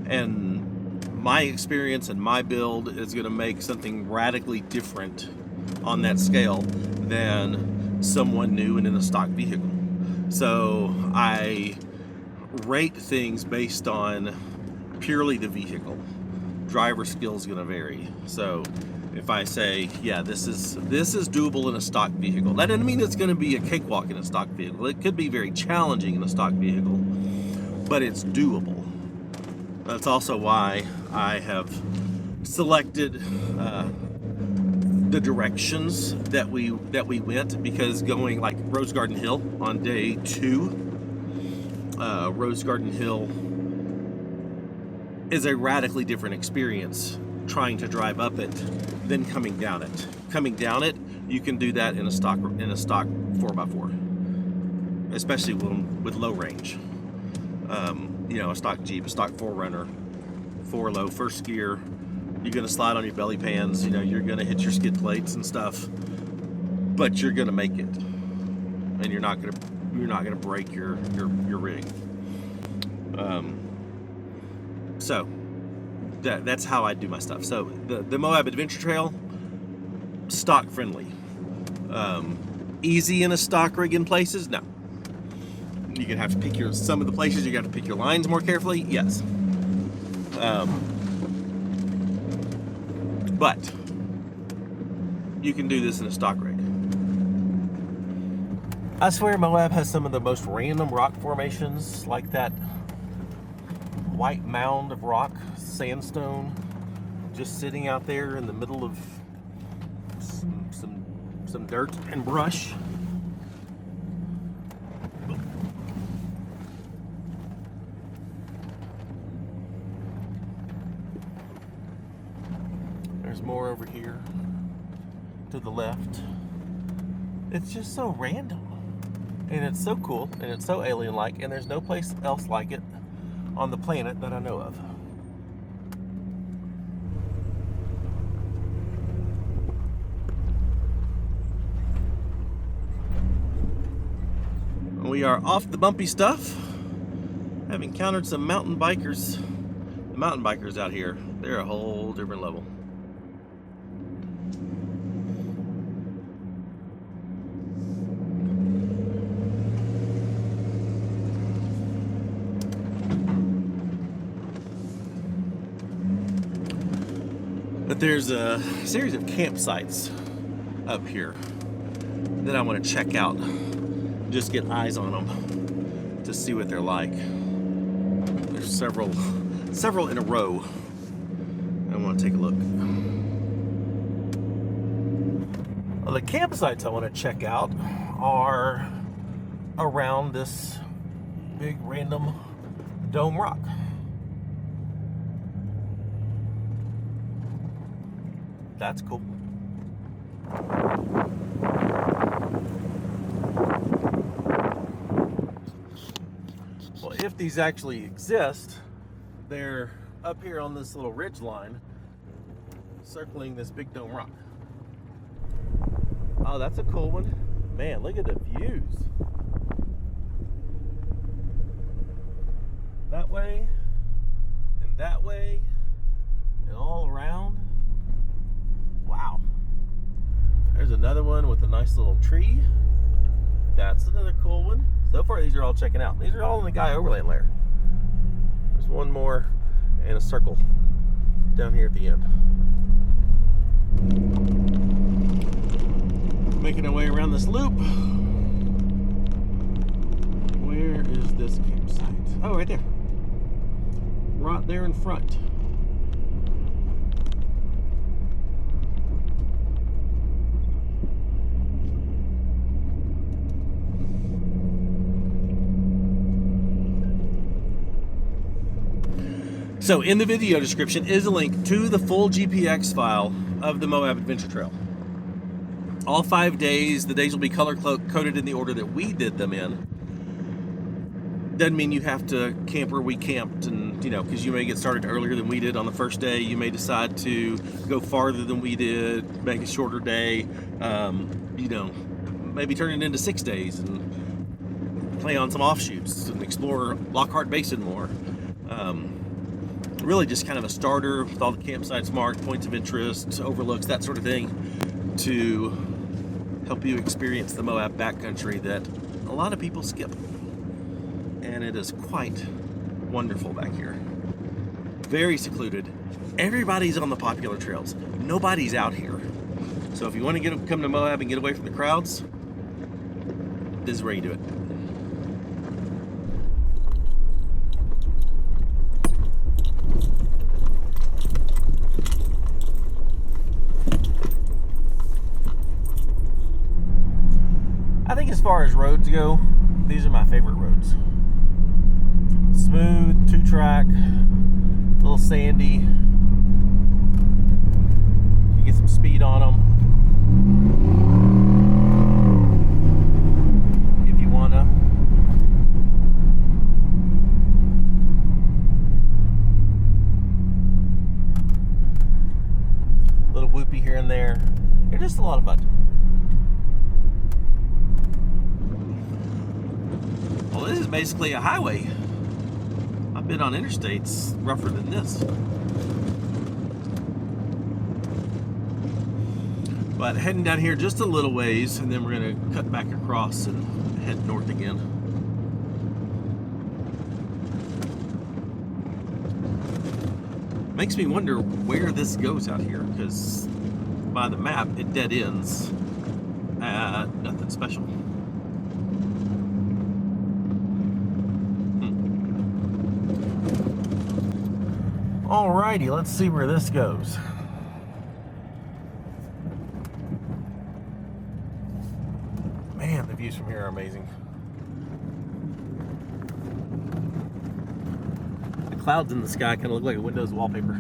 And my experience and my build is going to make something radically different on that scale than someone new and in a stock vehicle. So I rate things based on purely the vehicle. Driver skill is going to vary. So if I say, yeah, this is doable in a stock vehicle, that doesn't mean it's going to be a cakewalk in a stock vehicle. It could be very challenging in a stock vehicle, but it's doable. That's also why I have selected the directions that we went, because going like Rose Garden Hill on day 2, Rose Garden Hill is a radically different experience trying to drive up it than coming down it. Coming down it, you can do that in a stock 4x4, especially with low range. You know, a stock Jeep, a stock 4Runner, 4 low, first gear. You're gonna slide on your belly pans. You know, you're gonna hit your skid plates and stuff, but you're gonna make it, and you're not gonna break your rig. So that's how I do my stuff. So the Moab Adventure Trail, stock friendly. Easy in a stock rig in places? No. You're gonna have to pick some of the places you got to pick your lines more carefully. Yes. But you can do this in a stock rig. I swear Moab has some of the most random rock formations, like that white mound of rock, sandstone, just sitting out there in the middle of some dirt and brush. There's more over here to the left. It's just so random, and it's so cool, and it's so alien-like, and there's no place else like it on the planet that I know of. We are off the bumpy stuff. I've encountered some mountain bikers. The mountain bikers out here, they're a whole different level. But there's a series of campsites up here that I want to check out. Just get eyes on them to see what they're like. There's several in a row. I want to take a look. Well, the campsites I want to check out are around this big random dome rock. That's cool. Well, if these actually exist, they're up here on this little ridge line, circling this big dome rock. Oh, that's a cool one. Man, look at the views. That way, and that way, and all around. Wow. There's another one with a nice little tree. That's another cool one. So far, these are all checking out. These are all in the Guy Overland layer. There's one more and a circle down here at the end. Making our way around this loop. Where is this campsite? Oh, right there. Right there in front. So in the video description is a link to the full GPX file of the Moab Adventure Trail. All 5 days, the days will be color coded in the order that we did them in. Doesn't mean you have to camp where we camped, and because you may get started earlier than we did on the first day. You may decide to go farther than we did, make a shorter day, maybe turn it into 6 days and play on some offshoots and explore Lockhart Basin more. Really just kind of a starter with all the campsites marked, points of interest, overlooks, that sort of thing, to help you experience the Moab backcountry that a lot of people skip. And it is quite wonderful back here. Very secluded. Everybody's on the popular trails. Nobody's out here. So if you want to come to Moab and get away from the crowds, this is where you do it. I think as far as roads go, these are my favorite roads. Smooth, 2-track, a little sandy. You get some speed on them if you wanna. A little whoopy here and there. They're just a lot of fun. Well, this is basically a highway. I've been on interstates rougher than this. But heading down here just a little ways, and then we're going to cut back across and head north again. Makes me wonder where this goes out here, because by the map it dead ends at nothing special. Alrighty, let's see where this goes. Man, the views from here are amazing. The clouds in the sky kind of look like a Windows wallpaper.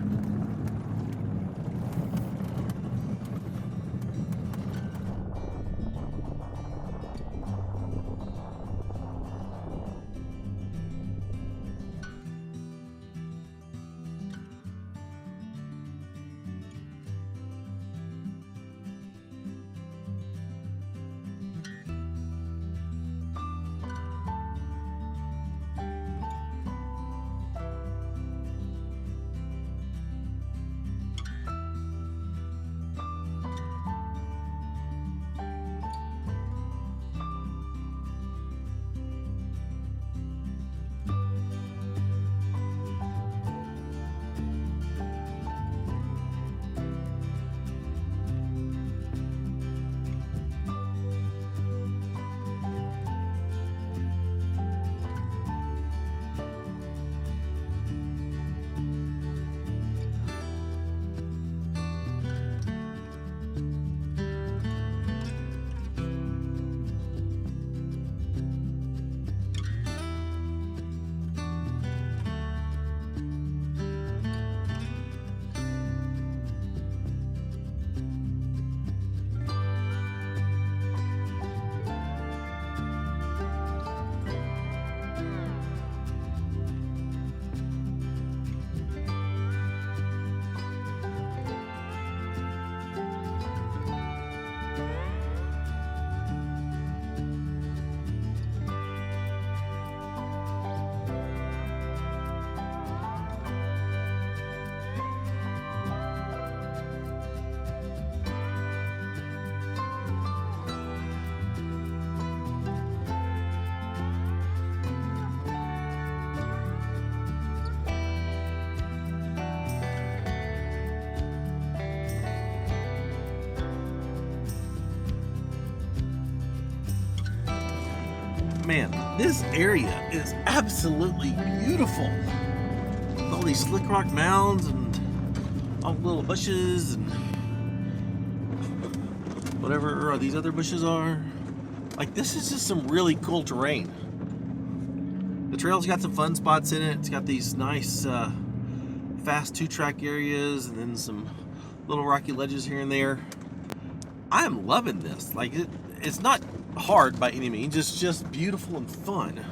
Man, this area is absolutely beautiful. With all these slick rock mounds and all the little bushes and whatever these other bushes are. Like, this is just some really cool terrain. The trail's got some fun spots in it. It's got these nice fast 2-track areas and then some little rocky ledges here and there. I am loving this. Like, it's not hard by any means. It's just beautiful and fun.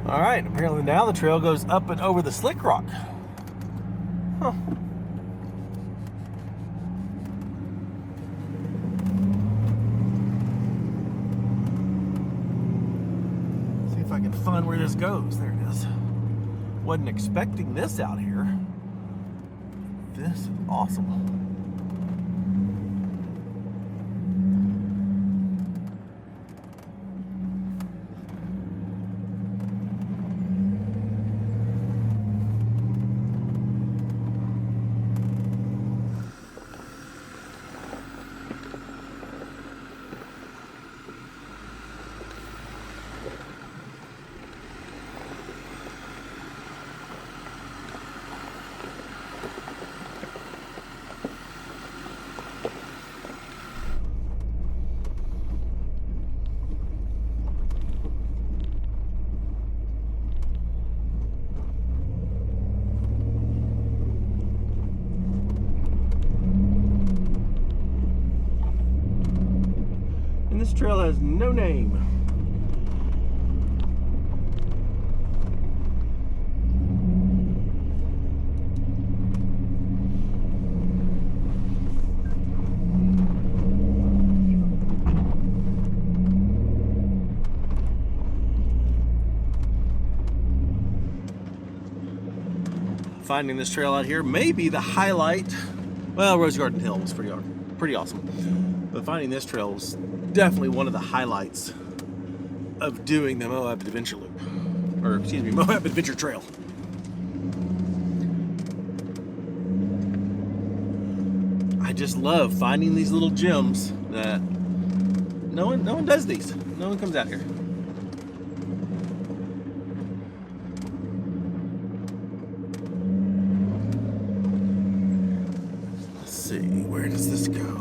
All right, apparently now the trail goes up and over the slick rock. Huh. See if I can find where this goes. There it is. Wasn't expecting this out here. This is awesome. This trail has no name. Finding this trail out here may be the highlight. Well, Rose Garden Hill was pretty awesome. But finding this trail was definitely one of the highlights of doing the Moab Adventure Loop. Or, excuse me, Moab Adventure Trail. I just love finding these little gems that no one does these. No one comes out here. Let's see, where does this go?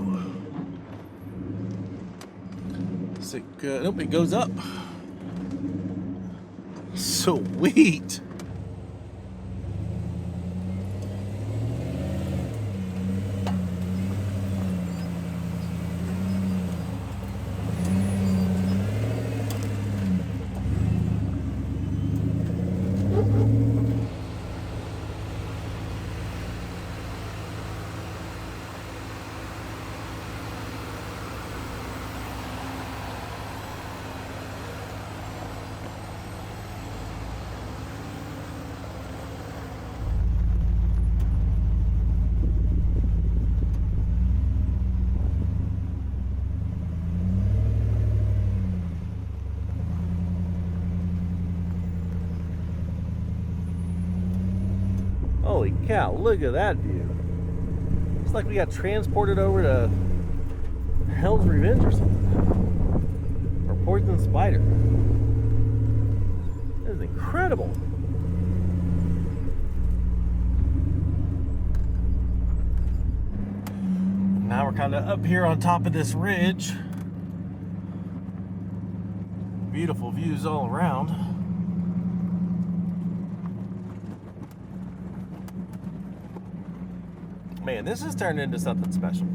Nope, it goes up. Sweet. Holy cow, look at that view. It's like we got transported over to Hell's Revenge or something. Or Poison Spider. This is incredible. Now we're kind of up here on top of this ridge. Beautiful views all around. Man, this has turned into something special.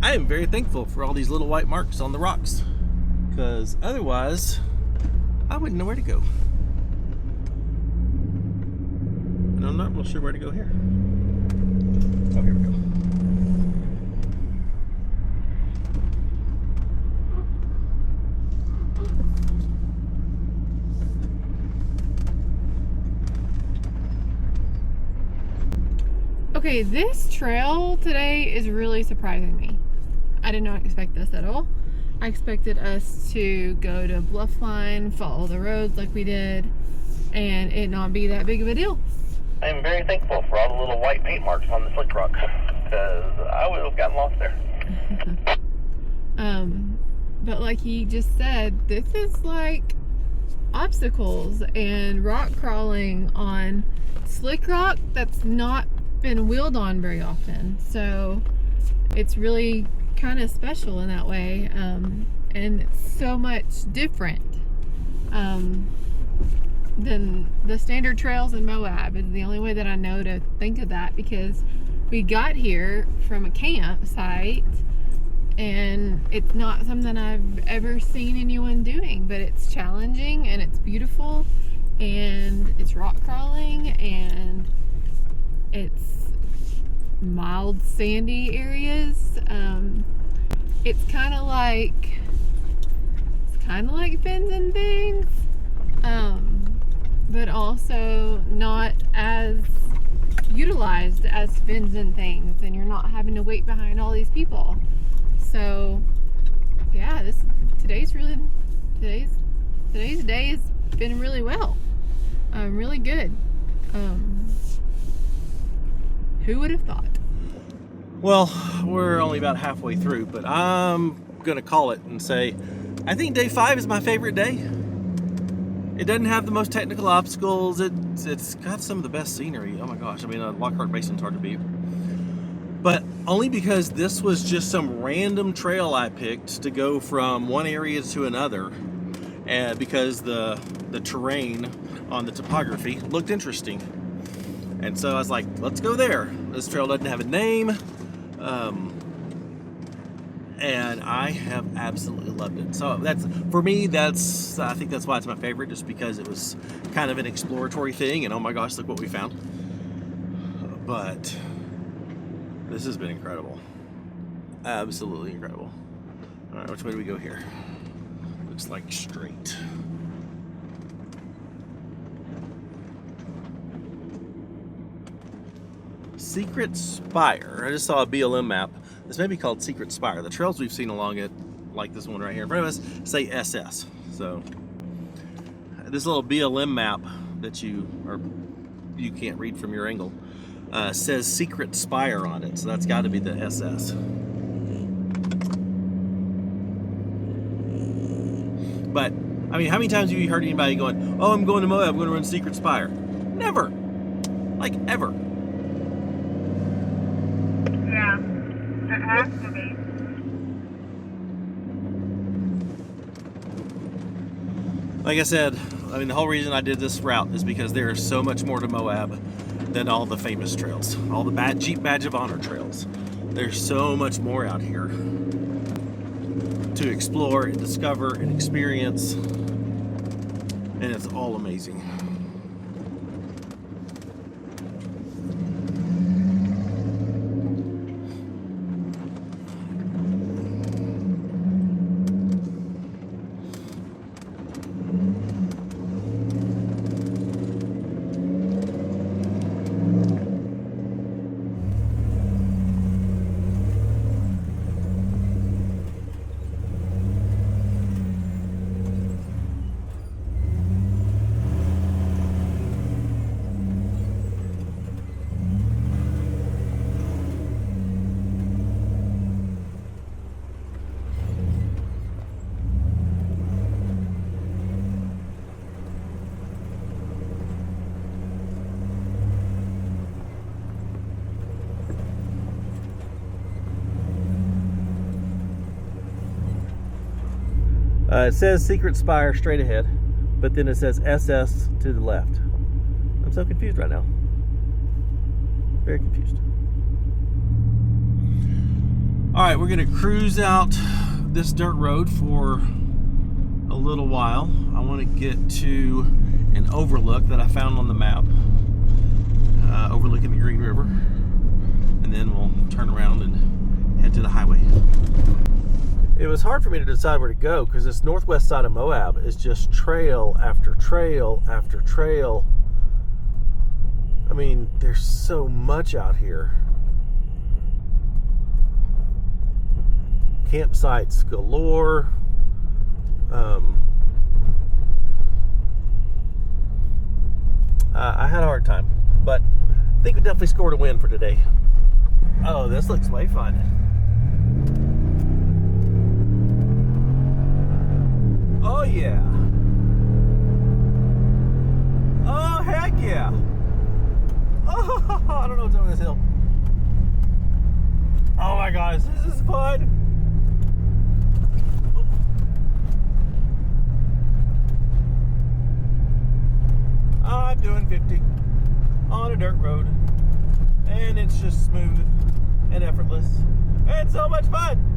I am very thankful for all these little white marks on the rocks, because otherwise I wouldn't know where to go. And I'm not real sure where to go here. Oh, here we go. Okay, this trail today is really surprising me. I did not expect this at all. I expected us to go to Bluffline, follow the roads like we did, and it not be that big of a deal. I am very thankful for all the little white paint marks on the slick rock, because I would have gotten lost there. But like he just said, this is like obstacles and rock crawling on slick rock that's not been wheeled on very often, so it's really kind of special in that way, and it's so much different than the standard trails in Moab. Is the only way that I know to think of that, because we got here from a campsite and it's not something I've ever seen anyone doing, but it's challenging and it's beautiful and it's rock crawling and it's mild sandy areas. It's kind of like fins and things, but also not as utilized as fins and things, and you're not having to wait behind all these people. So yeah, today's day has been really well, really good. Who would have thought? Well, we're only about halfway through, but I'm gonna call it and say I think day 5 is my favorite day. It doesn't have the most technical obstacles. It's got some of the best scenery. Oh my gosh, I mean, Lockhart Basin's hard to beat. But only because this was just some random trail I picked to go from one area to another, and because the terrain on the topography looked interesting. And so I was like, let's go there. This trail doesn't have a name. And I have absolutely loved it. So for me, I think that's why it's my favorite, just because it was kind of an exploratory thing, and oh my gosh, look what we found. But this has been incredible. Absolutely incredible. All right, which way do we go here? Looks like straight. Secret Spire. I just saw a BLM map. This may be called Secret Spire. The trails we've seen along it, like this one right here in front of us, say SS. So this little BLM map that you can't read from your angle says Secret Spire on it. So that's got to be the SS. But I mean, how many times have you heard anybody going, "Oh, I'm going to Moab. I'm going to run Secret Spire"? Never. Like ever. Yeah, it has to be. Like I said, I mean, the whole reason I did this route is because there is so much more to Moab than all the famous trails, all the Jeep Badge of Honor trails. There's so much more out here to explore and discover and experience, and it's all amazing. It says Secret Spire straight ahead, but then it says SS to the left. I'm so confused right now. Very confused. All right, we're gonna cruise out this dirt road for a little while. I want to get to an overlook that I found on the map, overlooking the Green River, and then we'll turn around and head to the highway. It was hard for me to decide where to go because this northwest side of Moab is just trail after trail after trail. I mean, there's so much out here. Campsites galore. I had a hard time, but I think we definitely scored a win for today. Oh, this looks way fun. Oh yeah. Oh heck yeah. Oh, I don't know what's over this hill. Oh my gosh, this is fun. I'm doing 50 on a dirt road, and it's just smooth and effortless and so much fun.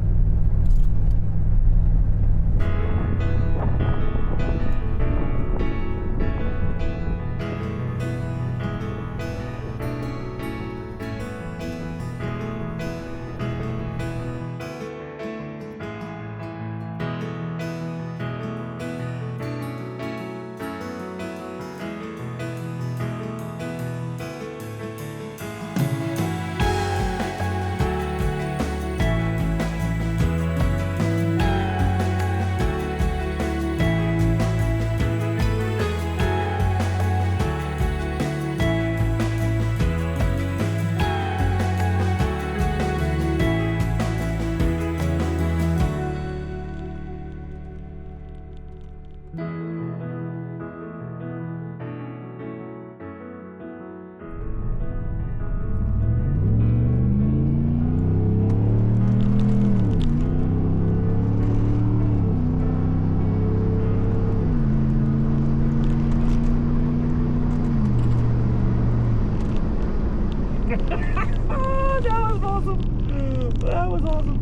Oh, that was awesome. That was awesome.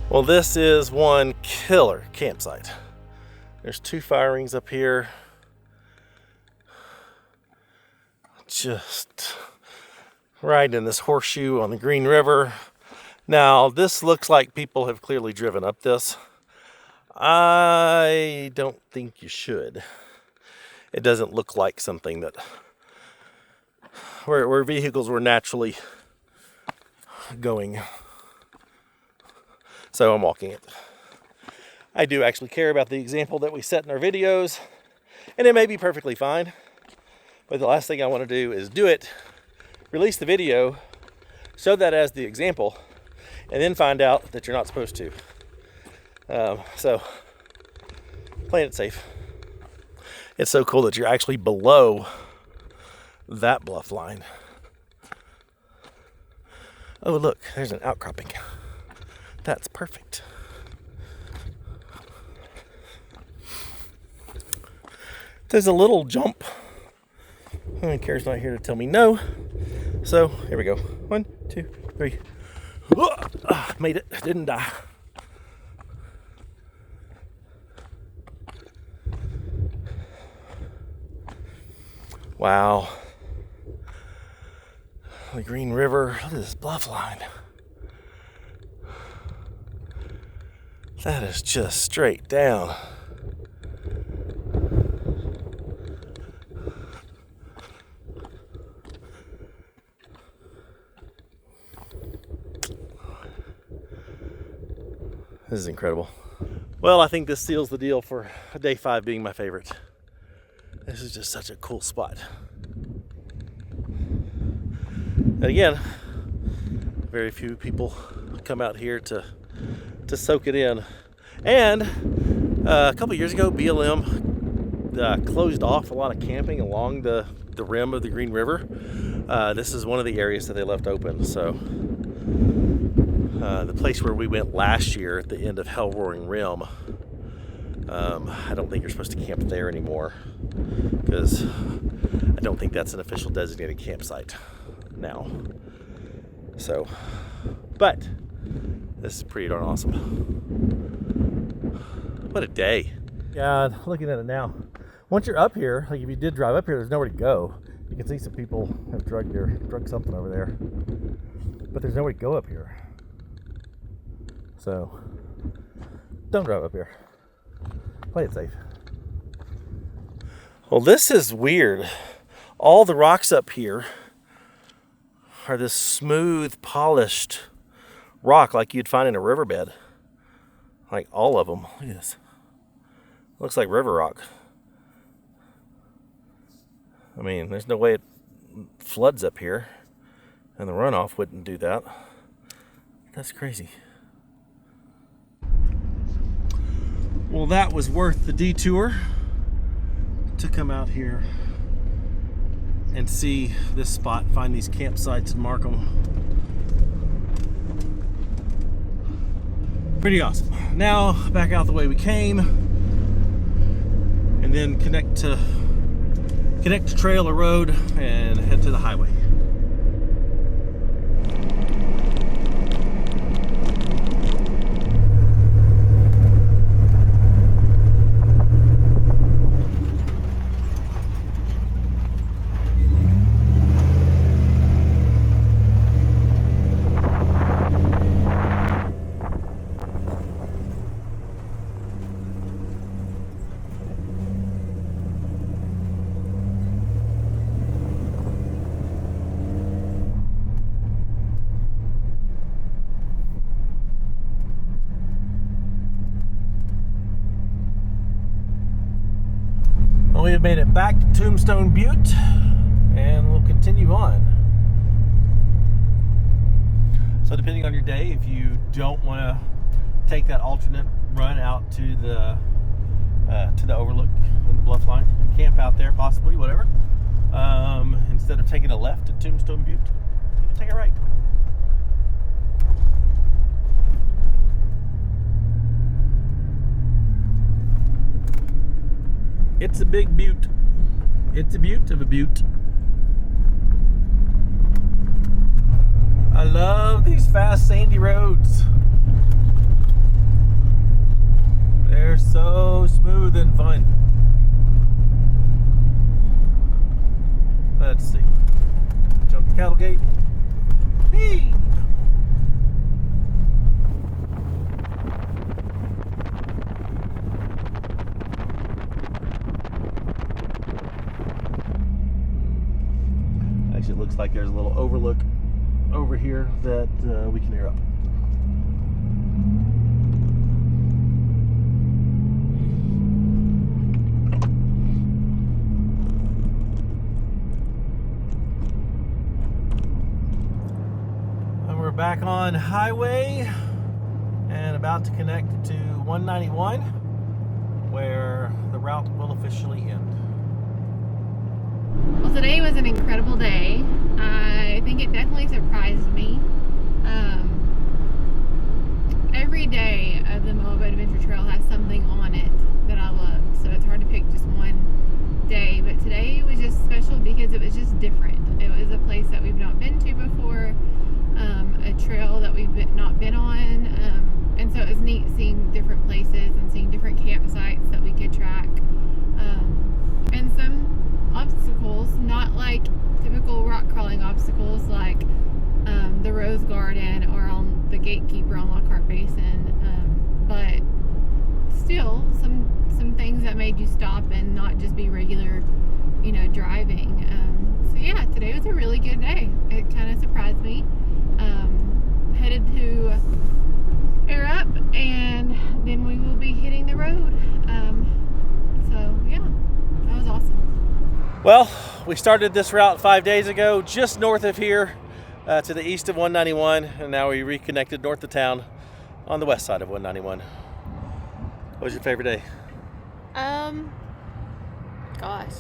Well, this is one killer campsite. There's 2 fire rings up here. Just right in this horseshoe on the Green River. Now, this looks like people have clearly driven up this. I don't think you should. It doesn't look like something that where vehicles were naturally going. So I'm walking it. I do actually care about the example that we set in our videos, and it may be perfectly fine, but the last thing I want to do is do it, release the video, show that as the example, and then find out that you're not supposed to. So playing it safe. It's so cool that you're actually below that bluff line. Oh, look, there's an outcropping. That's perfect. There's a little jump. Kara's not here to tell me no. So, here we go. 1, 2, 3. Made it. Didn't die. Wow. The Green River. Look at this bluff line. That is just straight down. This is incredible. Well, I think this seals the deal for day 5 being my favorite. This is just such a cool spot. And again, very few people come out here to soak it in. And a couple years ago, BLM closed off a lot of camping along the rim of the Green River. This is one of the areas that they left open. So the place where we went last year at the end of Hell Roaring Rim, I don't think you're supposed to camp there anymore, because I don't think that's an official designated campsite now. So, but this is pretty darn awesome. What a day. Yeah, looking at it now. Once you're up here, like if you did drive up here, there's nowhere to go. You can see some people have drugged something over there, but there's nowhere to go up here. So, don't drive up here. Play it safe. Well, this is weird. All the rocks up here are this smooth, polished rock like you'd find in a riverbed. Like all of them. Look at this. Looks like river rock. I mean, there's no way it floods up here, and the runoff wouldn't do that. That's crazy. Well, that was worth the detour to come out here and see this spot, find these campsites and mark them. Pretty awesome. Now back out the way we came, and then connect to trail or road and head to the highway. We have made it back to Tombstone Butte, and we'll continue on. So depending on your day, if you don't want to take that alternate run out to the overlook in the bluff line and camp out there possibly, whatever, instead of taking a left at Tombstone Butte, you can take a right. It's a big butte. It's a butte of a butte. I love these fast sandy roads. They're so smooth and fun. Let's see. Jump the cattle gate. Whee! Actually, it looks like there's a little overlook over here that we can air up. And we're back on highway and about to connect to 191, where the route will officially end. Well, today was an incredible day. I think it definitely surprised me. Every day of the Moab Adventure Trail has something on it that I loved, so it's hard to pick just one day. But today was just special because it was just different. It was a place that we've not been to before, a trail that we've not been on, and so it was neat seeing different places and seeing different campsites that we could track, and some obstacles, not like typical rock crawling obstacles like the Rose Garden or on the Gatekeeper on Lockhart Basin, but still some things that made you stop and not just be regular, driving. So yeah, today was a really good day. It kind of surprised me. Headed to air up, and then we will be hitting the road. So yeah, that was awesome. Well, we started this route 5 days ago, just north of here, to the east of 191, and now we reconnected north of town on the west side of 191. What was your favorite day? Gosh,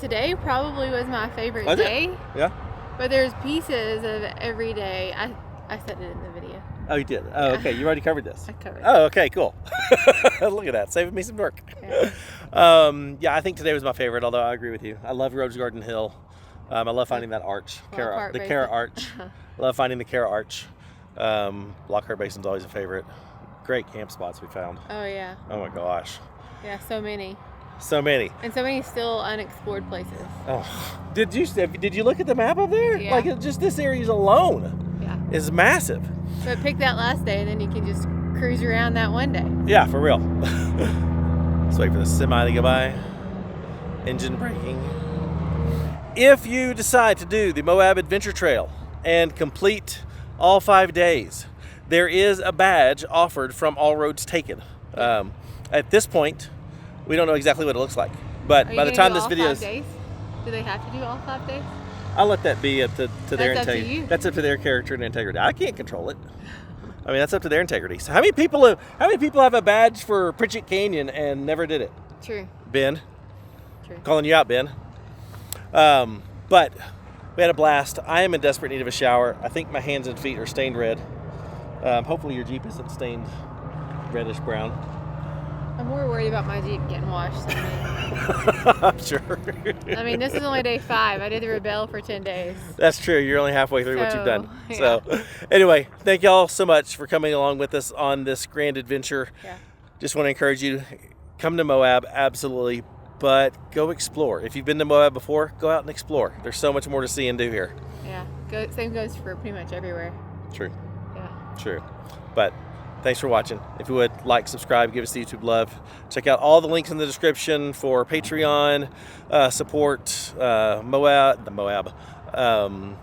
today probably was my favorite Was it? day. Yeah. But there's pieces of every day. I said it in the video. Oh, you did? Oh, okay. You already covered this. I covered it. Oh, okay, cool. Look at that, saving me some work. Yeah. Yeah, I think today was my favorite, although I agree with you. I love Rose Garden Hill. I love finding that arch, Lockhart the Basin. Cara Arch. Love finding the Cara Arch. Lockhart Basin's always a favorite. Great camp spots we found. Oh yeah. Oh my gosh. Yeah, so many. So many. And so many still unexplored places. Oh, did you look at the map up there? Yeah. Like just this area alone Yeah. is massive. But pick that last day, and then you can just cruise around that one day. Yeah, for real. Let's wait for the semi to go by. Engine braking. If you decide to do the Moab Adventure Trail and complete all 5 days, there is a badge offered from All Roads Taken. At this point, we don't know exactly what it looks like. But Are you by the gonna time do this all video 5 is, days? Do they have to do all 5 days? I'll let that be up to their That's up to integrity. you. That's up to their character and integrity. I can't control it. I mean, that's up to their integrity. So how many people have a badge for Pritchett Canyon and never did it? True. Ben, True. calling you out, Ben. But we had a blast. I am in desperate need of a shower. I think my hands and feet are stained red. Hopefully your Jeep isn't stained reddish brown. I'm more worried about my Jeep getting washed than me. I'm sure. I mean, this is only day 5. I did the Rebel for 10 days. That's true. You're only halfway through what you've done. yeah. So anyway, thank y'all so much for coming along with us on this grand adventure. Yeah. Just want to encourage you to come to Moab, absolutely, but go explore. If you've been to Moab before, go out and explore. There's so much more to see and do here. Yeah. Same goes for pretty much everywhere. True. Yeah. True. But thanks for watching. If you would like, subscribe, give us the YouTube love. Check out all the links in the description for Patreon, support, Moab. What am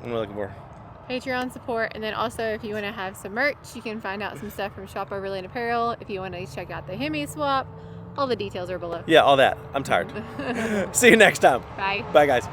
I looking for? Patreon support, and then also if you want to have some merch, you can find out some stuff from Shop Overland Apparel. If you want to check out the Hemi swap, all the details are below. Yeah, all that. I'm tired. See you next time. Bye. Bye, guys.